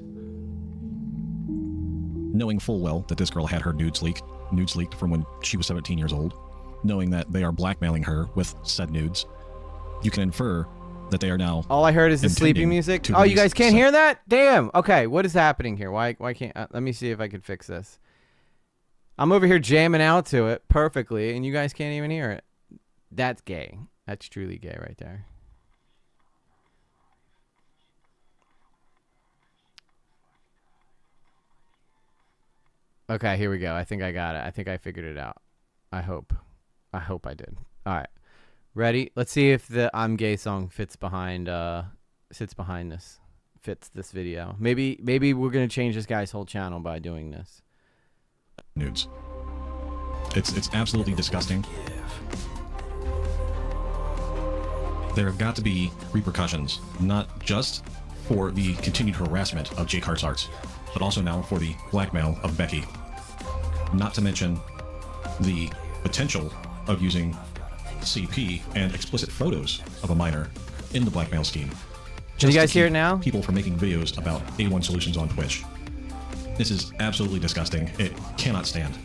Knowing full well that this girl had her nudes leaked from when she was 17 years old, knowing that they are blackmailing her with said nudes, you can infer that they are now... All I heard is the sleeping music. Oh, you guys can't hear that? Damn. Okay, what is happening here? Why can't... let me see if I can fix this. I'm over here jamming out to it perfectly, and you guys can't even hear it. That's gay. That's truly gay right there. Okay, here we go. I think I got it. I think I figured it out. I hope I did. All right. Ready? Let's see if the I'm Gay song fits behind this. Fits this video. Maybe we're going to change this guy's whole channel by doing this. Nudes. It's absolutely disgusting. there have got to be repercussions, not just for the continued harassment of j-kart's arts, but also now for the blackmail of Becky. Not to mention the potential of using CP and explicit photos of a minor in the blackmail scheme. Can you Just to guys hear it keep now? People from making videos about A1 Solutions on Twitch. This is absolutely disgusting. It cannot stand.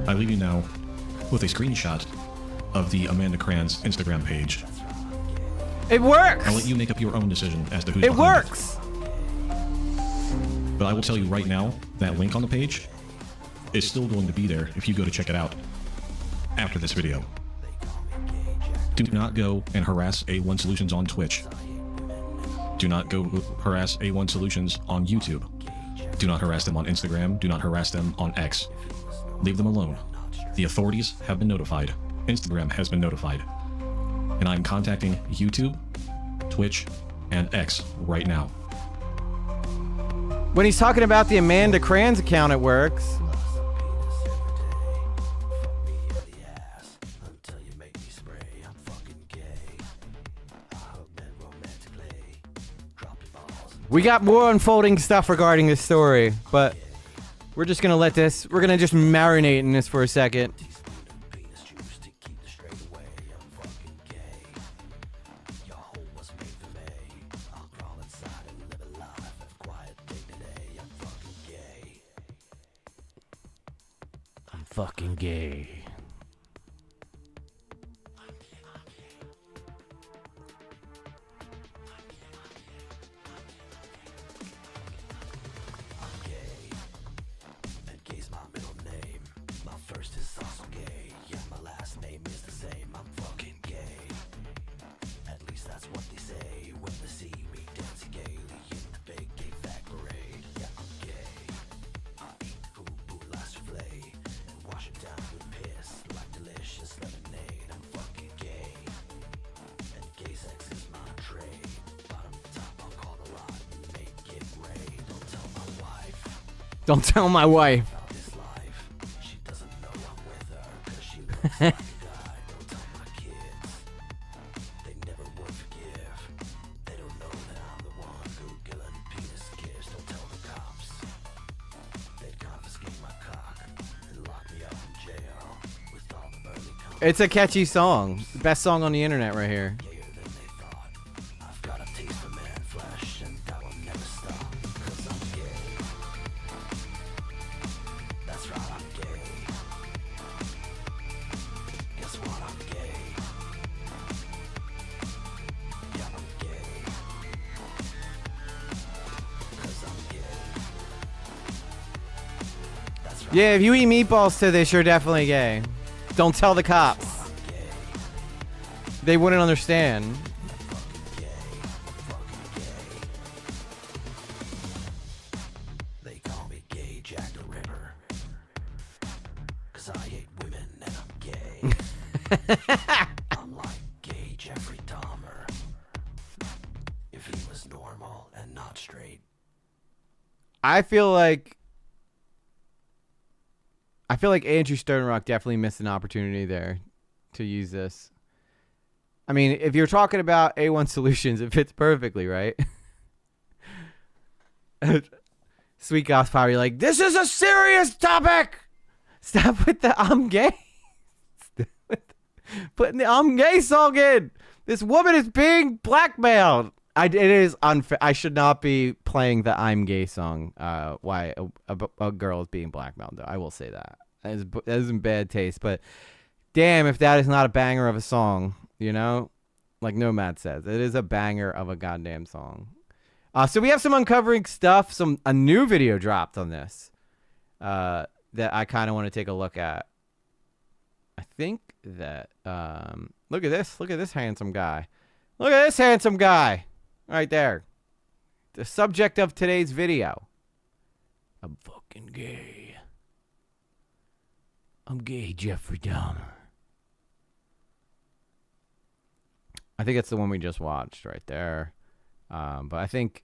I leave you now with a screenshot of the Amanda Cran's Instagram page. It works. I'll let you make up your own decision as to who's It behind works. But I will tell you right now, that link on the page is still going to be there if you go to check it out after this video. Do not go and harass A1 Solutions on Twitch. Do not go harass A1 Solutions on YouTube. Do not harass them on Instagram. Do not harass them on X. Leave them alone. The authorities have been notified. Instagram has been notified. And I'm contacting YouTube, Twitch, and X right now. When he's talking about the Amanda Cran's account, it works. We got more unfolding stuff regarding this story, but we're just gonna let this, we're gonna just marinate in this for a second. I'm fucking gay. Don't tell my wife. It's a catchy song. Best song on the internet right here. Yeah, if you eat meatballs to this, you're definitely gay. Don't tell the cops. They wouldn't understand. They call me gay Jack the Ripper. 'Cause I hate women and I'm gay. I'm like gay Jeffrey Dahmer. If he was normal and not straight. I feel like Andrew Sternrock definitely missed an opportunity there to use this. I mean, if you're talking about A1 Solutions, it fits perfectly, right? Sweet Goth Power, you're like, this is a serious topic! Stop with the I'm gay. Putting the I'm gay song in. This woman is being blackmailed. It is unfair. I should not be playing the I'm gay song. Why a girl is being blackmailed, though. I will say that. That is in bad taste. But damn, if that is not a banger of a song, you know? Like Nomad says. It is a banger of a goddamn song. So we have some uncovering stuff. A new video dropped on this that I kind of want to take a look at. I think that... look at this. Look at this handsome guy. Look at this handsome guy. Right there. The subject of today's video. I'm fucking gay. I'm gay, Jeffrey Dahmer. I think it's the one we just watched right there. But I think...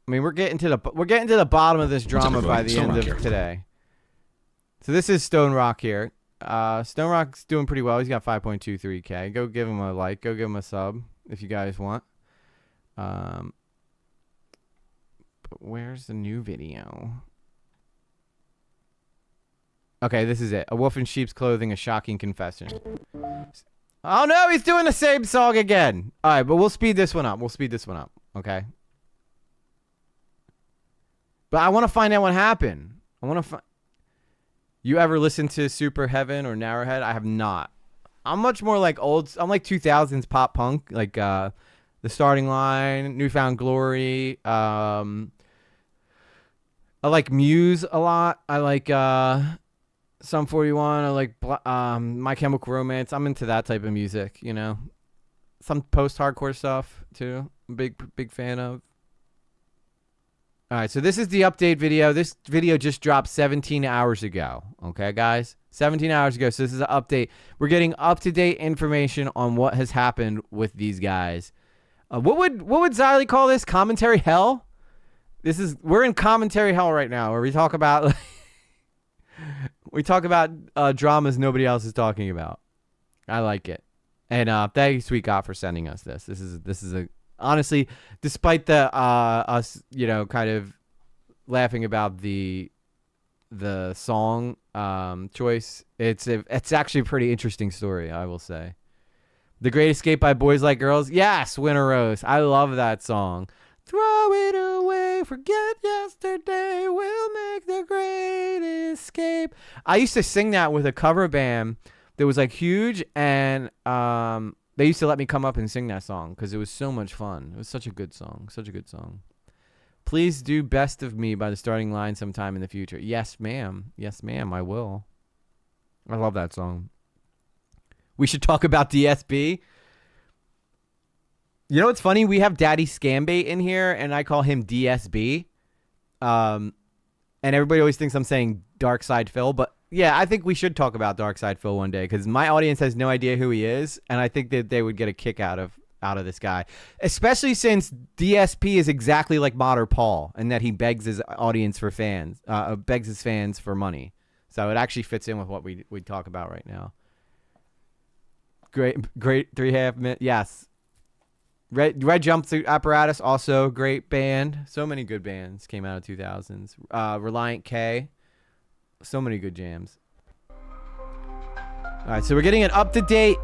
I mean, we're getting to the bottom of this drama by the end of today. So this is Stone Rock here. Stone Rock's doing pretty well. He's got 5.23K. Go give him a like. Go give him a sub if you guys want. But where's the new video? Okay, this is it. A wolf in sheep's clothing, a shocking confession. Oh no, he's doing the same song again. All right, but we'll speed this one up. Okay. But I want to find out what happened. You ever listen to Super Heaven or Narrowhead? I have not. I'm much more like I'm like 2000s pop punk, like The Starting Line, Newfound Glory. I like Muse a lot. I like Sum 41. I like My Chemical Romance. I'm into that type of music, you know. Some post-hardcore stuff too. Big fan of. All right, so this is the update video. This video just dropped 17 hours ago. Okay, guys? 17 hours ago. So this is an update. We're getting up-to-date information on what has happened with these guys. What would Xylee call this? Commentary hell? We're in commentary hell right now, where we talk about dramas nobody else is talking about. I like it. And thank you, Sweet God, for sending us this. This is a honestly, despite the us, you know, kind of laughing about the song choice, it's actually a pretty interesting story, I will say. The Great Escape by Boys Like Girls. Yes, Winter Rose. I love that song. Throw it away, forget yesterday, we'll make the great escape. I used to sing that with a cover band that was like huge, and they used to let me come up and sing that song because it was so much fun. It was such a good song. Such a good song. Please do Best of Me by The Starting Line sometime in the future. Yes, ma'am. Yes, ma'am, I will. I love that song. We should talk about DSB. You know what's funny? We have Daddy Scambait in here, and I call him DSB. And everybody always thinks I'm saying Dark Side Phil, but yeah, I think we should talk about Dark Side Phil one day because my audience has no idea who he is, and I think that they would get a kick out of this guy, especially since DSP is exactly like Modder Paul, and that he begs his audience for fans, begs his fans for money. So it actually fits in with what we talk about right now. Great 3.5 minutes. Yes. Red Jumpsuit Apparatus, also great band. So many good bands came out of 2000s. Reliant K. So many good jams. All right, so we're getting an update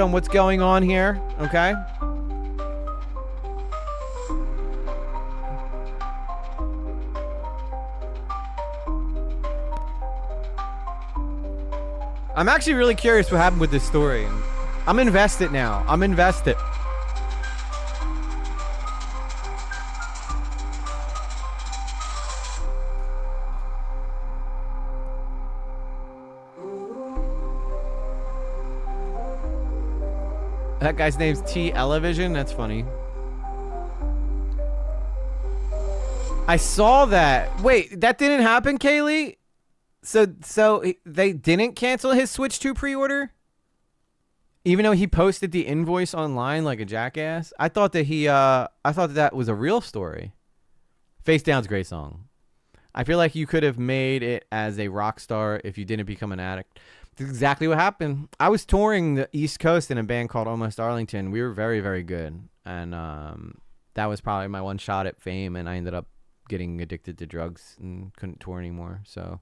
on what's going on here, okay? I'm actually really curious what happened with this story. I'm invested now. I'm invested. That guy's name's T Elevision. That's funny. I saw that. Wait, that didn't happen, Kaylee? So they didn't cancel his Switch 2 pre-order? Even though he posted the invoice online like a jackass? I thought that was a real story. Face Down's a great song. I feel like you could have made it as a rock star if you didn't become an addict. That's exactly what happened. I was touring the East Coast in a band called Almost Arlington. We were very, very good. And that was probably my one shot at fame, and I ended up getting addicted to drugs and couldn't tour anymore. So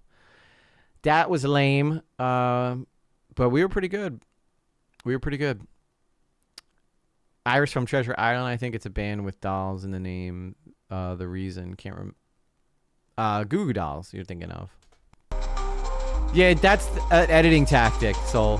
that was lame. But we were pretty good. Iris from Treasure Island. I think it's a band with dolls in the name. The Reason. Can't remember. Goo Goo Dolls you're thinking of. Yeah, that's an editing tactic, Soul.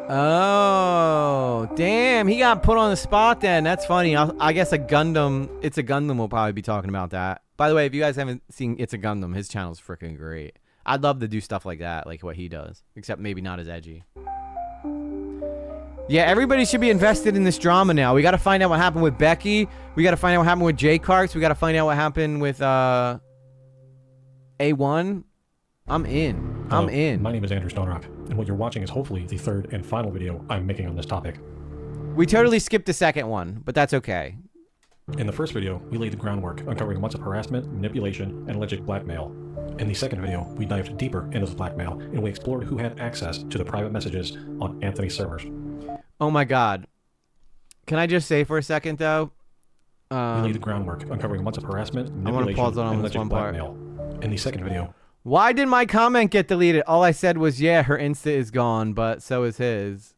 Oh, damn. He got put on the spot then. That's funny. I guess It's a Gundam will probably be talking about that. By the way, if you guys haven't seen It's a Gundam, his channel's freaking great. I'd love to do stuff like that, like what he does. Except maybe not as edgy. Yeah, everybody should be invested in this drama now. We got to find out what happened with Becky. We got to find out what happened with j-kart. We got to find out what happened with A1. I'm in. I'm in. My name is Andrew Stonerock, and what you're watching is hopefully the third and final video I'm making on this topic. We totally skipped the second one, but that's okay. In the first video, we laid the groundwork, uncovering months of harassment, manipulation, and alleged blackmail. In the second video, we dived deeper into the blackmail, and we explored who had access to the private messages on Anthony's servers. Oh my God. Can I just say for a second, though? We laid the groundwork, uncovering months of harassment, manipulation, pause on and this alleged one part. blackmail. In the second video, Why did my comment get deleted? All I said was, yeah, her Insta is gone, but so is his.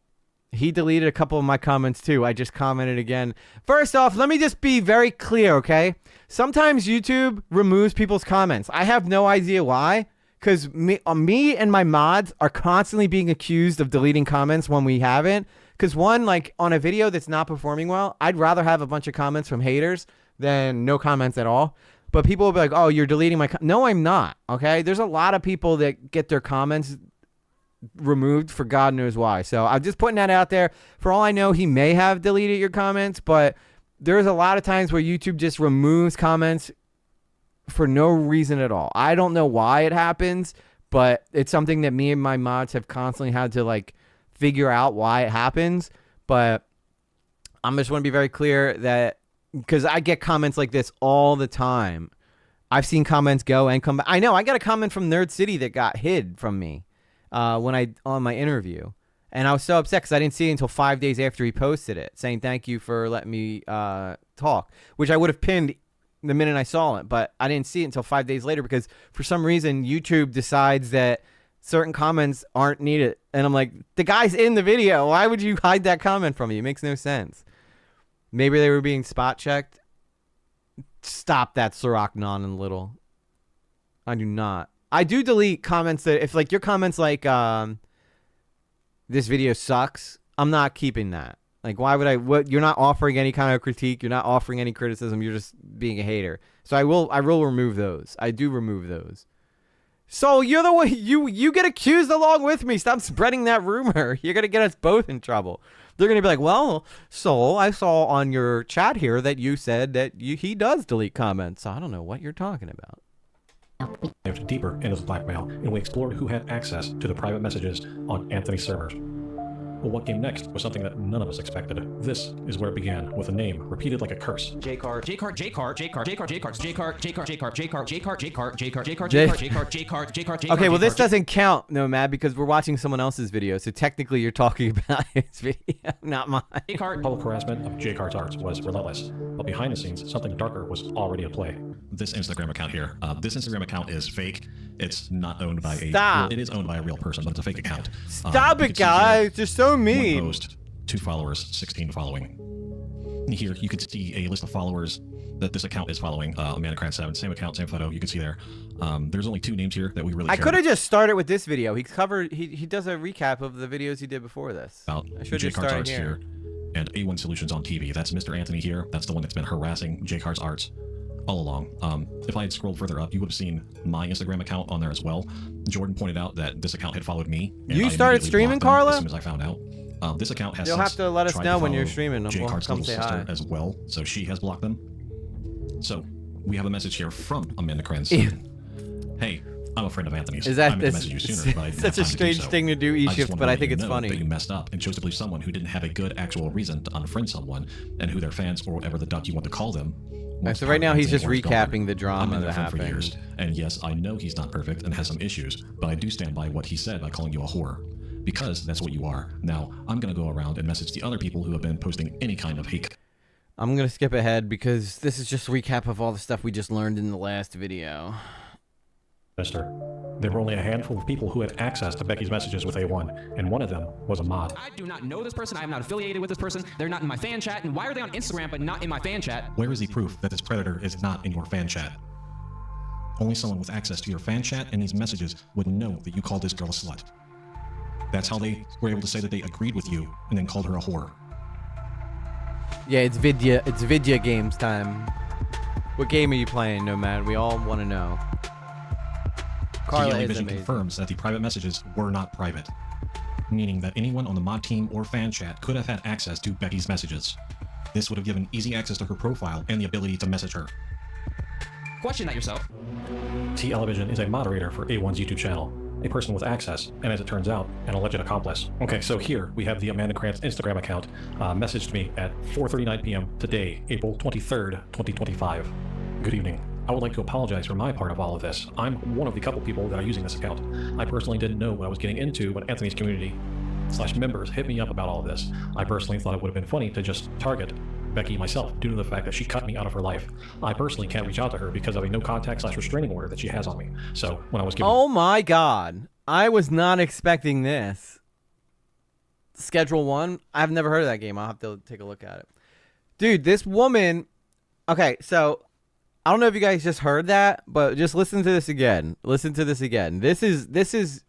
He deleted a couple of my comments too. I just commented again. First off, let me just be very clear, okay? Sometimes YouTube removes people's comments. I have no idea why, because me and my mods are constantly being accused of deleting comments when we haven't. Because one, like on a video that's not performing well, I'd rather have a bunch of comments from haters than no comments at all. But people will be like, oh, you're deleting my no, I'm not, okay? There's a lot of people that get their comments removed for God knows why. So I'm just putting that out there. For all I know, he may have deleted your comments, but there's a lot of times where YouTube just removes comments for no reason at all. I don't know why it happens, but it's something that me and my mods have constantly had to like figure out why it happens. But I'm just want to be very clear that because I get comments like this all the time. I've seen comments go and come back. I know I got a comment from Nerd City that got hid from me on my interview, and I was so upset because I didn't see it until 5 days after he posted it, saying thank you for letting me talk, which I would have pinned the minute I saw it, but I didn't see it until 5 days later because for some reason YouTube decides that certain comments aren't needed, and I'm like, the guy's in the video. Why would you hide that comment from me? It makes no sense. Maybe they were being spot checked. Stop that, Ciroc Non Little. I do not. I do delete comments that if like your comments like this video sucks, I'm not keeping that. Like why would I you're not offering any kind of critique, you're not offering any criticism, you're just being a hater. So I will remove those. I do remove those. So you're the one you get accused along with me. Stop spreading that rumor. You're gonna get us both in trouble. They're going to be like, well, so I saw on your chat here that you said that he does delete comments. So I don't know what you're talking about. we dived deeper into the blackmail, and we explored who had access to the private messages on Anthony's servers. But what came next was something that none of us expected. This is where it began, with a name repeated like a curse. j-kart, j-kart, j-kart, j-kart, j-kart, j-kart, j-kart, j-kart, j-kart, j-kart, j-kart, j-kart, j-kart, j-kart, j-kart, j-kart, j-kart, j-kart. Okay, well this doesn't count, Nomad, because we're watching someone else's video. So technically you're talking about his video, not mine. j-kart. Public harassment of j-kart's arts was relentless, but behind the scenes, something darker was already at play. This Instagram account here, this Instagram account is fake. It's not owned by Stop. It is owned by a real person, but it's a fake account. Stop it, guys. You're so mean. One post, 2 followers, 16 following. Here you can see a list of followers that this account is following. Amanacrat7, same account, same photo. You can see there. There's only 2 names here that we really I could have just started with this video. He does a recap of the videos he did before this. About I should just j-kart's start arts here. And A1 Solutions on TV. That's Mr. Anthony here. That's the one that's been harassing j-kart's arts all along. If I had scrolled further up, you would have seen my Instagram account on there as well. Jordan pointed out that this account had followed me. You started streaming, Carla? As soon as I found out. This account has You'll have to let us know when you're follow streaming. We'll j-kart's come little say sister hi. as well, so she has blocked them. So we have a message here from Amanda Krenz. Hey, I'm a friend of Anthony's. Is that I meant to message you sooner, but I didn't such a have time to do strange so. thing to do, I just E-Shift, wanted but to I let think you it's know funny. that you messed up and chose to believe someone who didn't have a good actual reason to unfriend someone, and who their fans, or whatever the duck you want to call them. So right now he's just recapping the drama that happened. For happened. years, and yes, I know he's not perfect and has some issues, but I do stand by what he said by calling you a whore. Because that's what you are. Now, I'm going to go around and message the other people who have been posting any kind of hate. I'm going to skip ahead because this is just a recap of all the stuff we just learned in the last video. Mister, there were only a handful of people who had access to Becky's messages with A1, and one of them was a mod. I do not know this person. I am not affiliated with this person. They're not in my fan chat. And why are they on Instagram but not in my fan chat? Where is the proof that this predator is not in your fan chat? Only someone with access to your fan chat and these messages would know that you called this girl a slut. That's how they were able to say that they agreed with you and then called her a whore. Yeah, it's Vidya games time. What game are you playing, Nomad? We all want to know. Carla TLA is Vision amazing. confirms that the private messages were not private, meaning that anyone on the mod team or fan chat could have had access to Becky's messages. This would have given easy access to her profile and the ability to message her. Question that yourself. Television is a moderator for A1's YouTube channel. a person with access, and as it turns out, an alleged accomplice. Okay, so here we have the Amanda Krantz Instagram account messaged me at 4:39 p.m. today, April 23rd, 2025. Good evening. I would like to apologize for my part of all of this. I'm one of the couple people that are using this account. I personally didn't know what I was getting into when Anthony's community/members hit me up about all of this. I personally thought it would have been funny to just target Becky myself due to the fact that she cut me out of her life. I personally can't reach out to her because of a no contact/restraining order that she has on me. So when I was given— Oh my God. I was not expecting this. Schedule 1? I've never heard of that game. I'll have to take a look at it. Dude, this woman... Okay, so... I don't know if you guys just heard that, but just listen to this again. Listen to this again. This is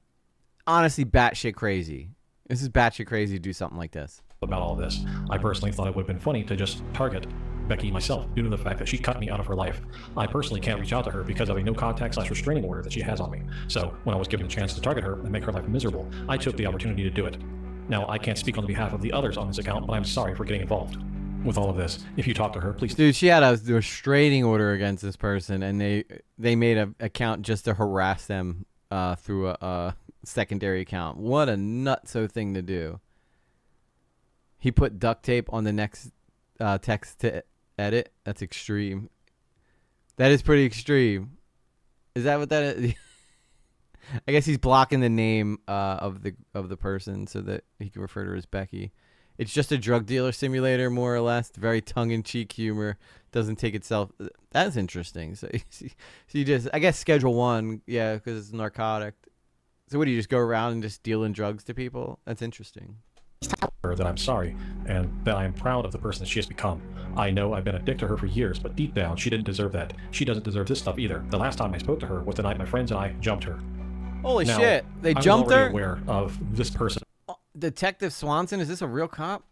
honestly batshit crazy. This is batshit crazy to do something like this. About all of this. I personally thought it would have been funny to just target Becky myself due to the fact that she cut me out of her life. I personally can't reach out to her because of a no contact/restraining order that she has on me. So when I was given the chance to target her and make her life miserable, I took the opportunity to do it. Now, I can't speak on behalf of the others on this account, but I'm sorry for getting involved with all of this. If you talk to her, please— Dude, she had a restraining order against this person, and they made an account just to harass them through a secondary account. What a nutso thing to do. He put duct tape on the next text to edit. That's extreme. That is pretty extreme. Is that what that is? I guess he's blocking the name of the person so that he can refer to her as Becky. It's just a drug dealer simulator, more or less. Very tongue-in-cheek humor. Doesn't take itself... That's interesting. So you just... I guess Schedule 1, yeah, because it's narcotic. So what, do you just go around and just dealing drugs to people? That's interesting. That I'm sorry, and that I am proud of the person that she has become. I know I've been a dick to her for years, but deep down, she didn't deserve that. She doesn't deserve this stuff either. The last time I spoke to her was the night my friends and I jumped her. Holy now, shit. They I jumped was already her? aware of this person Detective Swanson, is this a real cop?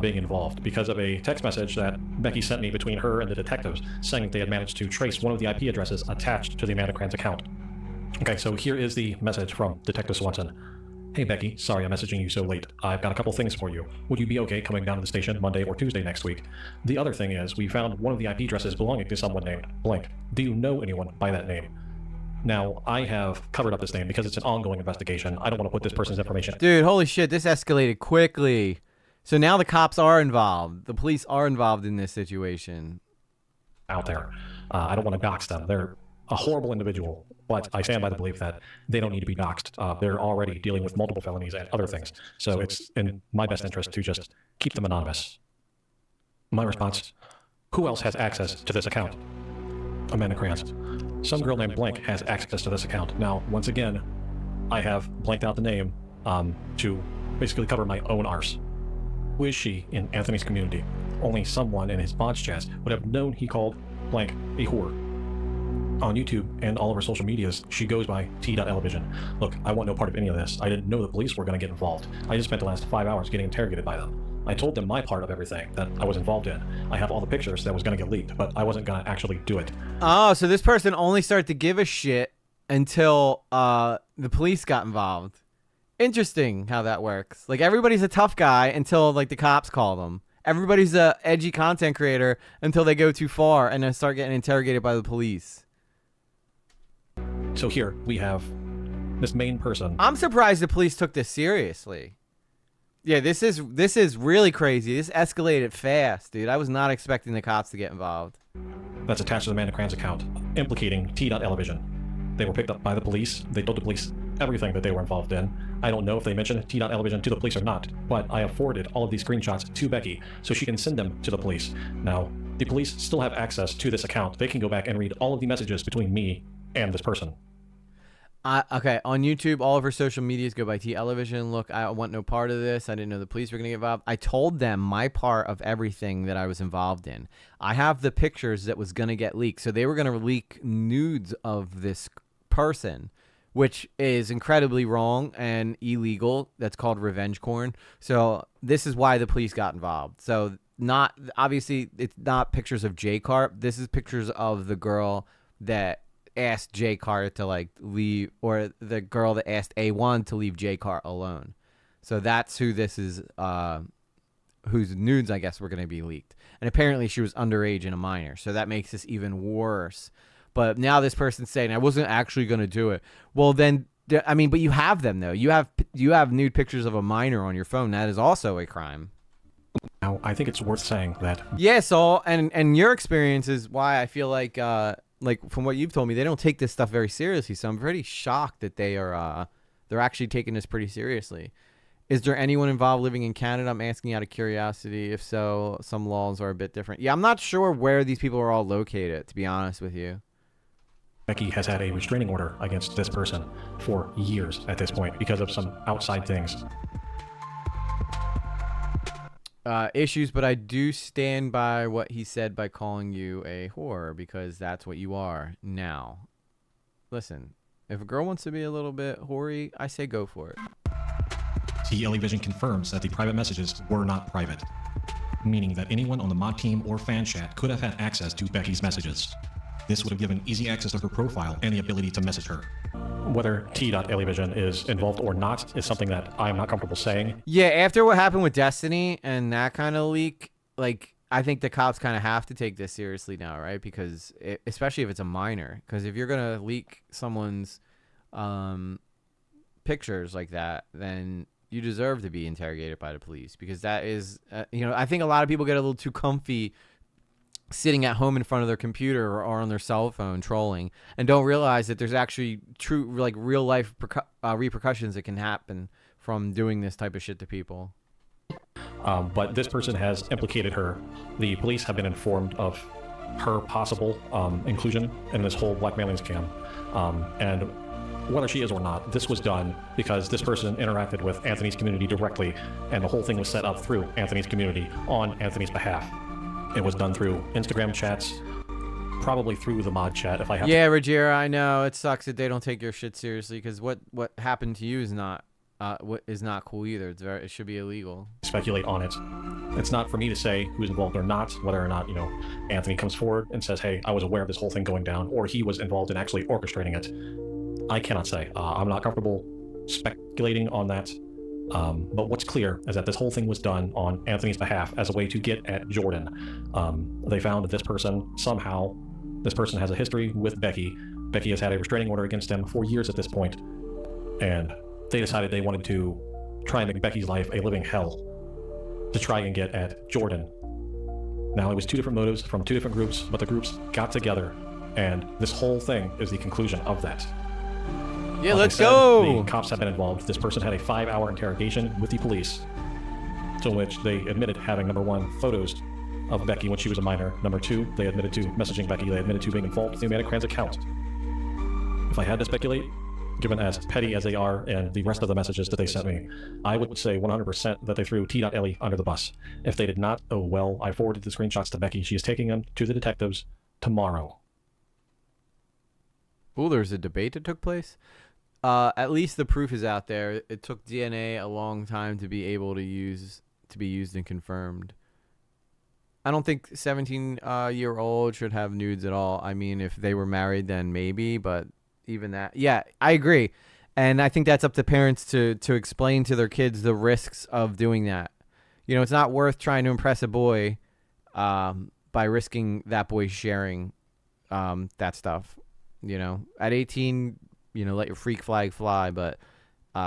being involved because of a text message that Becky sent me between her and the detectives saying that they had managed to trace one of the IP addresses attached to the Amanda Krantz account. Okay, so here is the message from Detective Swanson. Hey Becky, sorry I'm messaging you so late. I've got a couple things for you. Would you be okay coming down to the station Monday or Tuesday next week? The other thing is, we found one of the IP addresses belonging to someone named Blank. Do you know anyone by that name? Now, I have covered up this name because it's an ongoing investigation. I don't want to put this person's information— Dude, holy shit, this escalated quickly. So now the cops are involved. The police are involved in this situation. —out there. I don't want to dox them. They're a horrible individual, but I stand by the belief that they don't need to be doxed. They're already dealing with multiple felonies and other things. So it's in my best interest to just keep them anonymous. My response: who else has access to this account? Amanda Krantz. Some girl named Blank has access to this account. Now, once again, I have blanked out the name to basically cover my own arse. Who is she in Anthony's community? Only someone in his bots chats would have known he called Blank a whore. On YouTube and all of her social medias, she goes by t.elevision. Look, I want no part of any of this. I didn't know the police were going to get involved. I just spent the last 5 hours getting interrogated by them. I told them my part of everything that I was involved in. I have all the pictures that was going to get leaked, but I wasn't going to actually do it. Oh, so this person only started to give a shit until the police got involved. Interesting how that works. Like, everybody's a tough guy until, like, the cops call them. Everybody's a edgy content creator until they go too far and then start getting interrogated by the police. So here we have this main person. I'm surprised the police took this seriously. Yeah, this is really crazy. This escalated fast, dude. I was not expecting the cops to get involved. That's attached to the Amanda Krantz account, implicating t.elevision. They were picked up by the police. They told the police everything that they were involved in. I don't know if they mentioned t.elevision to the police or not, but I have forwarded all of these screenshots to Becky so she can send them to the police. Now, the police still have access to this account. They can go back and read all of the messages between me and this person. Okay, on YouTube, all of her social medias go by t.elevision. Look, I want no part of this. I didn't know the police were going to get involved. I told them my part of everything that I was involved in. I have the pictures that was going to get leaked. So they were going to leak nudes of this person, which is incredibly wrong and illegal. That's called revenge porn. So this is why the police got involved. So not obviously, it's not pictures of j-kart. This is pictures of the girl that asked j-kart to like leave, or the girl that asked A1 to leave j-kart alone. So that's who this is, whose nudes I guess were going to be leaked. And apparently she was underage and a minor, so that makes this even worse. But now this person's saying I wasn't actually going to do it. Well, then I mean, but you have them though. You have nude pictures of a minor on your phone. That is also a crime. Now, I think it's worth saying that Yeah, so and your experience is why I feel like from what you've told me, they don't take this stuff very seriously. So I'm pretty shocked that they're actually taking this pretty seriously. Is there anyone involved living in Canada? I'm asking out of curiosity. If so, some laws are a bit different. Yeah, I'm not sure where these people are all located, to be honest with you. Becky has had a restraining order against this person for years at this point because of some outside things. Issues, but I do stand by what he said by calling you a whore, because that's what you are now. Listen, if a girl wants to be a little bit hoary, I say go for it. TLE Vision confirms that the private messages were not private, meaning that anyone on the mod team or fan chat could have had access to Becky's messages. This would have given easy access to her profile and the ability to message her. Whether T.Elevision is involved or not is something that I'm not comfortable saying. Yeah, after what happened with Destiny and that kind of leak, like, I think the cops kind of have to take this seriously now, right? Because especially if it's a minor, because if you're gonna leak someone's pictures like that, then you deserve to be interrogated by the police, because that is, I think a lot of people get a little too comfy sitting at home in front of their computer or on their cell phone trolling and don't realize that there's actually true, like, real life repercussions that can happen from doing this type of shit to people. But this person has implicated her. The police have been informed of her possible inclusion in this whole blackmailing scam. And whether she is or not, this was done because this person interacted with Anthony's community directly, and the whole thing was set up through Anthony's community on Anthony's behalf. It was done through Instagram chats, probably through the mod chat, if I have Yeah, Rogera, I know. It sucks that they don't take your shit seriously, because what happened to you is not cool either. It should be illegal. Speculate on it. It's not for me to say who's involved or not, whether or not, Anthony comes forward and says, hey, I was aware of this whole thing going down, or he was involved in actually orchestrating it. I cannot say. I'm not comfortable speculating on that. But what's clear is that this whole thing was done on Anthony's behalf as a way to get at Jordan. They found that this person has a history with Becky. Becky has had a restraining order against him for years at this point. And they decided they wanted to try and make Becky's life a living hell to try and get at Jordan. Now, it was two different motives from two different groups, but the groups got together, and this whole thing is the conclusion of that. Yeah, Like let's I said, go! The cops have been involved. This person had a 5-hour interrogation with the police, to which they admitted having, number one, photos of Becky when she was a minor. Number two, they admitted to messaging Becky. They admitted to being involved in the Humanicrans account. If I had to speculate, given as petty as they are and the rest of the messages that they sent me, I would say 100% that they threw T.Ellie under the bus. If they did not, oh well, I forwarded the screenshots to Becky. She is taking them to the detectives tomorrow. Oh, there's a debate that took place? At least the proof is out there. It took DNA a long time to be able to be used and confirmed. I don't think 17-year-old should have nudes at all. I mean, if they were married, then maybe, but even that. Yeah, I agree. And I think that's up to parents to explain to their kids the risks of doing that. It's not worth trying to impress a boy by risking that boy sharing that stuff. At 18, let your freak flag fly, but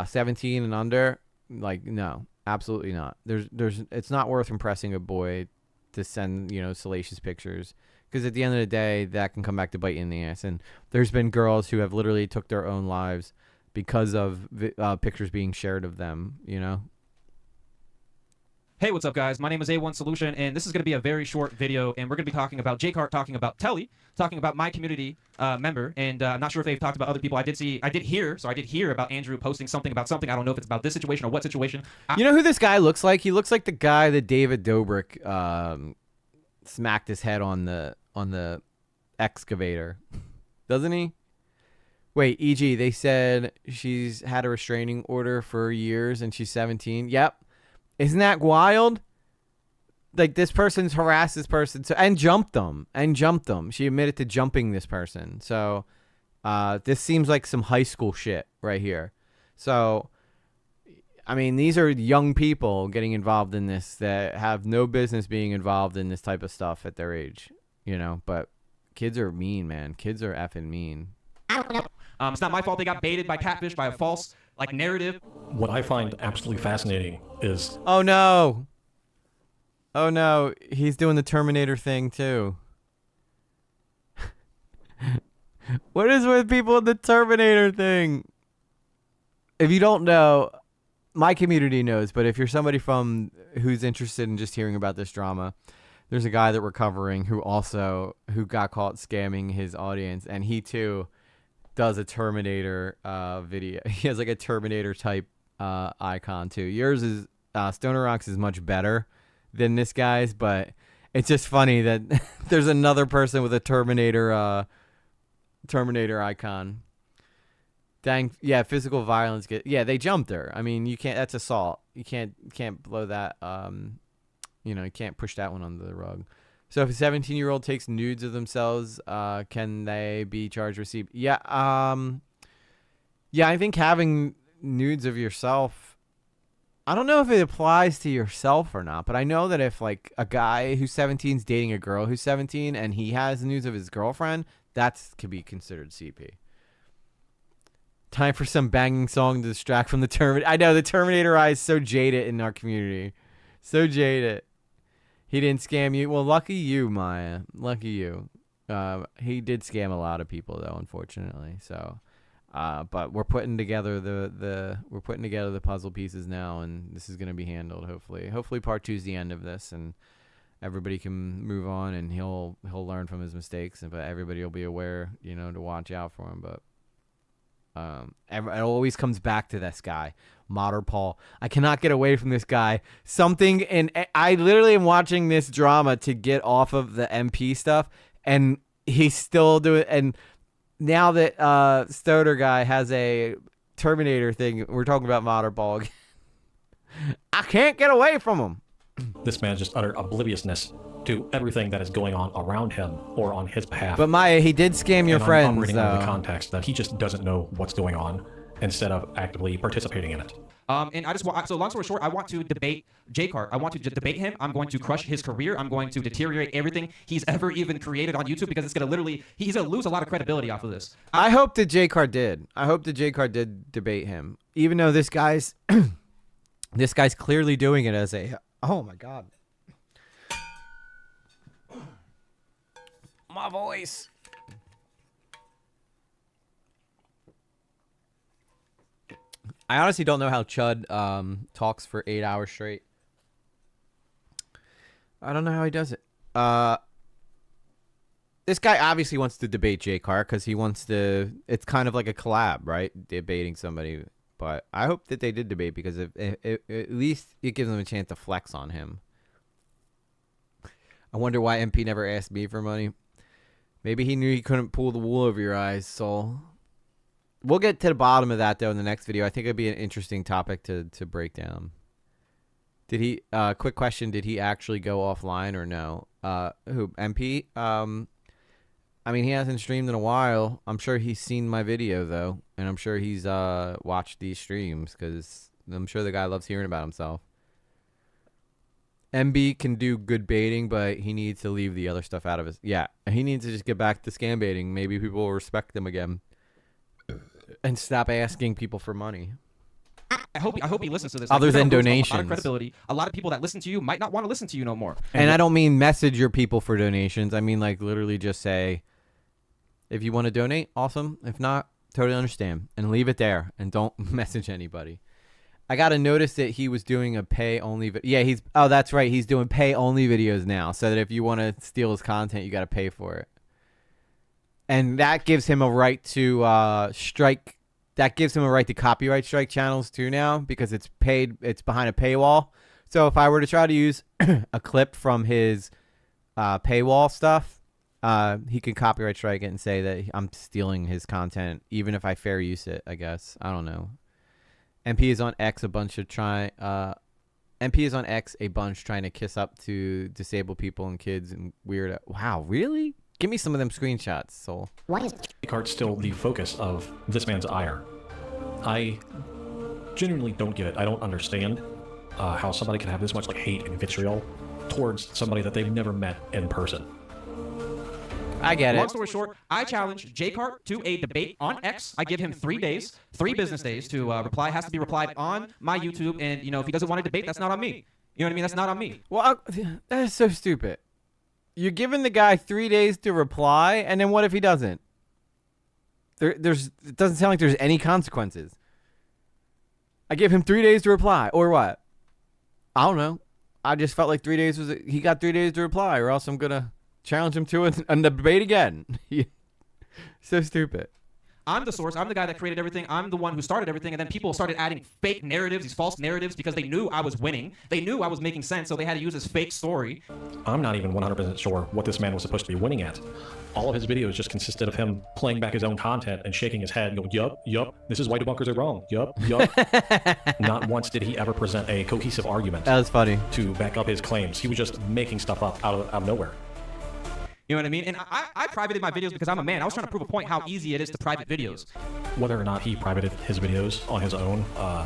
17 and under, like, no, absolutely not. It's not worth impressing a boy to send, salacious pictures, because at the end of the day, that can come back to bite you in the ass. And there's been girls who have literally took their own lives because of pictures being shared of them, Hey, what's up, guys? My name is A1 Solution, and this is going to be a very short video, and we're going to be talking about j-kart, talking about Telly, talking about my community member, and I'm not sure if they've talked about other people. I did hear about Andrew posting something about something. I don't know if it's about this situation or what situation. You know who this guy looks like? He looks like the guy that David Dobrik smacked his head on the excavator, doesn't he? Wait, EG, they said she's had a restraining order for years and she's 17. Yep. Isn't that wild? Like, this person's harassed this person and jumped them. She admitted to jumping this person. So this seems like some high school shit right here. So, I mean, these are young people getting involved in this that have no business being involved in this type of stuff at their age, But kids are mean, man. Kids are effing mean. I don't know It's not my fault they got baited by catfish, by a false like narrative. What I find absolutely fascinating is Oh no. Oh no, he's doing the Terminator thing too. What is with people in the Terminator thing? If you don't know, my community knows, but if you're somebody from who's interested in just hearing about this drama, there's a guy that we're covering who got caught scamming his audience, and he too does a Terminator video. He has like a Terminator type icon too. Yours is Stoner Rocks is much better than this guy's, but it's just funny that there's another person with a Terminator icon. Dang, yeah, physical violence. They jumped her. I mean, you can't. That's assault. You can't blow that. You can't push that one under the rug. So if a 17-year-old takes nudes of themselves, can they be charged with CP? Yeah. I think having nudes of yourself, I don't know if it applies to yourself or not, but I know that if like a guy who's 17 is dating a girl who's 17 and he has nudes of his girlfriend, that could be considered CP. Time for some banging song to distract from the Terminator. I know the Terminator eye is so jaded in our community. So jaded. He didn't scam you. Well, lucky you, Maya. Lucky you. He did scam a lot of people though, unfortunately. So, but we're putting together the puzzle pieces now, and this is gonna be handled hopefully. Hopefully, part 2 is the end of this, and everybody can move on, and he'll learn from his mistakes, but everybody will be aware, to watch out for him. But it always comes back to this guy, Modern Paul. I cannot get away from this guy. And I literally am watching this drama to get off of the MP stuff, and he's still doing. And now that Stoner guy has a Terminator thing, we're talking about Modern Paul again. I can't get away from him. this man's just utter obliviousness to everything that is going on around him or on his behalf. But Maya, he did scam your friends, operating under though. the context that he just doesn't know what's going on instead of actively participating in it. And I just want, so long story short, I want to debate j-kart. I want to debate him. I'm going to crush his career. I'm going to deteriorate everything he's ever even created on YouTube, because it's going to literally, he's going to lose a lot of credibility off of this. I hope that j-kart did. I hope that j-kart did debate him. Even though this guy's, this guy's clearly doing it as a, oh my God. My voice. I honestly don't know how Chud talks for 8 hours straight. I don't know how he does it. This guy obviously wants to debate j-kart because he wants to. It's kind of like a collab, right? Debating somebody. But I hope that they did debate, because if at least it gives them a chance to flex on him. I wonder why MP never asked me for money. Maybe he knew he couldn't pull the wool over your eyes, Soul. We'll get to the bottom of that, though, in the next video. I think it'd be an interesting topic to break down. Did he, quick question, did he actually go offline or no? Who, MP? I mean, he hasn't streamed in a while. I'm sure he's seen my video, though. And I'm sure he's watched these streams, because I'm sure the guy loves hearing about himself. MB can do good baiting, but he needs to leave the other stuff out of his... Yeah, he needs to just get back to scam baiting. Maybe people will respect him again. And stop asking people for money. I hope he listens to this. Other than donations. A lot of credibility. A lot of people that listen to you might not want to listen to you no more. And I don't mean message your people for donations. I mean, like, literally just say, if you want to donate, awesome. If not, totally understand. And leave it there. And don't message anybody. I got to notice that he was doing a pay-only... Yeah, he's... Oh, that's right. He's doing pay-only videos now. So that if you want to steal his content, you got to pay for it. And that gives him a right to strike. That gives him a right to copyright strike channels too now, because it's paid. It's behind a paywall. So if I were to try to use a clip from his paywall stuff, he could copyright strike it and say that I'm stealing his content, even if I fair use it. I guess, I don't know. MP is on X a bunch of MP is on X a bunch trying to kiss up to disabled people and kids and weird. Wow, really? Give me some of them screenshots, Soul. Why is j-kart still the focus of this man's ire? I genuinely don't get it. I don't understand how somebody can have this much hate and vitriol towards somebody that they've never met in person. I get it. Long story short, I challenge j-kart to a debate on X. I give him 3 days, 3 business days to reply. Has to be replied on my YouTube, and you know, if he doesn't want to debate, that's not on me. You know what I mean? That's not on me. Well, that is so stupid. You're giving the guy 3 days to reply, and then what if he doesn't? It doesn't sound like there's any consequences. I give him 3 days to reply, or what? I don't know. I just felt like 3 days he got 3 days to reply, or else I'm gonna challenge him to a debate again. So stupid. I'm the source. I'm the guy that created everything. I'm the one who started everything. And then people started adding fake narratives, these false narratives, because they knew I was winning. They knew I was making sense, so they had to use this fake story. I'm not even 100% sure what this man was supposed to be winning at. All of his videos just consisted of him playing back his own content and shaking his head and going, yup, this is why debunkers are wrong. Yup. Not once did he ever present a cohesive argument. That was funny. To back up his claims. He was just making stuff up out of nowhere. You know what I mean? And I privated my videos because I'm a man. I was trying to prove a point how easy it is to private videos. Whether or not he privated his videos on his own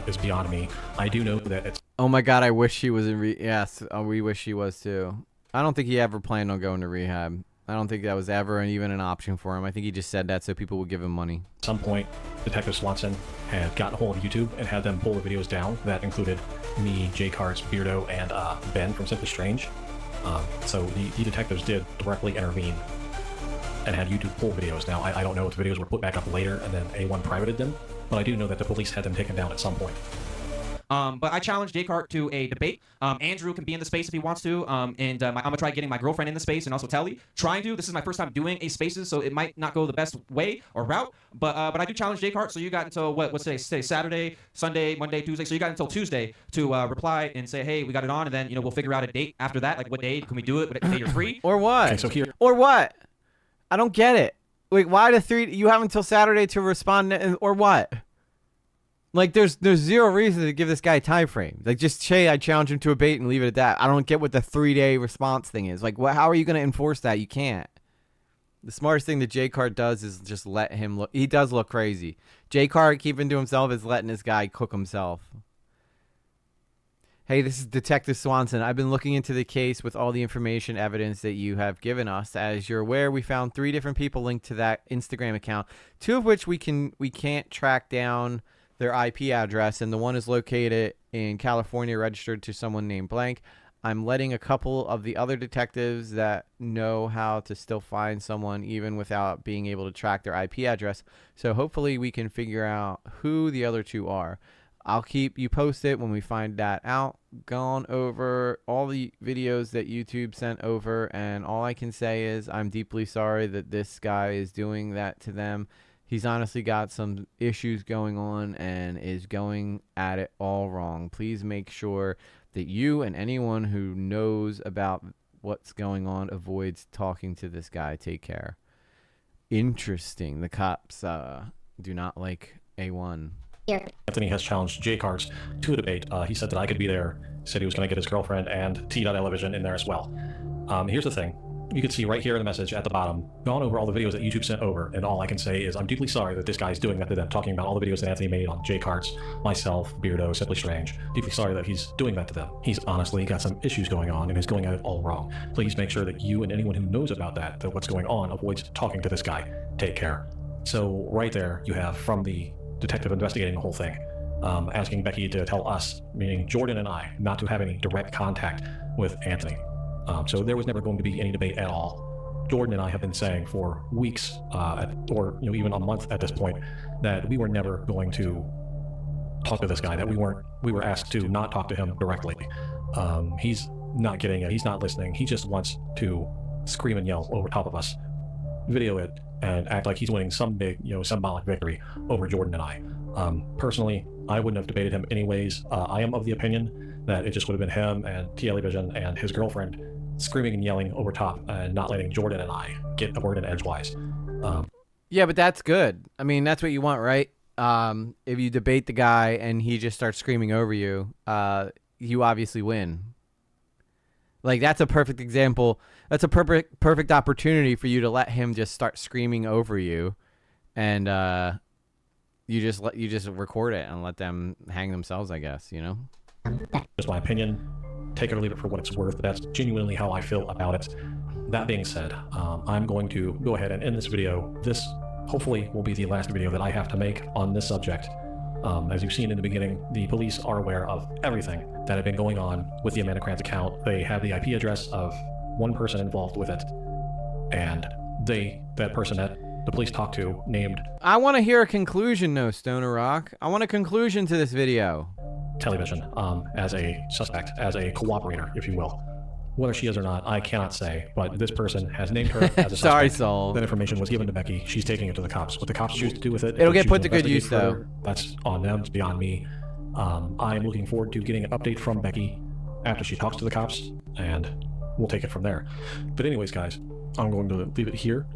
is beyond me. I do know that it's... Oh my god, I wish he was in yes, we wish he was too. I don't think he ever planned on going to rehab. I don't think that was ever even an option for him. I think he just said that so people would give him money. At some point, Detective Swanson had gotten a hold of YouTube and had them pull the videos down. That included me, j-karts, Beardo, and Ben from Simply Strange. So the detectives did directly intervene and had YouTube pull videos. Now, I don't know if the videos were put back up later and then A1 privated them, but I do know that the police had them taken down at some point. But I challenged j-kart to a debate. Andrew can be in the space if he wants to, and I'm gonna try getting my girlfriend in the space and also Telly. This is my first time doing a spaces, so it might not go the best way or route, but I do challenge j-kart, so you got until, what's today, Saturday, Sunday, Monday, Tuesday, so you got until Tuesday to reply and say, hey, we got it on, and then, you know, we'll figure out a date after that, like what day can we do it, what day you're free. Or what? Okay, so here... Or what? I don't get it. Wait, why you have until Saturday to respond, or what? Like, there's zero reason to give this guy a time frame. Like, just say I challenge him to a debate and leave it at that. I don't get what the 3-day response thing is. Like, how are you going to enforce that? You can't. The smartest thing that j-kart does is just let him look. He does look crazy. j-kart, keeping to himself, is letting this guy cook himself. Hey, this is Detective Swanson. I've been looking into the case with all the information evidence that you have given us. As you're aware, we found 3 different people linked to that Instagram account, 2 of which we can't track down their IP address, and the one is located in California, registered to someone named blank. I'm letting a couple of the other detectives that know how to still find someone even without being able to track their IP address. So hopefully we can figure out who the other 2 are. I'll keep you posted when we find that out. Gone over all the videos that YouTube sent over, and all I can say is I'm deeply sorry that this guy is doing that to them. He's honestly got some issues going on and is going at it all wrong. Please make sure that you and anyone who knows about what's going on avoids talking to this guy. Take care. Interesting. The cops do not like A1. Anthony has challenged j-karts to a debate. He said that I could be there. Said he was going to get his girlfriend and T.Television in there as well. Here's the thing. You can see right here in the message at the bottom, gone over all the videos that YouTube sent over, and all I can say is I'm deeply sorry that this guy's doing that to them, talking about all the videos that Anthony made on j-karts, myself, Beardo, Simply Strange. Deeply sorry that he's doing that to them. He's honestly got some issues going on and is going at it all wrong. Please make sure that you and anyone who knows about that what's going on, avoids talking to this guy. Take care. So right there you have from the detective investigating the whole thing, asking Becky to tell us, meaning Jordan and I, not to have any direct contact with Anthony. So there was never going to be any debate at all. Jordan and I have been saying for weeks, or even a month at this point, that we were never going to talk to this guy. That we were asked to not talk to him directly. He's not getting it. He's not listening. He just wants to scream and yell over top of us, video it, and act like he's winning some big, symbolic victory over Jordan and I. Personally, I wouldn't have debated him anyways. I am of the opinion that it just would have been him and Television and his girlfriend screaming and yelling over top and not letting Jordan and I get a word in edgewise. Yeah, but that's good. I mean, that's what you want, right? If you debate the guy and he just starts screaming over you, you obviously win. Like, that's a perfect example. That's a perfect opportunity for you to let him just start screaming over you, and you just record it and let them hang themselves, I guess, Just my opinion. Take it or leave it for what it's worth. That's genuinely how I feel about it. that being said, I'm going to go ahead and end this video. This hopefully will be the last video that I have to make on this subject. As you've seen in the beginning, the police are aware of everything that had been going on with the Amanda Kranz account. They have the IP address of one person involved with it, and that person that the police talked to named... I want to hear a conclusion, no, Stoner Rock. I want a conclusion to this video. Television, as a suspect, as a cooperator, if you will. Whether she is or not, I cannot say, but this person has named her as a suspect. Sorry, Saul. That information was given to Becky. She's taking it to the cops. What the cops choose to do with it... It'll get put to good use, though. That's on them. It's beyond me. I'm looking forward to getting an update from Becky after she talks to the cops, and we'll take it from there. But anyways, guys, I'm going to leave it here,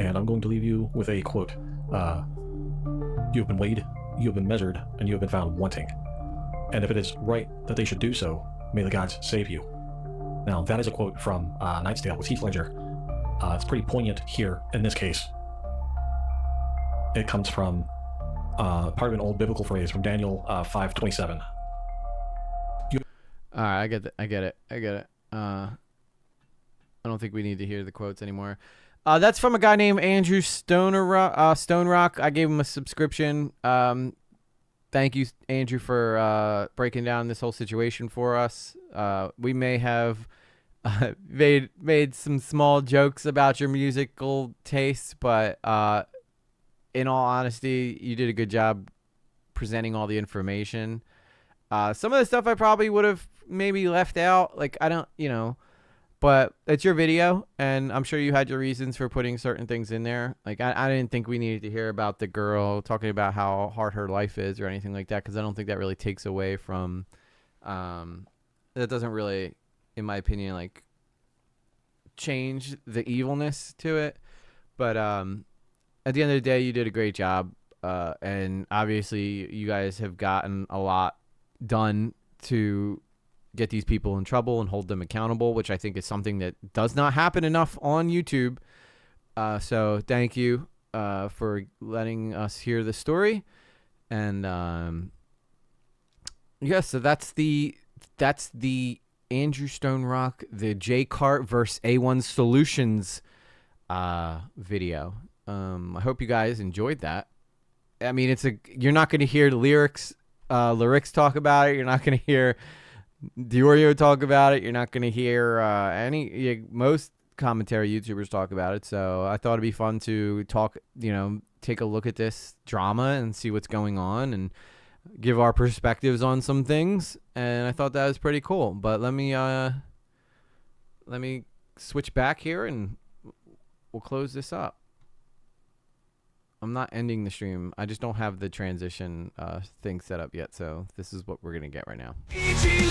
and I'm going to leave you with a quote. You have been weighed, you have been measured, and you have been found wanting. And if it is right that they should do so, may the gods save you. Now, that is a quote from Knight's Tale with Heath Ledger. It's pretty poignant here in this case. It comes from part of an old biblical phrase from Daniel 5:27. All right, I get it. I don't think we need to hear the quotes anymore. That's from a guy named Andrew Stone Rock. I gave him a subscription. Thank you, Andrew, for breaking down this whole situation for us. We may have made some small jokes about your musical tastes, but in all honesty, you did a good job presenting all the information. Some of the stuff I probably would have maybe left out. Like, I don't, but it's your video, and I'm sure you had your reasons for putting certain things in there. Like, I didn't think we needed to hear about the girl talking about how hard her life is or anything like that, because I don't think that really takes away from, that doesn't really, in my opinion, like, change the evilness to it. But at the end of the day, you did a great job, and obviously you guys have gotten a lot done to get these people in trouble and hold them accountable, which I think is something that does not happen enough on YouTube. So thank you for letting us hear the story. And yeah, so that's the Andrew Stone Rock, the j-kart versus A1 Solutions video. I hope you guys enjoyed that. I mean, you're not going to hear lyrics talk about it. You're not going to hear Diorio talk about it. You're not going to hear most commentary YouTubers talk about it. So I thought it'd be fun to talk, take a look at this drama and see what's going on and give our perspectives on some things. And I thought that was pretty cool. But let me switch back here and we'll close this up. I'm not ending the stream. I just don't have the transition thing set up yet, so this is what we're gonna get right now.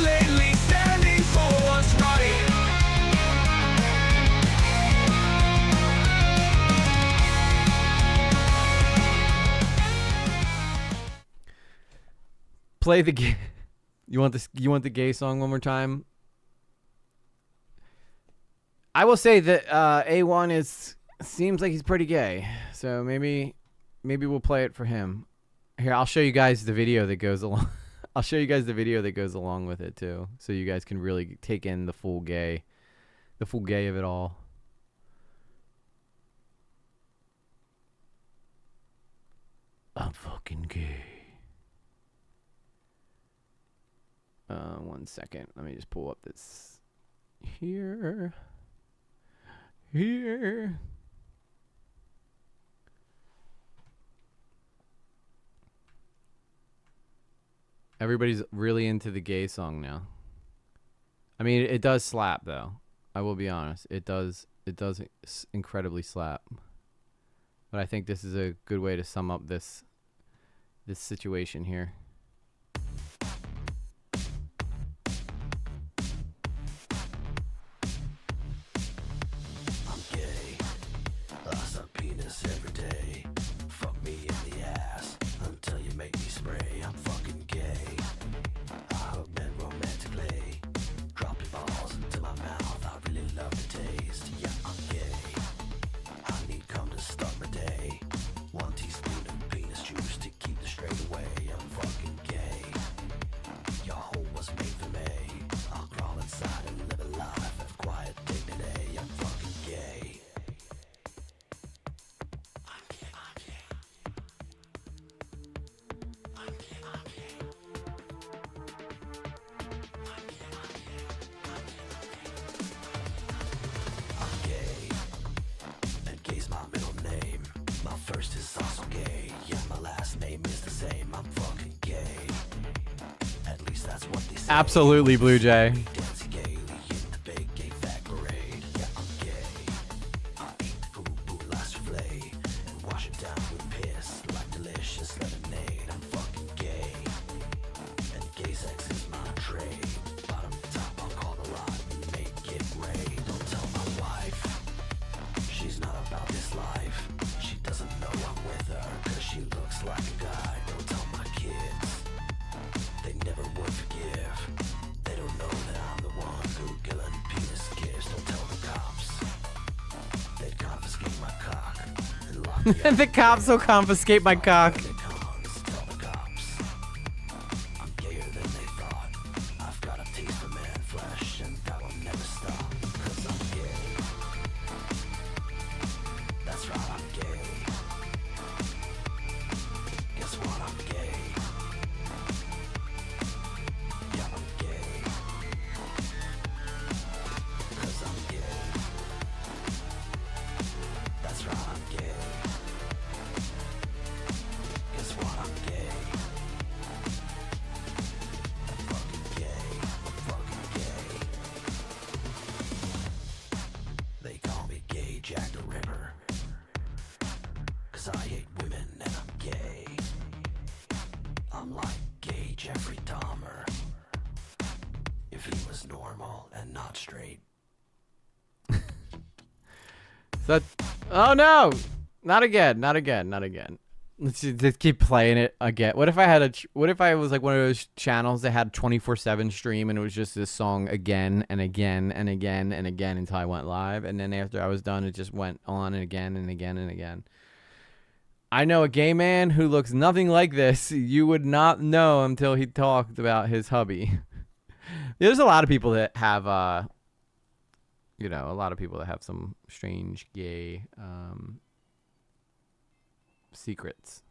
lately standing for what's right. Play the game. You want the gay song one more time? I will say that A1 seems like he's pretty gay, so maybe we'll play it for him. Here, I'll show you guys the video that goes along. I'll show you guys the video that goes along with it too, so you guys can really take in the full gay of it all. I'm fucking gay. 1 second. Let me just pull up this here. Everybody's really into the gay song now. I mean, it does slap though. I will be honest. It does incredibly slap. But I think this is a good way to sum up this situation here. I'm gay. I suck penis every day. Fuck me in the ass until you make me spray. I'm fucking gay. I hug men romantically. Drop your balls into my mouth. I really love the taste. Yeah, I'm gay. I need cum to start my day. 1 teaspoon of penis juice to keep the strain away. I'm fucking Absolutely, Blue Jay. Dance gaily in the big gay fat parade. Yeah, I'm gay. I eat food, last souffle, and wash it down with piss like delicious lemonade. I'm fucking gay, and gay sex is my trade. Bottom to top, I'll call the lot and make it rain. Don't tell my wife, she's not about this life. She doesn't know I'm with her, cause she looks like a guy. Don't tell my kids, they never would forgive. They don't know that I'm the one who killing penis kids. Don't tell the cops, they'd confiscate my cock and lock me up. The cops will confiscate my cock. They cons, tell the cops, I'm gayer than they thought. I've got a taste for man flesh and that will never stop. Cause I'm gay. That's right, I'm gay. Guess what, I'm gay. Yeah, I'm gay. Cause I'm gay. That's right, I'm gay. Guess what, I'm gay. I'm fucking gay. I'm fucking gay. They call me Gay Jack the Ripper. Cause I hate women and I'm gay. I'm like gay Jeffrey Dahmer. If he was normal and not straight. That. Oh no! Not again! Not again! Not again! Let's just keep playing it again. What if I had a? What if I was like one of those channels that had 24/7 stream and it was just this song again and again and again and again until I went live, and then after I was done, it just went on and again and again and again. I know a gay man who looks nothing like this. You would not know until he talked about his hubby. There's a lot of people that have, you know, a lot of people that have some strange gay secrets.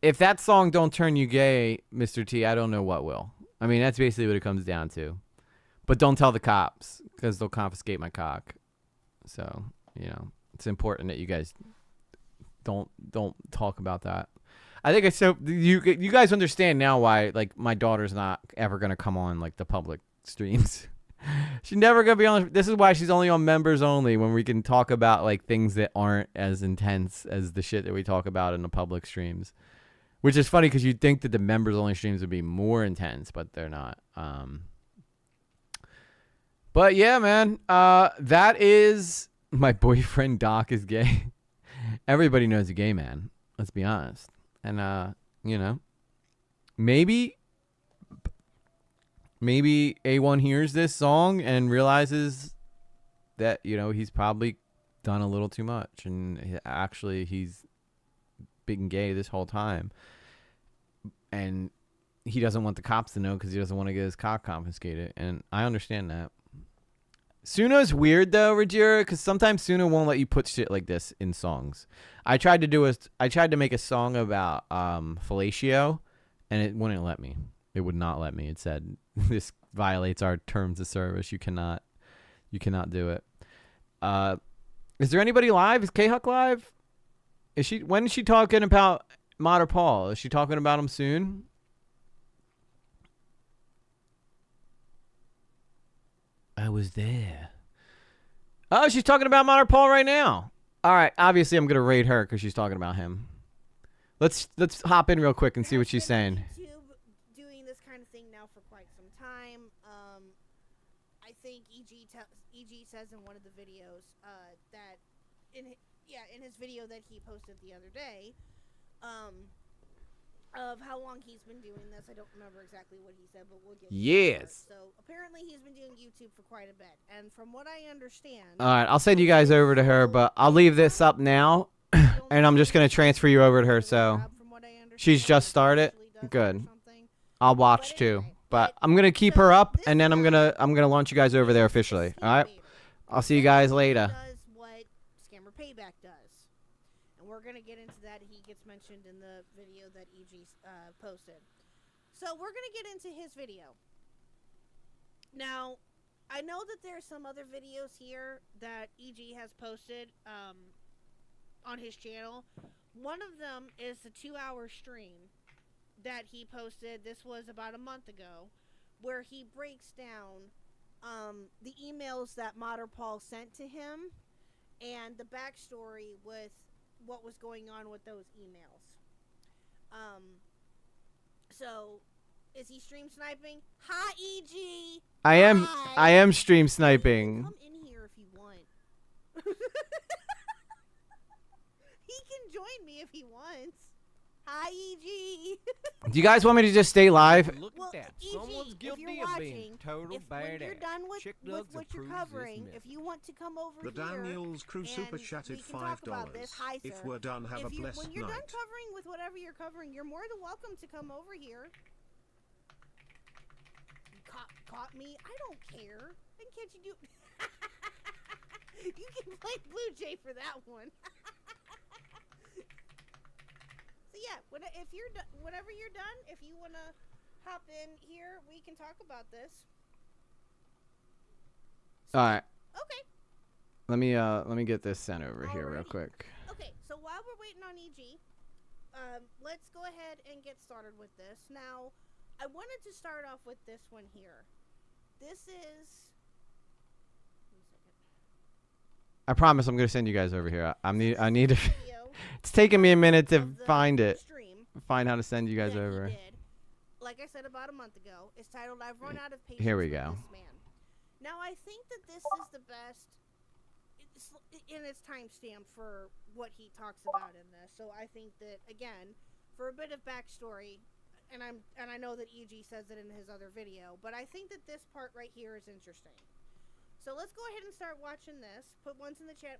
If that song don't turn you gay, Mr. T, I don't know what will. I mean, that's basically what it comes down to. But don't tell the cops because they'll confiscate my cock. So, you know, it's important that you guys don't talk about that. I think it's so you guys understand now why like my daughter's not ever gonna come on like the public streams. She's never gonna be on. This is why she's only on members only when we can talk about like things that aren't as intense as the shit that we talk about in the public streams. Which is funny because you'd think that the members only streams would be more intense, but they're not. But yeah, man, that is my boyfriend. Doc is gay. Everybody knows a gay man. Let's be honest. And you know, maybe A1 hears this song and realizes that, you know, he's probably done a little too much and actually he's been gay this whole time. And he doesn't want the cops to know because he doesn't want to get his cock confiscated. And I understand that. Suno's weird though, Rajira, because sometimes Suno won't let you put shit like this in songs. I tried to make a song about fellatio, and it wouldn't let me. It would not let me. It said this violates our terms of service. You cannot do it. Is there anybody live? Is K-Huck live? When is she talking about Mod or Paul? Is she talking about him soon? I was there. Oh, she's talking about Mod or Paul right now. All right, obviously I'm gonna raid her because she's talking about him. Let's hop in real quick and see what she's saying. YouTube doing this kind of thing now for quite some time. I think EG says in one of the videos that in his video that he posted the other day, of how long he's been doing this. I don't remember exactly what he said, but we'll get Yes. So apparently he's been doing YouTube for quite a bit, and from what I understand. All right, I'll send you guys over to her, but I'll leave this up now, and I'm just gonna transfer you over to her. So she's just started. Good. I'll watch too, but I'm gonna keep her up, and then I'm gonna launch you guys over there officially. All right. I'll see you guys later. Does what Scammer Payback does. We're going to get into that. He gets mentioned in the video that EG posted. So we're going to get into his video. Now, I know that there are some other videos here that EG has posted on his channel. One of them is a 2-hour stream that he posted. This was about a month ago, where he breaks down the emails that Mater Paul sent to him and the backstory with what was going on with those emails. So is he stream sniping? Hi, EG. I am. Hi. I am stream sniping. Come in here if you want. He can join me if he wants. Hi, EG. Do you guys want me to just stay live? Look Well, at that. EG, Someone's if guilty you're of watching, being total when badass. you're done with Chick what Dugs you're approves covering, this if you want to come over The here, Daniels Crew super and chatted we can talk about this. $5. Hi, If sir. we're done, have a blessed when you're done night. covering with whatever you're covering, you're more than welcome to come over here. You caught me? I don't care. Then can't you do? You can play Blue Jay for that one. So yeah, if you're whenever you're done, if you wanna hop in here, we can talk about this. All right. Okay. Let me get this sent over here real Alrighty. quick. Okay, so while we're waiting on EG, let's go ahead and get started with this. Now, I wanted to start off with this one here. This is... One second. I promise I'm gonna send you guys over here. I need to. Video It's taking me a minute to of the find it. stream Find how to send you guys that he over. did, like I said about a month ago. It's titled "I've Run Out of Patience Here we with go. This Man." Now, I think that this is the best in its timestamp for what he talks about in this. So I think that, again, for a bit of backstory, and I know that EG says it in his other video, but I think that this part right here is interesting. So let's go ahead and start watching this. Put ones in the chat